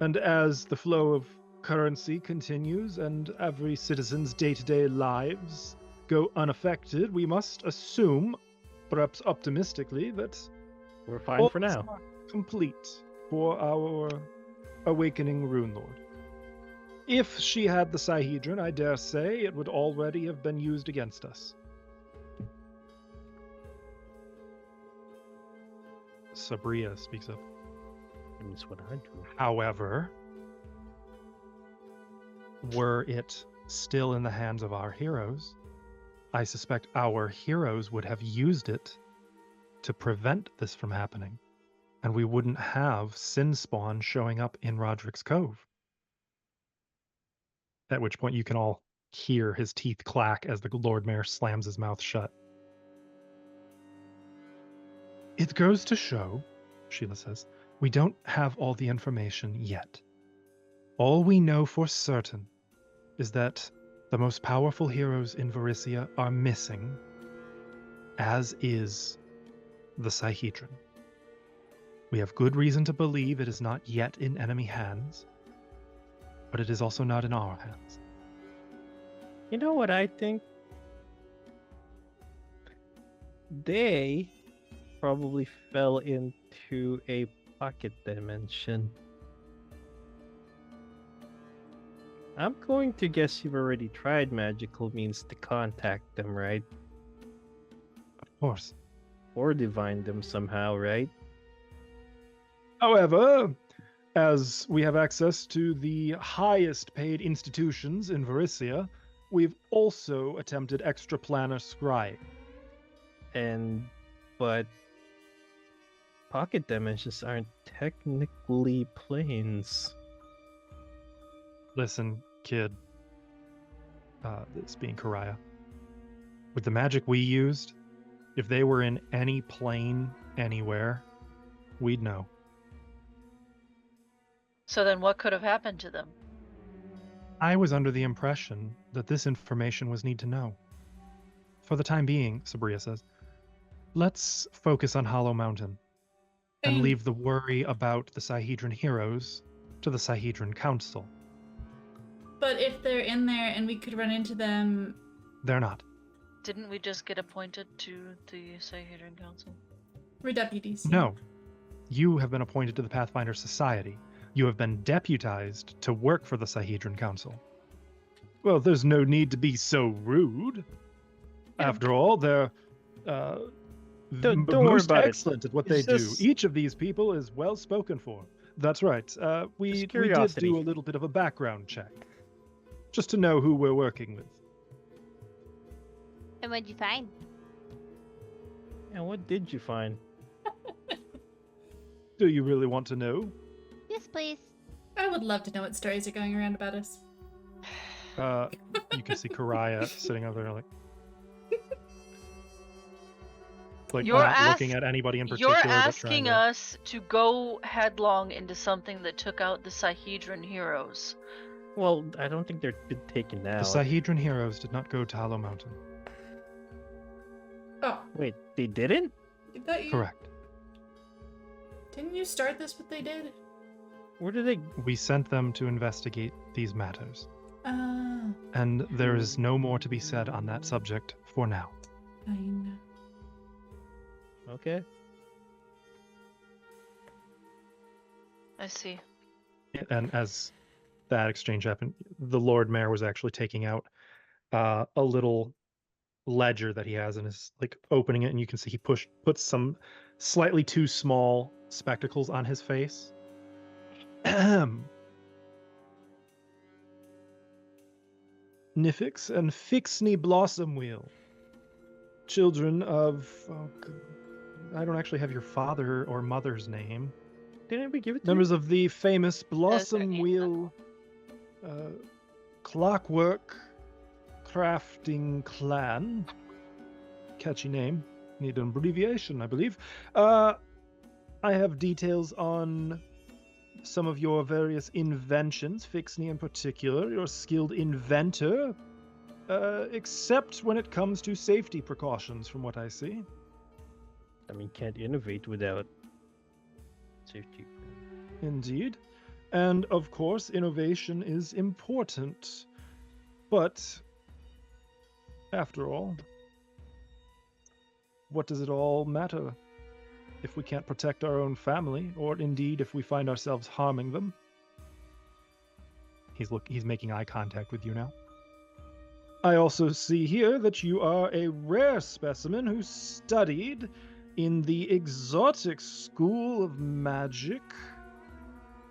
and as the flow of currency continues, and every citizen's day-to-day lives go unaffected, we must assume, perhaps optimistically, that We're fine for now. are complete for our awakening Runelord. If she had the Sihedron, I dare say it would already have been used against us. Sabria speaks up. That's what I do. However, were it still in the hands of our heroes, I suspect our heroes would have used it to prevent this from happening, and we wouldn't have Sin Spawn showing up in Roderick's Cove. At which point you can all hear his teeth clack as the Lord Mayor slams his mouth shut. It goes to show, Sheila says, we don't have all the information yet. All we know for certain is that the most powerful heroes in Varisia are missing, as is the Sihedron. We have good reason to believe it is not yet in enemy hands, but it is also not in our hands. You know what I think? They probably fell into a pocket dimension. I'm going to guess you've already tried magical means to contact them, right? Of course. Or divine them somehow, right? However, as we have access to the highest paid institutions in Varisia, we've also attempted extraplanar scrying. But pocket dimensions aren't technically planes. Listen, kid. This being Karaya. With the magic we used, if they were in any plane anywhere, we'd know. So then what could have happened to them? I was under the impression that this information was need to know. For the time being, Sabria says, let's focus on Hollow Mountain and leave the worry about the Sihedron heroes to the Sihedron Council. But if they're in there and we could run into them... They're not. Didn't we just get appointed to the Sihedron Council? We're deputies. No. You have been appointed to the Pathfinder Society. You have been deputized to work for the Sihedron Council. Well, there's no need to be so rude. After all, they're Don't worry most about excellent at what they It's do. just- Each of these people is well spoken for. That's right. We did curiosity. do a little bit of a background check, just to know who we're working with. And what'd you find? And what did you find? Do you really want to know? Yes, please. I would love to know what stories are going around about us. You can see Karaya sitting over there like You're not looking at anybody in particular. You're but asking trying to- us to go headlong into something that took out the Sihedron heroes. Well, I don't think they're been taken out. The Sihedron heroes did not go to Hollow Mountain. Oh, Wait, they didn't? I thought you... Correct. Didn't you start this, but they did? Where did they... We sent them to investigate these matters. Oh, And there is no more to be said on that subject for now. fine. Okay. I see. And as that exchange happened, the Lord Mayor was actually taking out a little ledger that he has and is like opening it, and you can see he puts some slightly too small spectacles on his face. Nifix and Fixney Blossomwheel, children of I don't actually have your father or mother's name. Didn't we give it to Members of the famous her Blossom name, Wheel Clockwork Crafting Clan. Catchy name. Need an abbreviation, I believe. I have details on some of your various inventions, Fixney in particular. You're a skilled inventor, except when it comes to safety precautions, from what I see. I mean, can't innovate without safety. Indeed. And of course, innovation is important. But, after all, what does it all matter if we can't protect our own family, or indeed if we find ourselves harming them? He's making eye contact with you now. I also see here that you are a rare specimen who studied in the exotic school of magic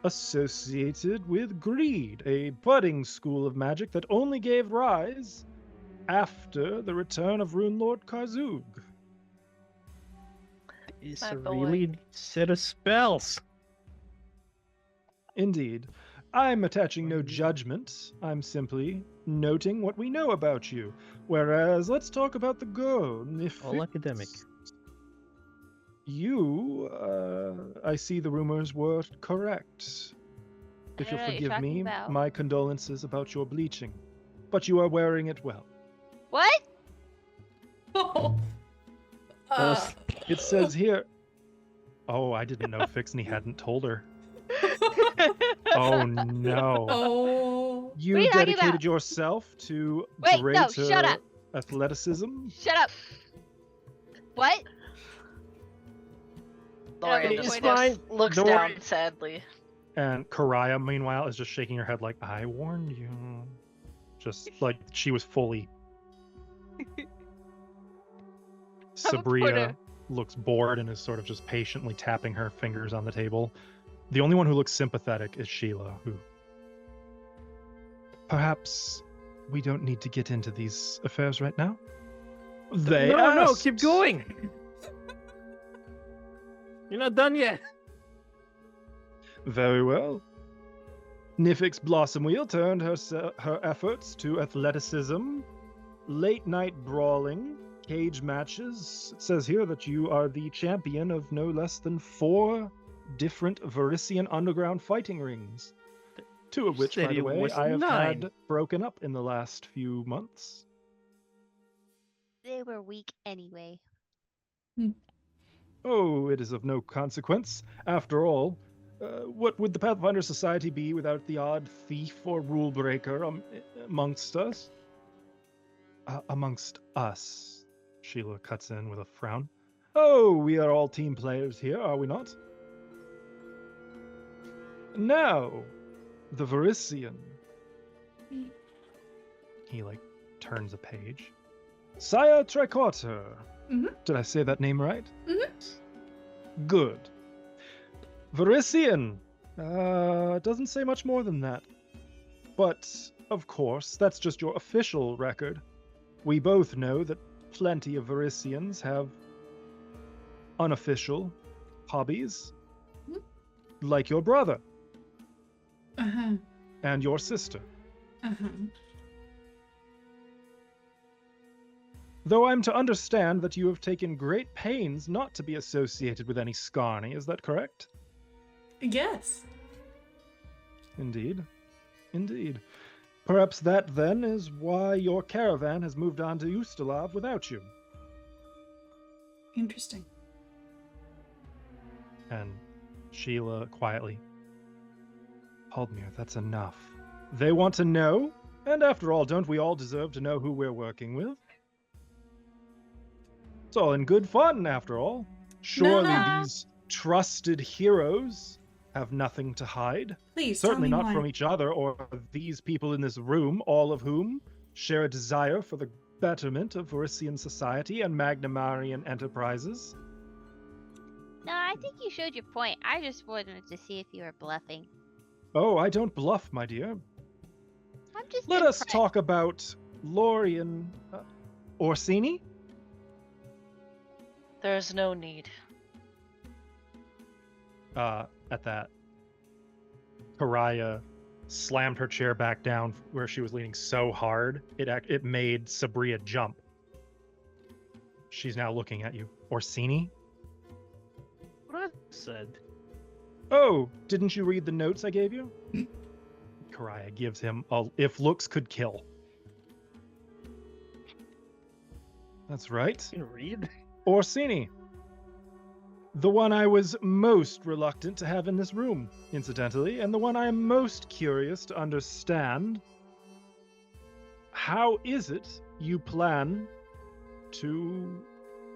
associated with greed, a budding school of magic that only gave rise after the return of Runelord Karzug. It's My a boy. really neat set of spells. Indeed. I'm attaching no judgment. I'm simply noting what we know about you. Whereas, let's talk about the girl. All academic. You, I see the rumors were correct. If I you'll don't know what you're forgive talking me, about. my condolences about your bleaching. But you are wearing it well. What? Oh. It says here... Oh, I didn't know Fixney hadn't told her. Oh, no. Oh. You What are you talking dedicated about? yourself to Wait, no, greater shut up. athleticism? Shut up. What? Lauren It's just fine. looks Don't down worry. sadly. And Karaya, meanwhile, is just shaking her head like, I warned you. Just like she was fully... Sabria looks bored and is sort of just patiently tapping her fingers on the table. The only one who looks sympathetic is Sheila, who... Perhaps we don't need to get into these affairs right now? They No, asked. keep going. You're not done yet. Very well. Nifix Blossomwheel turned her efforts to athleticism, late-night brawling, cage matches. It says here that you are the champion of no less than 4 different Varisian underground fighting rings. 2 of which, by Said the it way, was I have 9. had broken up in the last few months. They were weak anyway. Oh, it is of no consequence. After all, what would the Pathfinder Society be without the odd thief or rule breaker amongst us? Amongst us, Sheila cuts in with a frown. Oh, we are all team players here, are we not? Now, the Varisian. He, turns a page. Sire Tricorter. Mhm. Did I say that name right? Mhm. Good. Varisian. Doesn't say much more than that. But, of course, that's just your official record. We both know that plenty of Varisians have unofficial hobbies, like your brother Uh-huh. and your sister. Uh-huh. Though I'm to understand that you have taken great pains not to be associated with any Scarny, is that correct? Yes. Indeed. Indeed. Perhaps that, then, is why your caravan has moved on to Ustalav without you. Interesting. And Sheila quietly. Haldmir, that's enough. They want to know, and after all, don't we all deserve to know who we're working with? It's all in good fun, after all. Surely Nah. these trusted heroes have nothing to hide. Please, Certainly tell me not more. from each other or these people in this room, all of whom share a desire for the betterment of Varisian society and Magnimarian enterprises. No, I think you showed your point. I just wanted to see if you were bluffing. Oh, I don't bluff, my dear. I'm just Let us impressed. talk about Lorian Orsini. There's no need. At that, Karaya slammed her chair back down where she was leaning so hard it made Sabria jump. She's now looking at you. Orsini? What I said. Oh, didn't you read the notes I gave you? Karaya gives him a if looks could kill. That's right. You can read? Orsini. The one I was most reluctant to have in this room, incidentally, and the one I am most curious to understand. How is it you plan to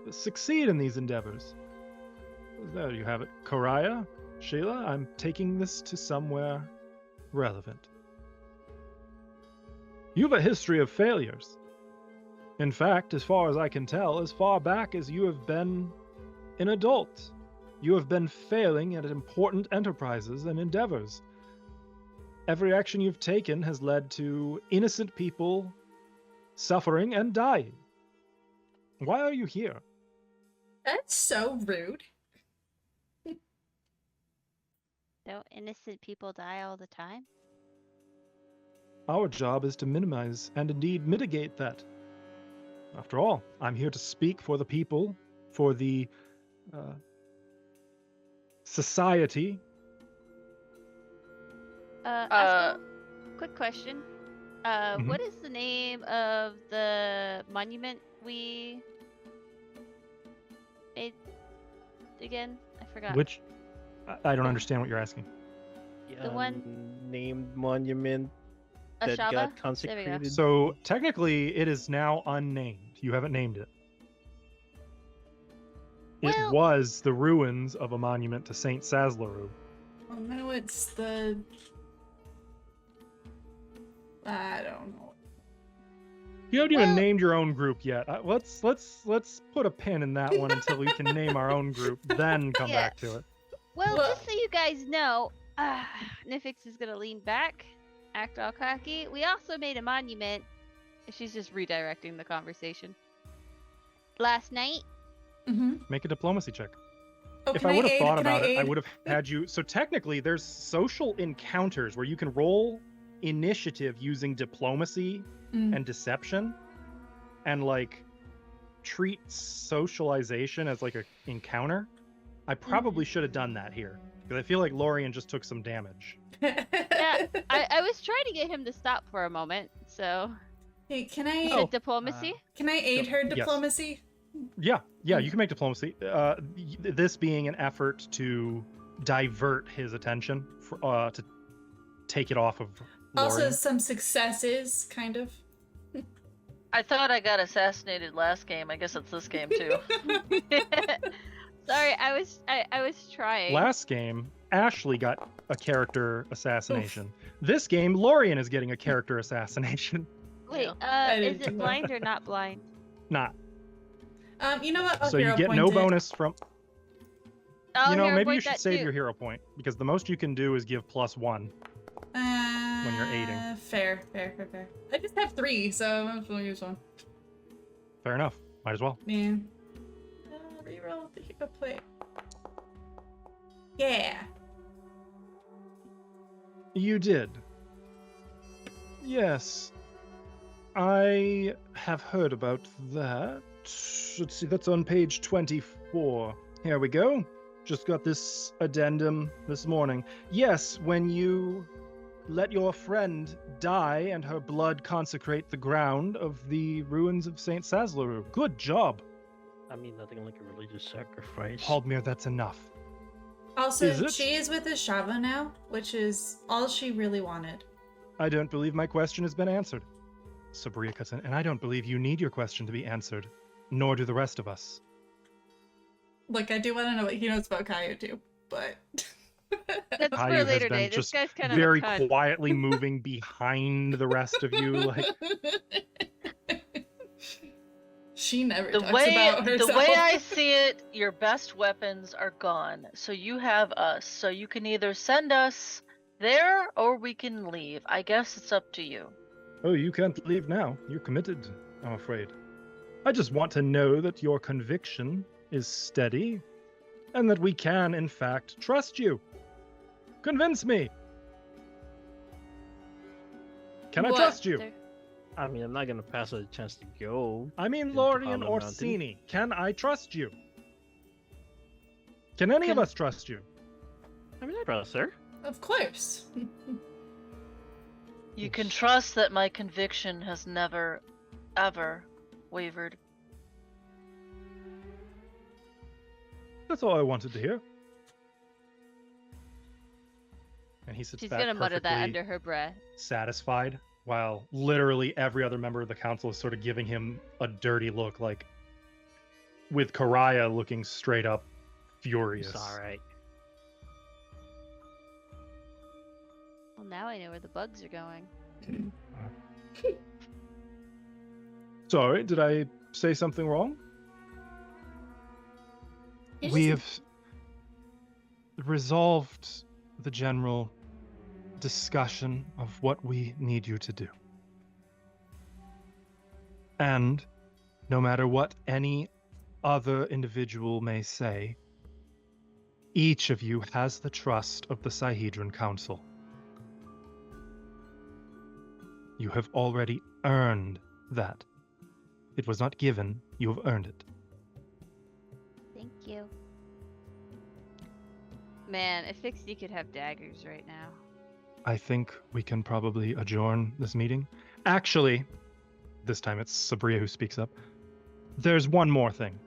succeed in these endeavors? There you have it. Karaya, Sheila, I'm taking this to somewhere relevant. You've a history of failures. In fact, as far as I can tell, as far back as you have been an adult, you have been failing at important enterprises and endeavors. Every action you've taken has led to innocent people suffering and dying. Why are you here? That's so rude. Don't innocent people die all the time? Our job is to minimize and indeed mitigate that. After all, I'm here to speak for the people, for the society. Oscar, quick question. Mhm. What is the name of the monument we made again? I forgot. Which I don't understand what you're asking. The one- named monument that Ashava? got There we go. consecrated. So technically, it is now unnamed. You haven't named it. It Well- was the ruins of a monument to Saint Saslaru. Oh no, it's the. I don't know. You haven't even Well- named your own group yet. Let's put a pin in that one until we can name our own group, then come Yeah. back to it. Well, Well- just so you guys know, Nifix is gonna lean back, act all cocky. We also made a monument. She's just redirecting the conversation. Last night, Mm-hmm. Make a diplomacy check. Oh, If can I would have aid? thought Can about it, I aid? would have had you. So technically, there's social encounters where you can roll initiative using diplomacy Mm. and deception, and like treat socialization as like a encounter. I probably should have done that here because I feel like Lorian just took some damage. yeah, I was trying to get him to stop for a moment. So, Hey, can you I said diplomacy. can I aid her Yes. diplomacy? Yeah, you can make diplomacy. This being an effort to divert his attention, to take it off of Also, Lorian. some successes, kind of. I thought I got assassinated last game. I guess it's this game too. Sorry, I was trying. Last game, Ashley got a character assassination. This game, Lorian is getting a character assassination. Wait, I is didn't it do blind that. or not blind? Not. You know what? I'll So you hero get point no it. bonus from. I'll You know, hero maybe you point should that save too. your hero point because the most you can do is give +1. When you're aiding. Fair. I just have 3, so I might as well use one. Fair enough. Might as well. Yeah. Reroll the hero point. Yeah. You did. Yes. I have heard about that. Let's see, that's on page 24. Here we go. Just got this addendum this morning. Yes, when you let your friend die and her blood consecrate the ground of the ruins of St. Saslaru. Good job. I mean, nothing like a religious sacrifice. Haldmir, that's enough. Also, Is it? she is with Ashava now, which is all she really wanted. I don't believe my question has been answered. Sabria cuts in, and I don't believe you need your question to be answered, nor do the rest of us. Look, I do want to know what he knows about Kaio too, but That's for Caillou a has later been day. This just guy's kind of very a cunt. quietly moving behind the rest of you. Like, She never The talks way about herself. the way I see it, your best weapons are gone. So you have us. So you can either send us there or we can leave. I guess it's up to you. oh, you can't leave now. You're committed, I'm afraid. I just want to know that your conviction is steady and that we can, in fact, trust you. Convince me. Can I What? trust you? There- I mean, I'm not gonna pass her the chance to go. I mean, into Lorian Hollow Orsini, can I trust you? Can any of Can- us trust you? I mean, I trust her. Of course. You can trust that my conviction has never, ever wavered. That's all I wanted to hear. And he sits She's back gonna mutter that perfectly under her breath. satisfied, while literally every other member of the council is sort of giving him a dirty look, like with Karaya looking straight up furious. It's all right. Well, now I know where the bugs are going. Sorry, did I say something wrong? You We just- have resolved the general discussion of what we need you to do. And no matter what any other individual may say, each of you has the trust of the Sihedron Council. You have already earned that. It was not given, you have earned it. Thank you. Man, if Fixie could have daggers right now. I think we can probably adjourn this meeting. Actually, this time it's Sabria who speaks up. There's one more thing.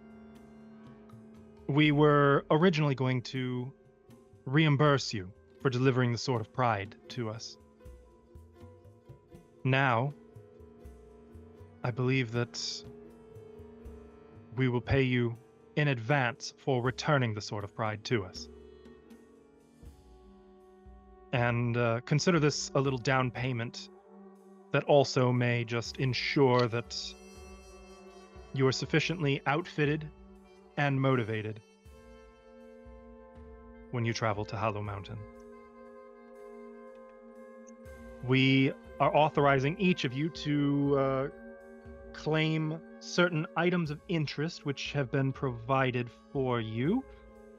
We were originally going to reimburse you for delivering the Sword of Pride to us. Now, I believe that we will pay you in advance for returning the Sword of Pride to us. And consider this a little down payment that also may just ensure that you are sufficiently outfitted and motivated when you travel to Hollow Mountain. We are authorizing each of you to claim certain items of interest which have been provided for you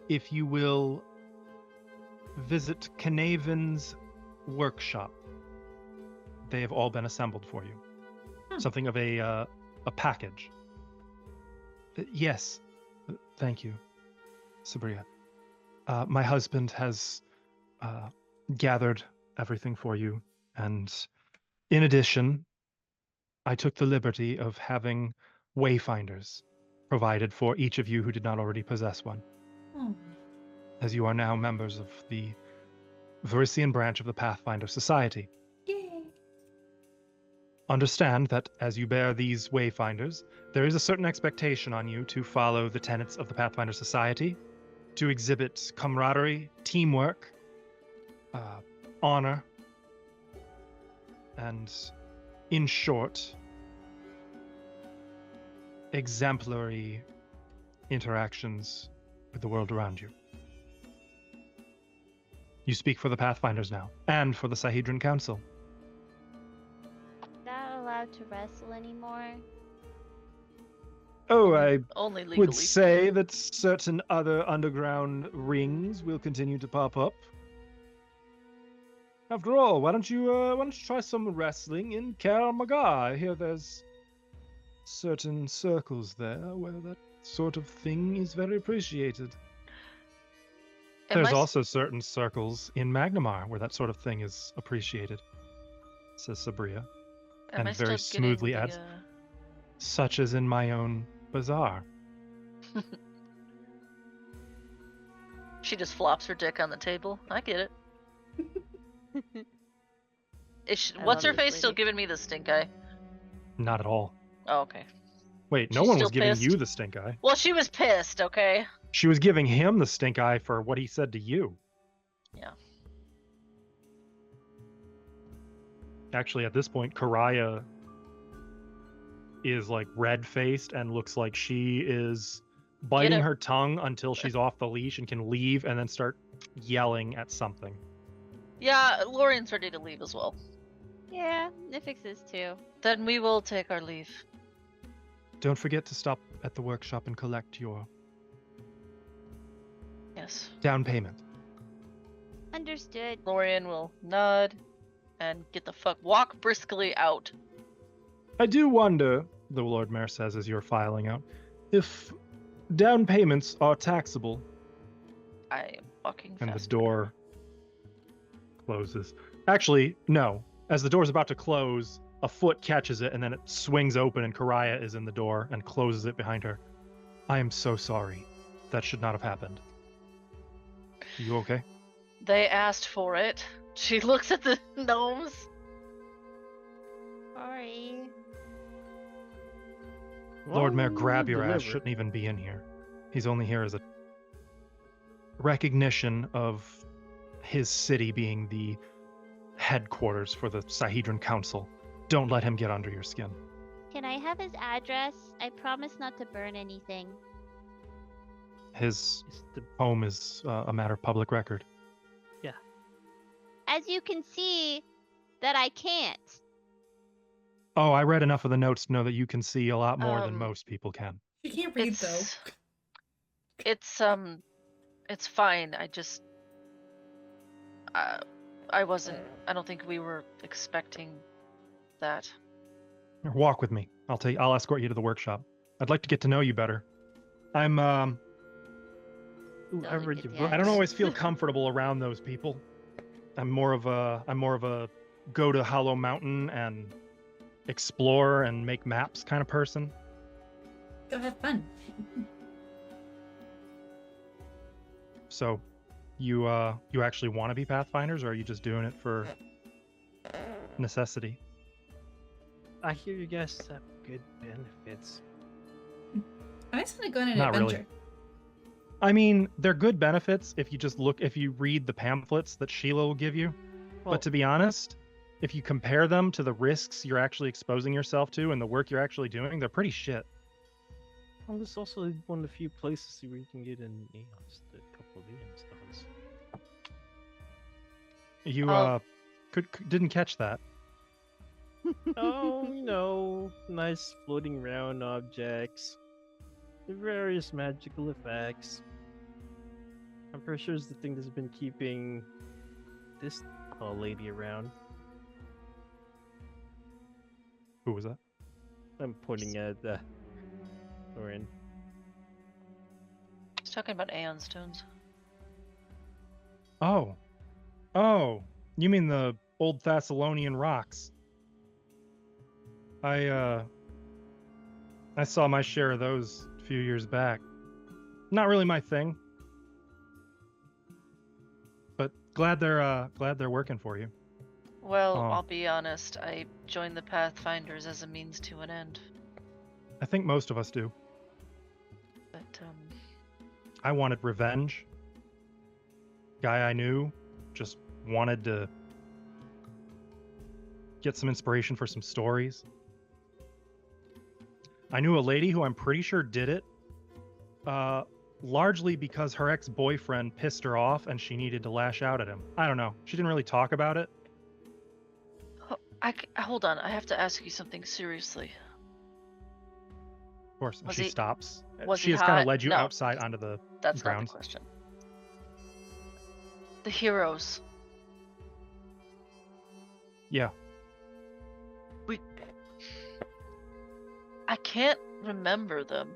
if you will visit Knaven's workshop. They have all been assembled for you. Something of a package. Yes, thank you, Sabria. My husband has gathered everything for you, and in addition, I took the liberty of having wayfinders provided for each of you who did not already possess one, Oh. as you are now members of the Varisian branch of the Pathfinder Society. Yay. Understand that as you bear these wayfinders, there is a certain expectation on you to follow the tenets of the Pathfinder Society, to exhibit camaraderie, teamwork, honor, and, in short, exemplary interactions with the world around you. You speak for the Pathfinders now, and for the Sihedron Council. Not allowed to wrestle anymore. Oh, I Only legally. would say that certain other underground rings will continue to pop up. After all, why don't you try some wrestling in Karamaga? I hear there's certain circles there where that sort of thing is very appreciated. Am There's I s- also certain circles in Magnimar where that sort of thing is appreciated, says Sabria, am and I very still getting smoothly the, adds, such as in my own bazaar. She just flops her dick on the table. I get it. I What's love her this face still lady. giving me the stink eye? Not at all. Oh, okay. Wait, no She's one still was giving pissed? you the stink eye. Well, she was pissed, okay? She was giving him the stink eye for what he said to you. Yeah. Actually, at this point, Karaya is like red-faced and looks like she is biting him. her tongue until she's off the leash and can leave, and then start yelling at something. Yeah, Lorian's ready to leave as well. Yeah, Nifix is too. Then we will take our leave. Don't forget to stop at the workshop and collect your Yes. down payment. Understood. Lorian will nod and walk briskly out. I do wonder, the Lord Mayor says as you're filing out, if down payments are taxable. I am walking And faster. the door closes. Actually, no. As the door's about to close, a foot catches it and then it swings open and Karaya is in the door and closes it behind her. I am so sorry. That should not have happened. You okay? They asked for it. She looks at the gnomes. Sorry. Lord Mayor, Well, grab you your ass. deliver. Shouldn't even be in here. He's only here as a recognition of his city being the headquarters for the Sahedron Council. Don't let him get under your skin. Can I have his address? I promise not to burn anything. His It's the home is a matter of public record. As you can see, that I can't. Oh, I read enough of the notes to know that you can see a lot more than Um, most people can. You can't read though. It's fine. I just I don't think we were expecting that. Here, walk with me. I'll escort you to the workshop. I'd like to get to know you better. I'm Ooh, I Doesn't read get your the book. I don't always feel comfortable around those people. I'm more of a go to Hollow Mountain and explore and make maps kind of person. Go have fun. So, you actually want to be Pathfinders, or are you just doing it for necessity? I hear you guys have good benefits. I just want to go on an Not adventure. really. I mean, they're good benefits if you read the pamphlets that Sheila will give you. Well, But to be honest, if you compare them to the risks you're actually exposing yourself to and the work you're actually doing, they're pretty shit. well, this is also one of the few places where you can get an Aeons, a couple of Aeons stones. You Oh. didn't catch that. Oh, nice floating around objects. The various magical effects. I'm pretty sure it's the thing that's been keeping this tall lady around. Who was that? I'm pointing at Lauren. He's talking about Aeon stones. Oh, you mean the old Thassilonian rocks? I saw my share of those a few years back. Not really my thing, but glad they're working for you. Well, Oh. I'll be honest. I joined the Pathfinders as a means to an end. I think most of us do. But I wanted revenge. Guy I knew just wanted to get some inspiration for some stories. I knew a lady who I'm pretty sure did it largely because her ex-boyfriend pissed her off and she needed to lash out at him. I don't know. She didn't really talk about it. hold on. I have to ask you something seriously. Of course, and Was she he- stops. was She he has kind of hot? led you No. outside onto the That's not grounds. the question. The heroes. Yeah. I can't remember them.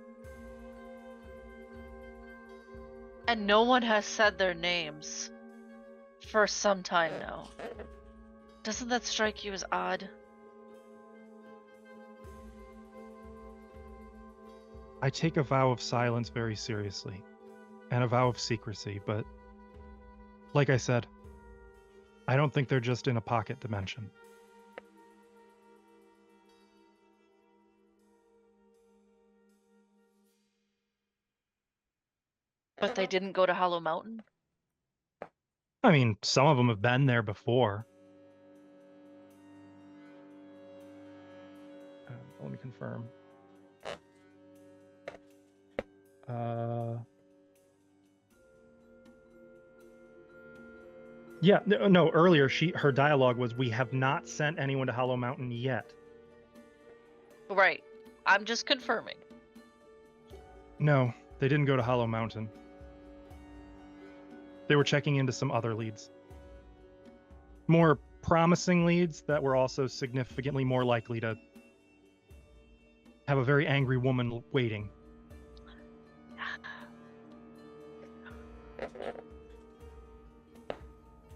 And no one has said their names for some time now. Doesn't that strike you as odd? I take a vow of silence very seriously, and a vow of secrecy, but like I said, I don't think they're just in a pocket dimension. But they didn't go to Hollow Mountain? I mean, some of them have been there before. Let me confirm. Yeah, no, earlier her dialogue was, "We have not sent anyone to Hollow Mountain yet." Right. I'm just confirming. No, they didn't go to Hollow Mountain. They were checking into some other leads. More promising leads that were also significantly more likely to have a very angry woman waiting.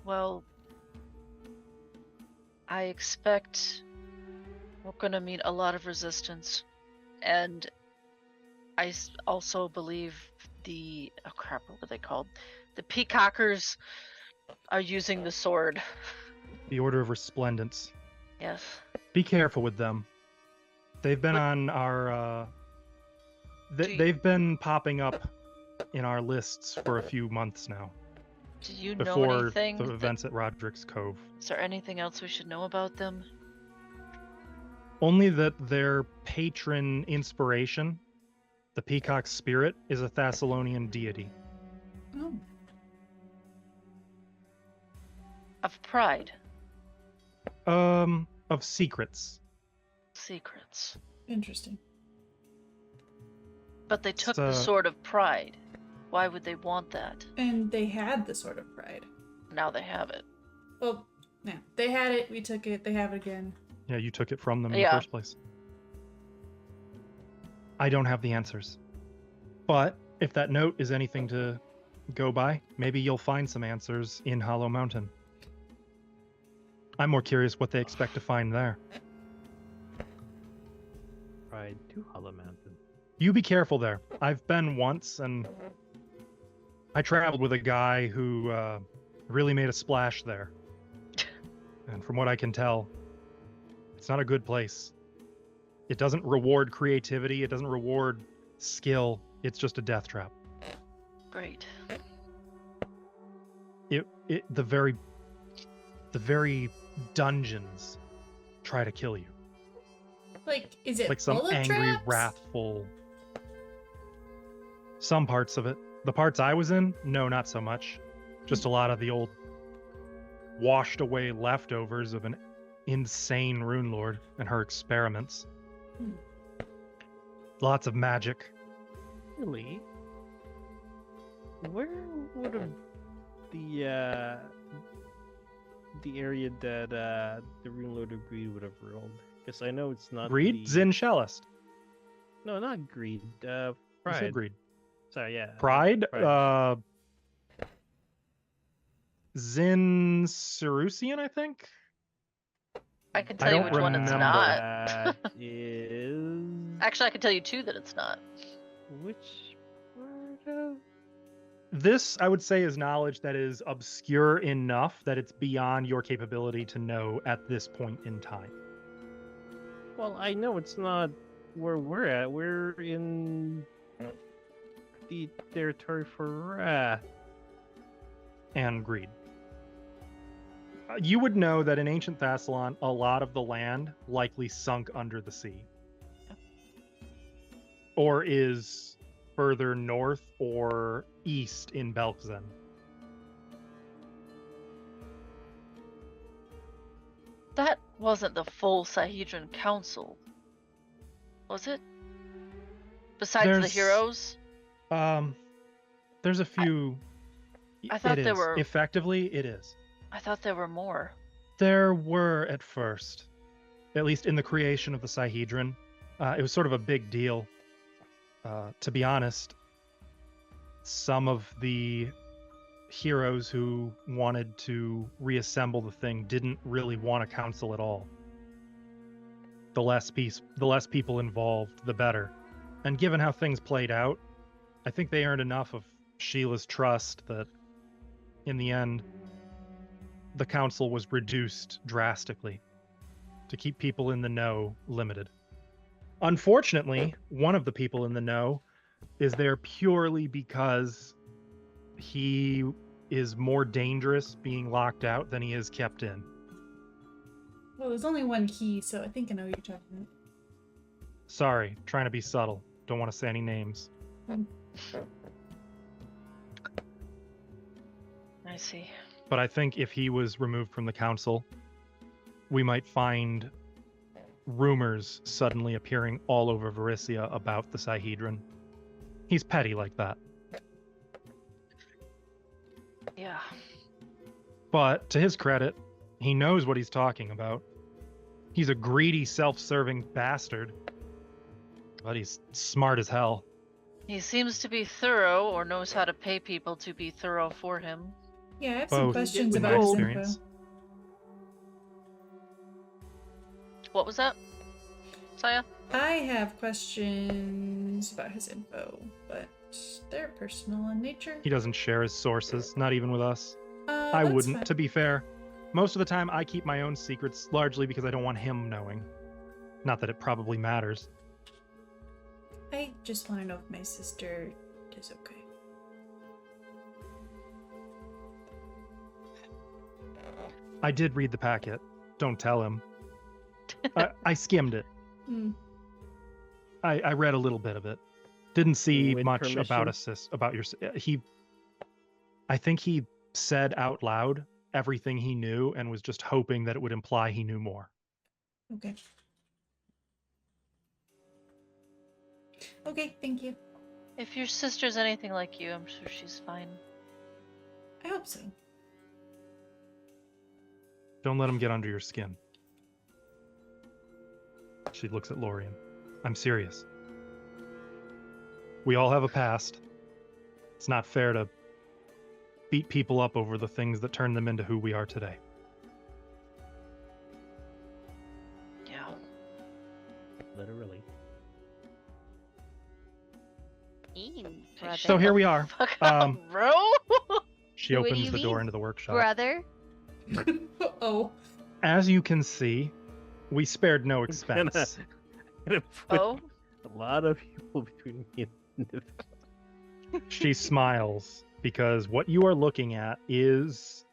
Well, I expect we're gonna meet a lot of resistance, and I also believe the oh crap, what were they called? The peacockers are using the sword. The Order of Resplendence. Yes. Be careful with them. They've been on our. They've been popping up in our lists for a few months now. Do you know Before anything? the events at Roderick's Cove. Is there anything else we should know about them? Only that their patron inspiration, the peacock spirit, is a Thassilonian deity. Oh. Of pride. Of secrets. Secrets. Interesting. But they took the sword of pride. Why would they want that? And they had the sword of pride. Now they have it. Well, yeah, they had it, we took it, they have it again. Yeah, you took it from them in the first place. I don't have the answers. But if that note is anything to go by, maybe you'll find some answers in Hollow Mountain. I'm more curious what they expect to find there. Pride to Hollow Mountain. You be careful there. I've been once, and I traveled with a guy who really made a splash there. And from what I can tell, it's not a good place. It doesn't reward creativity. It doesn't reward skill. It's just a death trap. Great. The very dungeons try to kill you. Like, is it like some bullet angry, traps? wrathful. Some parts of it. The parts I was in, no, not so much. Just a lot of the old washed away leftovers of an insane Runelord and her experiments. Lots of magic. Really? Where would have the area that the Runelord of Greed would have rolled? Because I know it's not Greed? Zin Shellist. No, not Greed. You Pride. said Greed. Sorry, yeah. Pride? Pride. Zin Cerusian, I think? I can tell you which one it's not. That is... Actually, I can tell you two that it's not. Which part of... This, I would say, is knowledge that is obscure enough that it's beyond your capability to know at this point in time. Well, I know it's not where we're at. We're in the territory for Wrath. And Greed. You would know that in ancient Thassilon, a lot of the land likely sunk under the sea. Or is further north or east in Belkzen. That wasn't the full Sahedron Council, was it? Besides the heroes? There's a few. I thought there were. Effectively, it is. I thought there were more. There were at first, at least in the creation of the Sahedron. It was sort of a big deal. To be honest, some of the heroes who wanted to reassemble the thing didn't really want a council at all. The less people involved, the better. And given how things played out, I think they earned enough of Sheila's trust that, in the end, the council was reduced drastically to keep people in the know limited. Unfortunately, one of the people in the know is there purely because he is more dangerous being locked out than he is kept in. Well, there's only one key, so I think I know what you're talking about. Sorry, trying to be subtle. Don't want to say any names. I see. But I think if he was removed from the council, we might find rumors suddenly appearing all over Varisia about the Sihedron. He's petty like that. Yeah. But to his credit, he knows what he's talking about. He's a greedy, self-serving bastard. But he's smart as hell. He seems to be thorough, or knows how to pay people to be thorough for him. Yeah, I have some Both, questions in my about his experience. info. What was that, Saya? I have questions about his info, but they're personal in nature. He doesn't share his sources, not even with us. I That's wouldn't, fine. to be fair. Most of the time, I keep my own secrets, largely because I don't want him knowing. Not that it probably matters. I just want to know if my sister is okay. I did read the packet. Don't tell him. I skimmed it. Hmm. I read a little bit of it. Didn't see With much about permission? about your. I think he said out loud everything he knew and was just hoping that it would imply he knew more. Okay. Okay, thank you. If your sister's anything like you, I'm sure she's fine. I hope so. Don't let him get under your skin. She looks at Lorien. I'm serious. We all have a past. It's not fair to beat people up over the things that turn them into who we are today. Yeah. Literally. Mean, brother. So here we are. Fuck off, bro. She What do opens you the door mean, into the workshop. Brother. Oh. As you can see, we spared no expense. Gonna put Oh, a lot of people between me and Nif. She smiles because what you are looking at is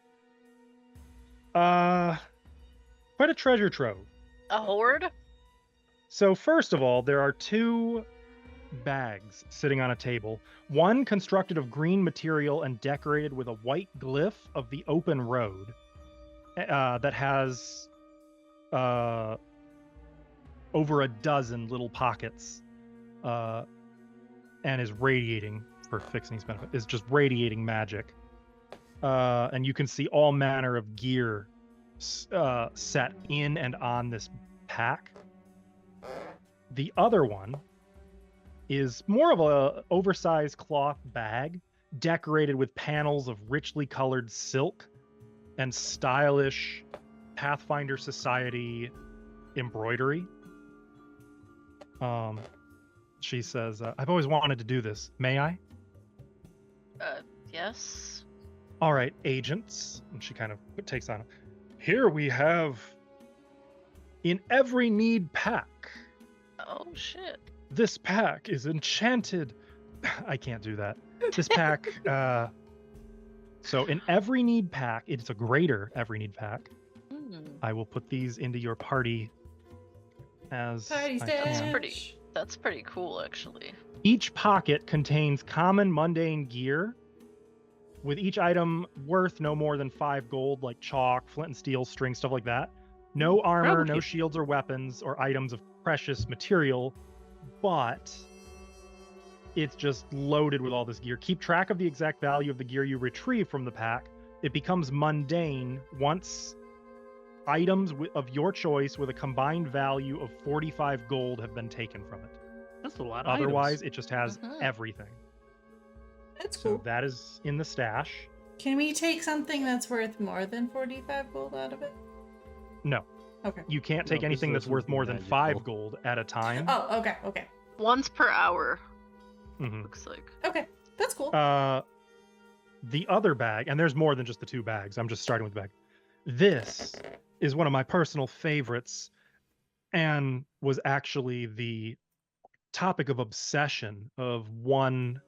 quite a treasure trove. a horde? So first of all, there are two bags sitting on a table. One constructed of green material and decorated with a white glyph of the open road that has over a dozen little pockets and is radiating, for Fixing's benefit, is just radiating magic. And you can see all manner of gear set in and on this pack. The other one is more of a oversized cloth bag decorated with panels of richly colored silk and stylish Pathfinder Society embroidery. She says, I've always wanted to do this. May I? Yes. All right, agents. And she kind of takes on. Here we have in every need pack. Oh, shit. This pack is enchanted. I can't do that. This pack, so in every need pack, it's a greater every need pack. Hmm. I will put these into your party as Party I stash. can. That's pretty cool, actually. Each pocket contains common mundane gear, with each item worth no more than 5 gold, like chalk, flint and steel, string, stuff like that. No armor, no Probably. shields or weapons, or items of precious material, but it's just loaded with all this gear. Keep track of the exact value of the gear you retrieve from the pack. It becomes mundane once items of your choice with a combined value of 45 gold have been taken from it. That's a lot of Otherwise, items. it just has Mhm. everything. That's So cool. that is in the stash. Can we take something that's worth more than 45 gold out of it? No, Okay. you can't take No, 'cause anything those that's would worth be more than magical. 5 gold at a time. Oh, okay, okay. Once per hour, Mhm. looks like. Okay, that's cool. The other bag, and there's more than just the 2 bags. I'm just starting with the bag. This is one of my personal favorites and was actually the topic of obsession of one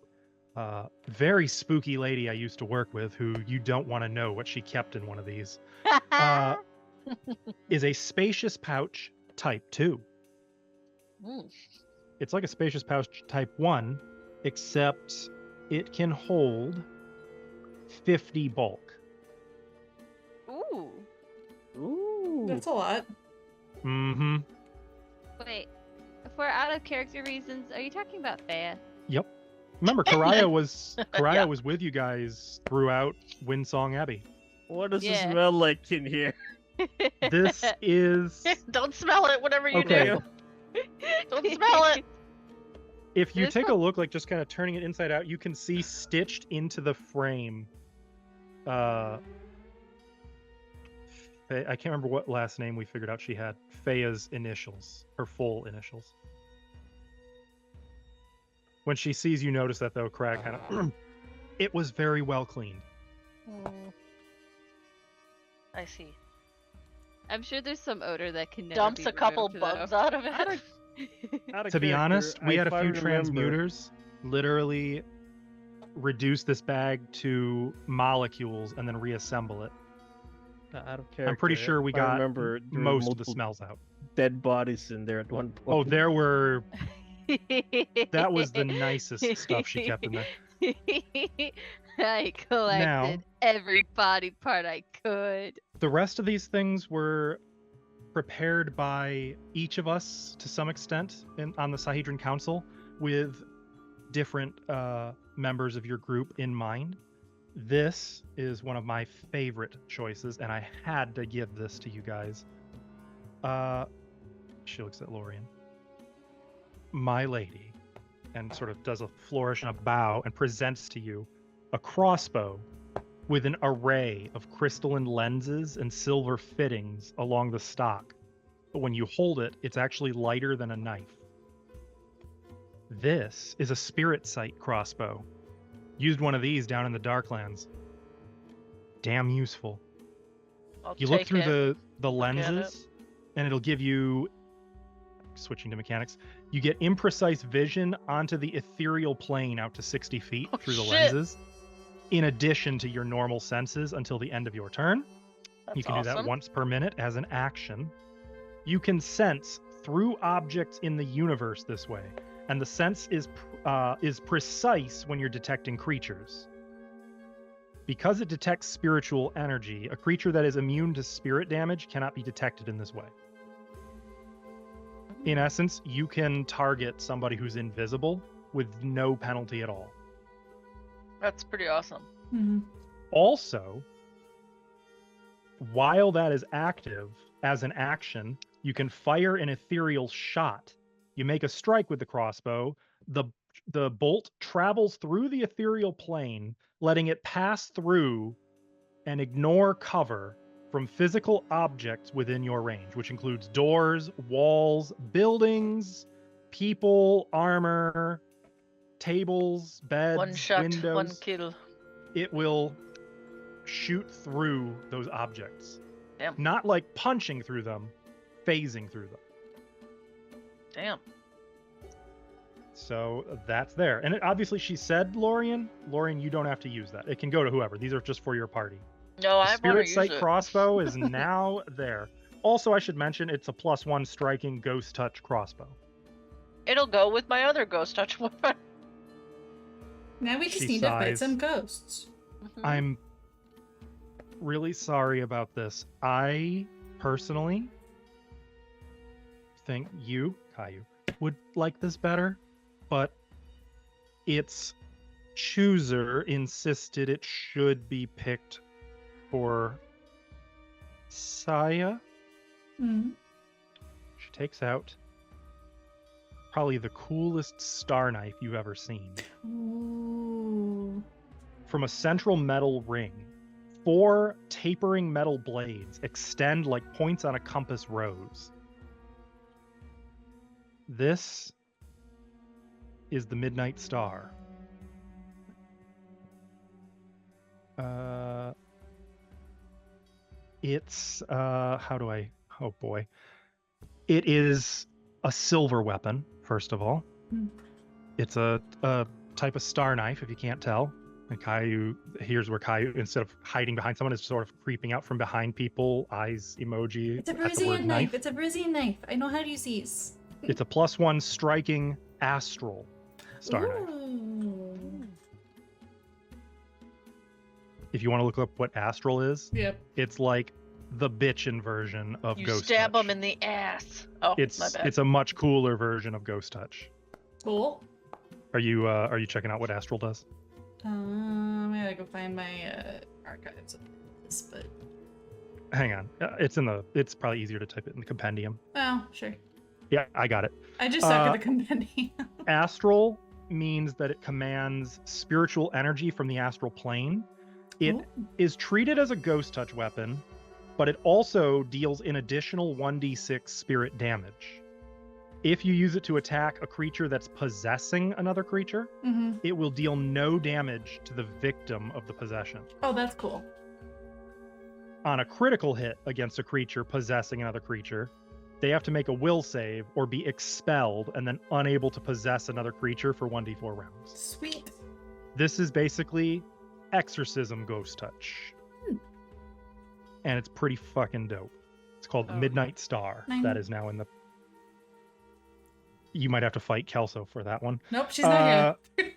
very spooky lady I used to work with, who you don't want to know what she kept in one of these, is a spacious pouch type 2. Mm. It's like a spacious pouch type 1, except it can hold 50 bulk. Ooh. Ooh. That's a lot. Mm-hmm. Wait. For out of character reasons, are you talking about Faya? Yep. Remember, Karaya was Yeah. was with you guys throughout Windsong Abbey. What does it Yeah. smell like in here? This is Don't smell it, whatever you okay. do. Don't smell it. If you There's take a look, like just kind of turning it inside out, you can see stitched into the frame. I can't remember what last name we figured out she had. Faya's initials, her full initials. When she sees you notice that, though, Crag kind of. It was very well cleaned. I see. I'm sure there's some odor that can never Dumps be a couple removed, though. bugs out of it. To be honest, we had a few remember. transmuters literally reduce this bag to molecules and then reassemble it. Out of character, I'm pretty sure we if I got remember, there were most of the multiple smells out. dead bodies in there at one point. Oh, there were. That was the nicest stuff she kept in there. I collected every body part I could. The rest of these things were prepared by each of us to some extent on the Sahedron Council with different members of your group in mind. This is one of my favorite choices, and I had to give this to you guys. She looks at Lorien. My lady, and sort of does a flourish and a bow and presents to you a crossbow with an array of crystalline lenses and silver fittings along the stock. But when you hold it, it's actually lighter than a knife. This is a spirit sight crossbow. Used one of these down in the Darklands. Damn useful. You look through the lenses, and it'll give you, switching to mechanics, you get imprecise vision onto the ethereal plane out to 60 feet through the lenses, in addition to your normal senses until the end of your turn. You can do that once per minute as an action. You can sense through objects in the universe this way, and the sense is precise when you're detecting creatures. Because it detects spiritual energy, a creature that is immune to spirit damage cannot be detected in this way. In essence, you can target somebody who's invisible with no penalty at all. That's pretty awesome. Mm-hmm. Also, while that is active, as an action, you can fire an ethereal shot. You make a strike with the crossbow, the bolt travels through the ethereal plane, letting it pass through and ignore cover from physical objects within your range, which includes doors, walls, buildings, people, armor, tables, beds, One shot, windows. one kill. It will shoot through those objects. Damn. Not like punching through them, phasing through them. Damn. So that's there. And obviously she said, Lorien, you don't have to use that. It can go to whoever. These are just for your party. No, The I want to Spirit use Sight it. crossbow is now there. Also, I should mention it's a +1 striking ghost touch crossbow. It'll go with my other ghost touch weapon. Now we just She need to fight sighs. some ghosts. I'm really sorry about this. I personally think you, Caillou, would like this better, but its chooser insisted it should be picked for Saya. Mm-hmm. She takes out probably the coolest star knife you've ever seen. Ooh. From a central metal ring, 4 tapering metal blades extend like points on a compass rose. This is the Midnight Star. It's oh boy. It is a silver weapon, first of all. Hmm. It's a type of star knife, if you can't tell. And Caillou, here's where Caillou, instead of hiding behind someone, is sort of creeping out from behind people, eyes emoji. It's a at the word Varisia knife. It's a Varisia knife. I know how to use these. It's a +1 striking astral star knife. Ooh. If you want to look up what astral is, Yep. it's like the bitchin' version of You Ghost stab Touch. them in the ass. Oh, It's my bad. it's a much cooler version of Ghost Touch. Cool. Are you checking out what astral does? I gotta go find my archives of this, but Hang on, it's probably easier to type it in the compendium. oh, sure. Yeah, I got it. I just suck at the compendium. Astral means that it commands spiritual energy from the astral plane. It Ooh. is treated as a Ghost Touch weapon, but it also deals an additional 1d6 spirit damage. If you use it to attack a creature that's possessing another creature, Mm-hmm. it will deal no damage to the victim of the possession. Oh, that's cool. On a critical hit against a creature possessing another creature, they have to make a will save or be expelled and then unable to possess another creature for 1d4 rounds. Sweet. This is basically Exorcism Ghost Touch. And it's pretty fucking dope. It's called the Oh. Midnight Star. Nice. That is now in the... You might have to fight Kelso for that one. Nope, she's not here.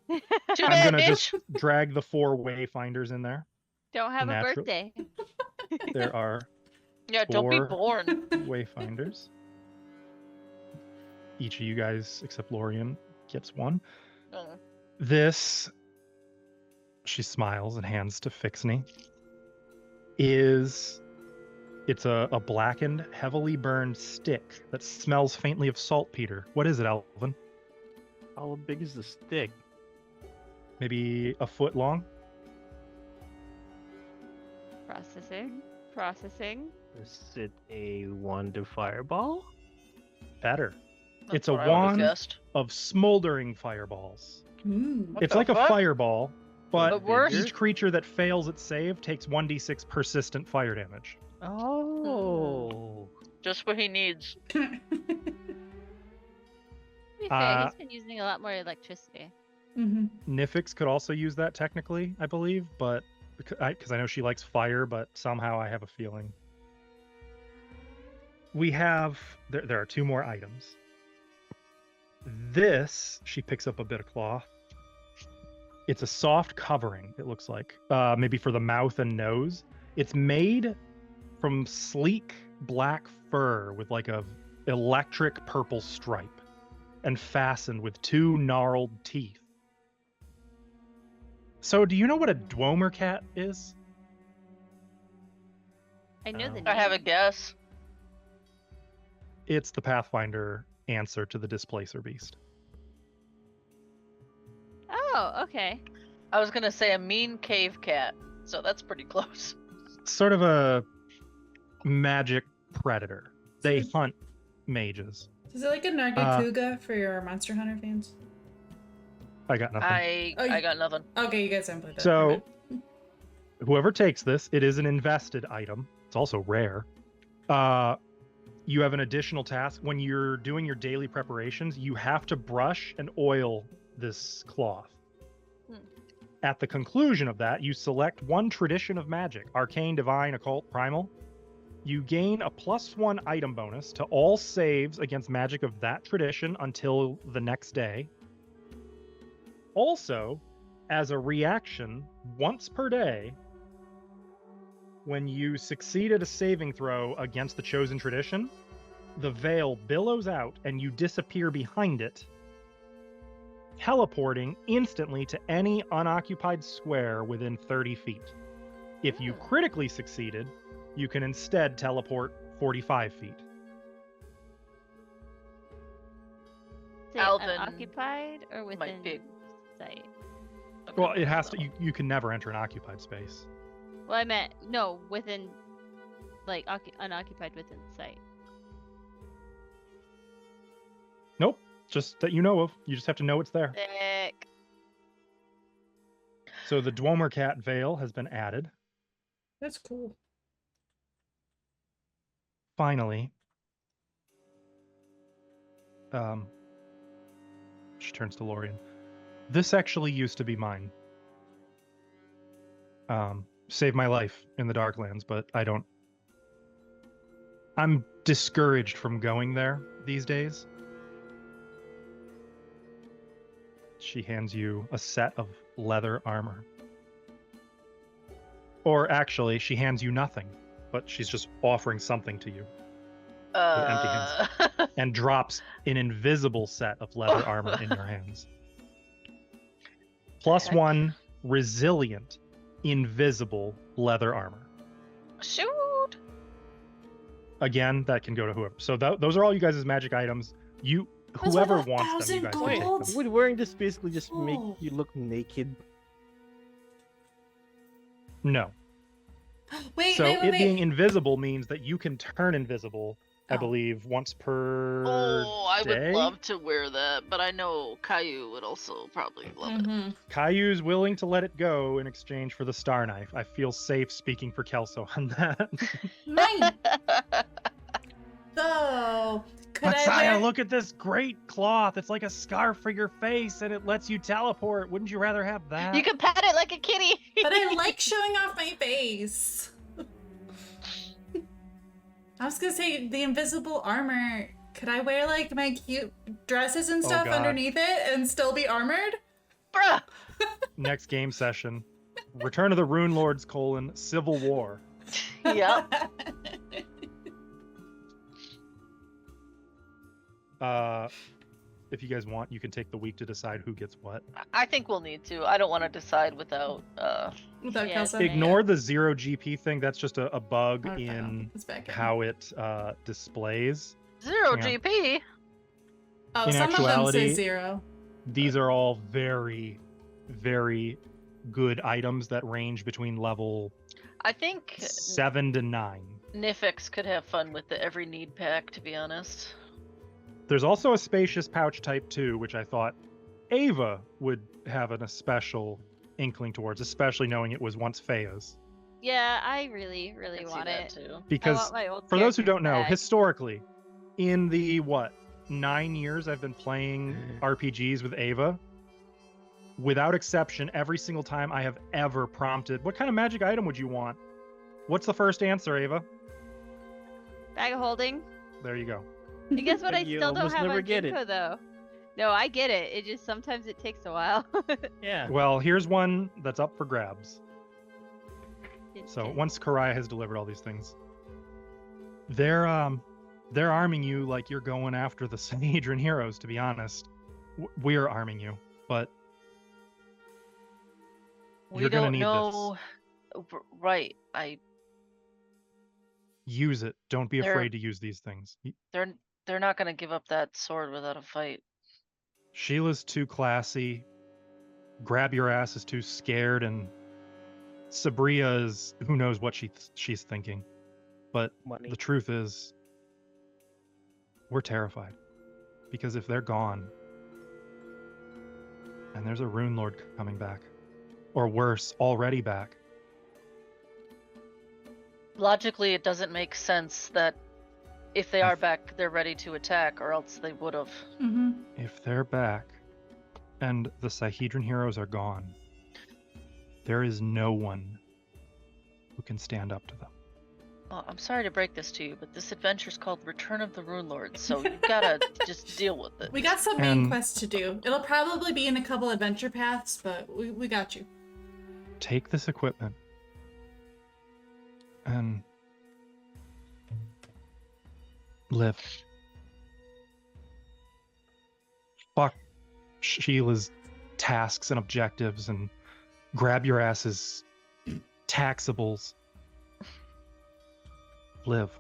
Too I'm bad, gonna bitch. just drag the 4 wayfinders in there. Don't have Natural- a birthday. There are Yeah, don't be 4 born. wayfinders. Each of you guys, except Lorian, gets one. Oh. This, she smiles and hands to Fixney, it's a blackened, heavily burned stick that smells faintly of saltpeter. What is it, Alvin? How big is the stick? Maybe a foot long? Processing. Is it a wand of fireball? Better. That's It's a what I would've wand guessed. of smoldering fireballs. Ooh. What It's the like a fuck? fireball, but But worse. each creature that fails its save takes 1d6 persistent fire damage. Oh. Just what he needs. To be fair, he's been using a lot more electricity. Mm-hmm. Nifix could also use that technically, I believe, but because I know she likes fire, but somehow I have a feeling. We have there are 2 more items. This, she picks up a bit of cloth. It's a soft covering, it looks like, maybe for the mouth and nose. It's made from sleek black fur with like a electric purple stripe and fastened with 2 gnarled teeth. So do you know what a Dwemer cat is? I know the name. I have a guess. It's the Pathfinder answer to the Displacer Beast. Oh, okay. I was gonna say a mean cave cat, so that's pretty close. Sort of a magic predator. They hunt mages. Is it like a Nargacuga for your Monster Hunter fans? I got nothing. I got nothing. Okay, you guys haven't played that. So- Never mind. Whoever takes this, it is an invested item. It's also rare. You have an additional task. When you're doing your daily preparations, you have to brush and oil this cloth. At the conclusion of that, you select one tradition of magic: arcane, divine, occult, primal. You gain a +1 item bonus to all saves against magic of that tradition until the next day. Also, as a reaction, once per day, when you succeed at a saving throw against the chosen tradition, the veil billows out and you disappear behind it, teleporting instantly to any unoccupied square within 30 feet. If you critically succeeded, you can instead teleport 45 feet. Is it Alvin unoccupied or within be- sight? Well, it has to. You can never enter an occupied space. Well, I meant no, within, like unoccupied within sight. Nope, just that you know of. You just have to know it's there. Sick. So the Dwemer Cat veil has been added. That's cool. Finally, she turns to Lorian. This actually used to be mine. Saved my life in the Darklands, but I'm discouraged from going there these days. She hands you a set of leather armor. Or actually, she hands you nothing, but she's just offering something to you. With empty hands. And drops an invisible set of leather armor in your hands. +1 resilient, invisible leather armor. Shoot! Again, that can go to whoever. So those are all you guys' magic items. Whoever wants them, you guys can take them. Would wearing this basically just make you look naked? No. Wait, So wait. being invisible means that you can turn invisible, I believe, once per I day? would love to wear that, but I know Caillou would also probably love it. Caillou's willing to let it go in exchange for the star knife. I feel safe speaking for Kelso on that. Mine. So, could Messiah, I wear... look at this great cloth. It's like a scarf for your face, and it lets you teleport. Wouldn't you rather have that? You can pet it like a kitty. But I like showing off my face. I was gonna say, the invisible armor. Could I wear like my cute dresses and stuff underneath it and still be armored? Bruh! Next game session. Return of the Runelords, Civil War. Yep. If you guys want, you can take the week to decide who gets what. I think we'll need to. I don't want to decide without Kelso. Ignore the 0 GP thing. That's just a bug in how it displays. 0 GP? Oh, in some actuality, of them say 0. These are all very, very good items that range between level I think 7 to 9. Nifix could have fun with the every need pack, to be honest. There's also a spacious pouch type 2, which I thought Ava would have an especial inkling towards, especially knowing it was once Fea's. Yeah, I really, really want it. Too. Because for those who don't know, historically, in the 9 years I've been playing RPGs with Ava, without exception, every single time I have ever prompted, what kind of magic item would you want? What's the first answer, Ava? Bag of holding. There you go. And guess what? I still don't have a get Jinko, though. No, I get it. It just sometimes it takes a while. Yeah. Well, here's one that's up for grabs. So once Karaya has delivered all these things, they're arming you like you're going after the Sanhedrin heroes. To be honest, we're arming you, but you're gonna need this. Right. Use it. Don't be afraid to use these things. They're not gonna give up that sword without a fight. Sheila's too classy. Grab your ass is too scared, and Sabria is who knows what she's thinking. But the truth is, we're terrified. Because if they're gone, and there's a Runelord coming back, or worse, already back. Logically, it doesn't make sense that if they are back, they're ready to attack, or else they would have. Mm-hmm. If they're back, and the Sanhedrin heroes are gone, there is no one who can stand up to them. Well, I'm sorry to break this to you, but this adventure's called Return of the Runelords, so you gotta just deal with it. We got some main quests to do. It'll probably be in a couple adventure paths, but we got you. Take this equipment and live. Fuck Sheila's tasks and objectives and grab your asses taxables. Live,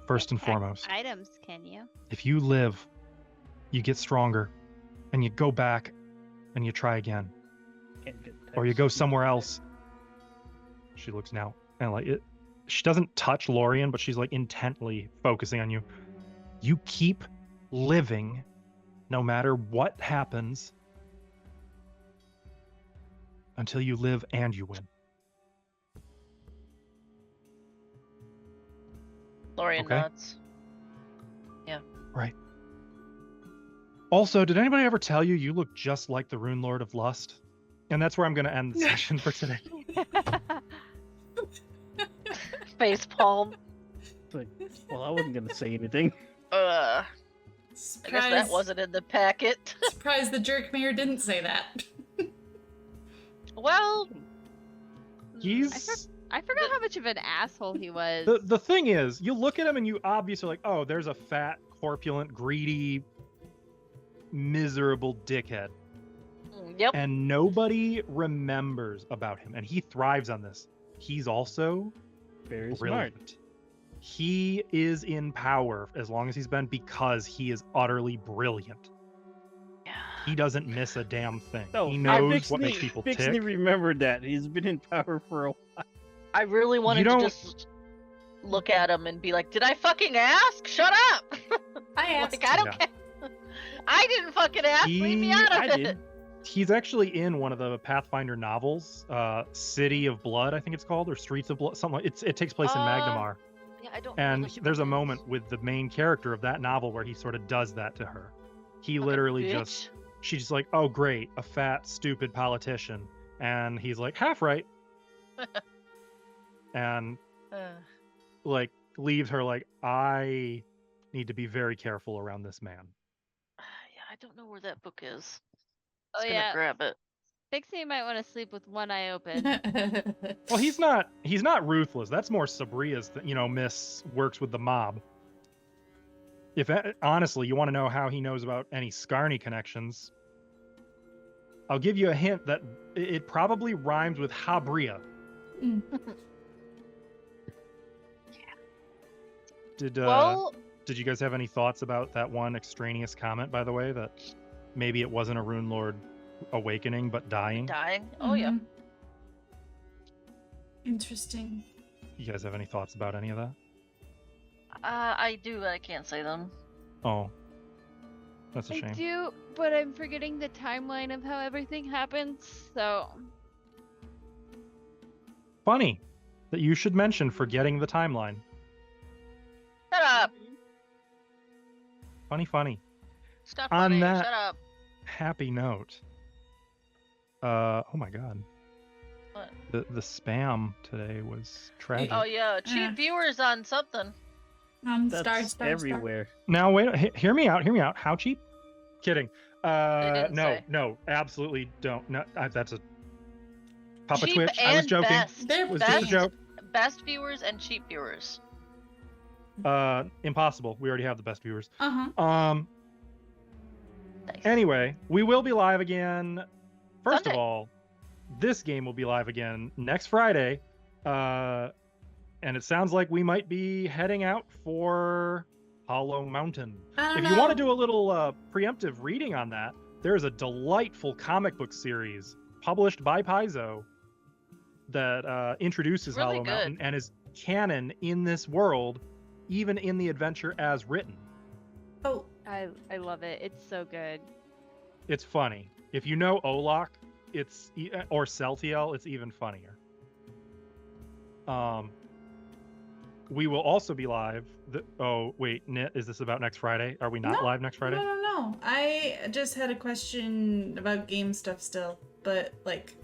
first and foremost. Items, can you? If you live, you get stronger, and you go back, and you try again, or you go somewhere else. She looks now, and like it. She doesn't touch Lorien, but she's like intently focusing on you. You keep living, no matter what happens, until you live and you win. Lorien nods. Yeah. Right. Also, did anybody ever tell you you look just like the Runelord of Lust? And that's where I'm going to end the session for today. Face palm. Like, well, I wasn't gonna say anything. I guess that Surprised- wasn't in the packet. Surprised the jerk mayor didn't say that. Well, He's I forgot how much of an asshole he was. the thing is, you look at him and you obviously like, oh, there's a fat, corpulent, greedy, miserable dickhead. yep. And nobody remembers about him, and he thrives on this. He's also Very smart. brilliant. He is in power as long as he's been because he is utterly brilliant. He doesn't miss a damn thing. No, He knows what makes people Bixley tick. remembered that. He's been in power for a while. I really wanted to don't- just look at him and be like, "Did I fucking ask? Shut up!" I asked. Like, I don't care. I didn't fucking ask. Leave me out of I it. did. He's actually in one of the Pathfinder novels, City of Blood, I think it's called, or Streets of Blood, something like it takes place in Magnimar. Yeah, I don't. know And the there's a names. moment with the main character of that novel where he sort of does that to her. He Fucking literally bitch. just, she's just like, oh great, a fat, stupid politician. And he's like, half right. And like leaves her like, I need to be very careful around this man. Yeah, I don't know where that book is. Oh, Just gonna yeah. grab it. Pixie might want to sleep with one eye open. Well, he's not ruthless. That's more Sabria's, Miss works with the mob. If honestly, you want to know how he knows about any Scarny connections, I'll give you a hint that it probably rhymes with Habria. Well, Did you guys have any thoughts about that one extraneous comment, by the way, that maybe it wasn't a Runelord awakening, but dying? dying. Oh yeah. Mhm. Interesting. You guys have any thoughts about any of that? I do, but I can't say them. Oh, that's a I shame. do, but I'm forgetting the timeline of how everything happens, so... Funny that you should mention forgetting the timeline. Shut up. Funny. Stop On funny. that- Shut up. Happy note. Oh my god. What? The spam today was tragic. Oh yeah, cheap Yeah. viewers on something. On That's star. everywhere. Now wait, hear me out. How cheap? Kidding. didn't say. No, absolutely don't. No, that's a Papa Cheap Twitch. and I was joking. best. There It was best, just a joke. Best viewers and cheap viewers. Impossible. We already have the best viewers. Uh-huh. Nice. Anyway, we will be live again. First Sunday. of all, this game will be live again next Friday. And it sounds like we might be heading out for Hollow Mountain. I don't If you want to know. do a little preemptive reading on that, there's a delightful comic book series published by Paizo that introduces Really Hollow good. Mountain and is canon in this world, even in the adventure as written. Oh, I love it. It's so good. It's funny. If you know Olak, or Celtiel, it's even funnier. We will also be live. Oh wait, Nit, is this about next Friday? Are we not No, live next Friday? No. I just had a question about game stuff still, but like,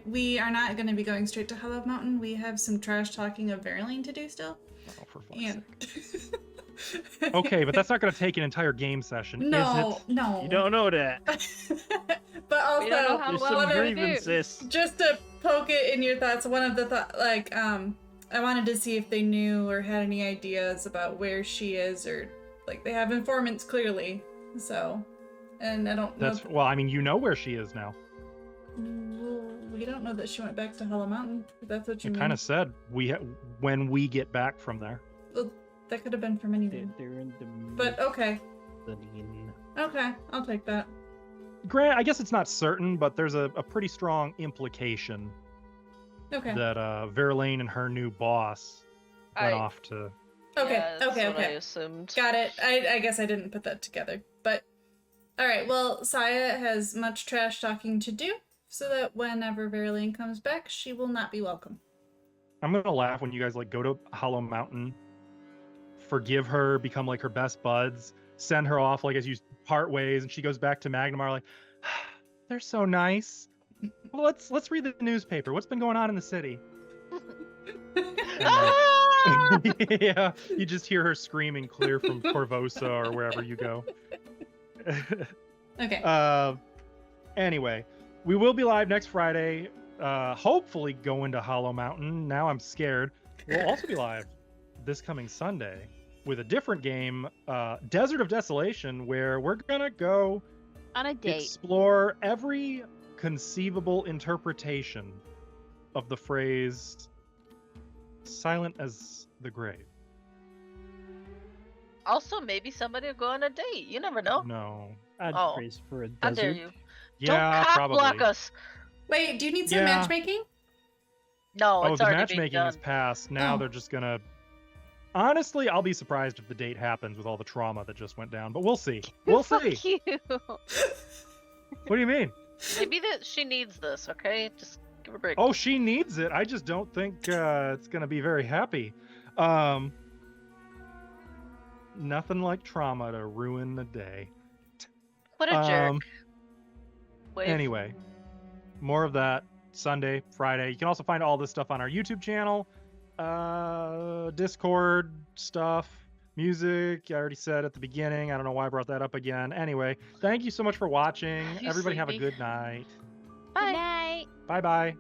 we are not going to be going straight to Hollow Mountain. We have some trash talking of Verlaine to do still. Oh, for fuck's And sake. Okay, but that's not going to take an entire game session, is no, it? no. You don't know that. But also, We don't know how There's well some we're gonna do. grievances. just to poke it in your thoughts, one of the I wanted to see if they knew or had any ideas about where she is, or like they have informants clearly. So, and I don't know. Well, I mean, you know where she is now. We don't know that she went back to Hollow Mountain. If that's what you You mean. kind of said when we get back from there. Well, that could have been from anything. They're in the But okay, Mixolydian. okay, I'll take that. Grant, I guess it's not certain, but there's a pretty strong implication Okay. that Verlaine and her new boss went off to. Okay. Yeah, that's okay. what I Okay. assumed. Got it. I guess I didn't put that together. But all right. Well, Saya has much trash talking to do, so that whenever Verlaine comes back, she will not be welcome. I'm gonna laugh when you guys like go to Hollow Mountain, forgive her, become like her best buds, send her off like as you part ways, and she goes back to Magnimar like, they're so nice. Well, let's read the newspaper. What's been going on in the city? Yeah, you just hear her screaming clear from Corvosa or wherever you go. Okay. Anyway, we will be live next Friday. Hopefully going to Hollow Mountain. Now I'm scared. We'll also be live this coming Sunday with a different game, Desert of Desolation, where we're gonna go On a date. explore every conceivable interpretation of the phrase silent as the grave. Also, maybe somebody will go on a date. You never know. No. I'd Oh. praise for a How desert. dare you? Yeah, Don't cock probably. block us. Wait, do you need some Yeah. matchmaking? No, Oh, it's the already matchmaking being done. is passed. Now Oh. they're just gonna. Honestly, I'll be surprised if the date happens with all the trauma that just went down, but we'll see. We'll see. Fuck you. What do you mean? Maybe that she needs this. Okay, just give her a break. Oh, she needs it. I just don't think it's gonna be very happy. Nothing like trauma to ruin a day. What a jerk. Wave. Anyway, more of that Sunday, Friday. You can also find all this stuff on our YouTube channel, Discord stuff, music. I already said at the beginning. I don't know why I brought that up again. Anyway, thank you so much for watching. You Everybody have a sleepy. good night. Bye. Good night. Bye bye.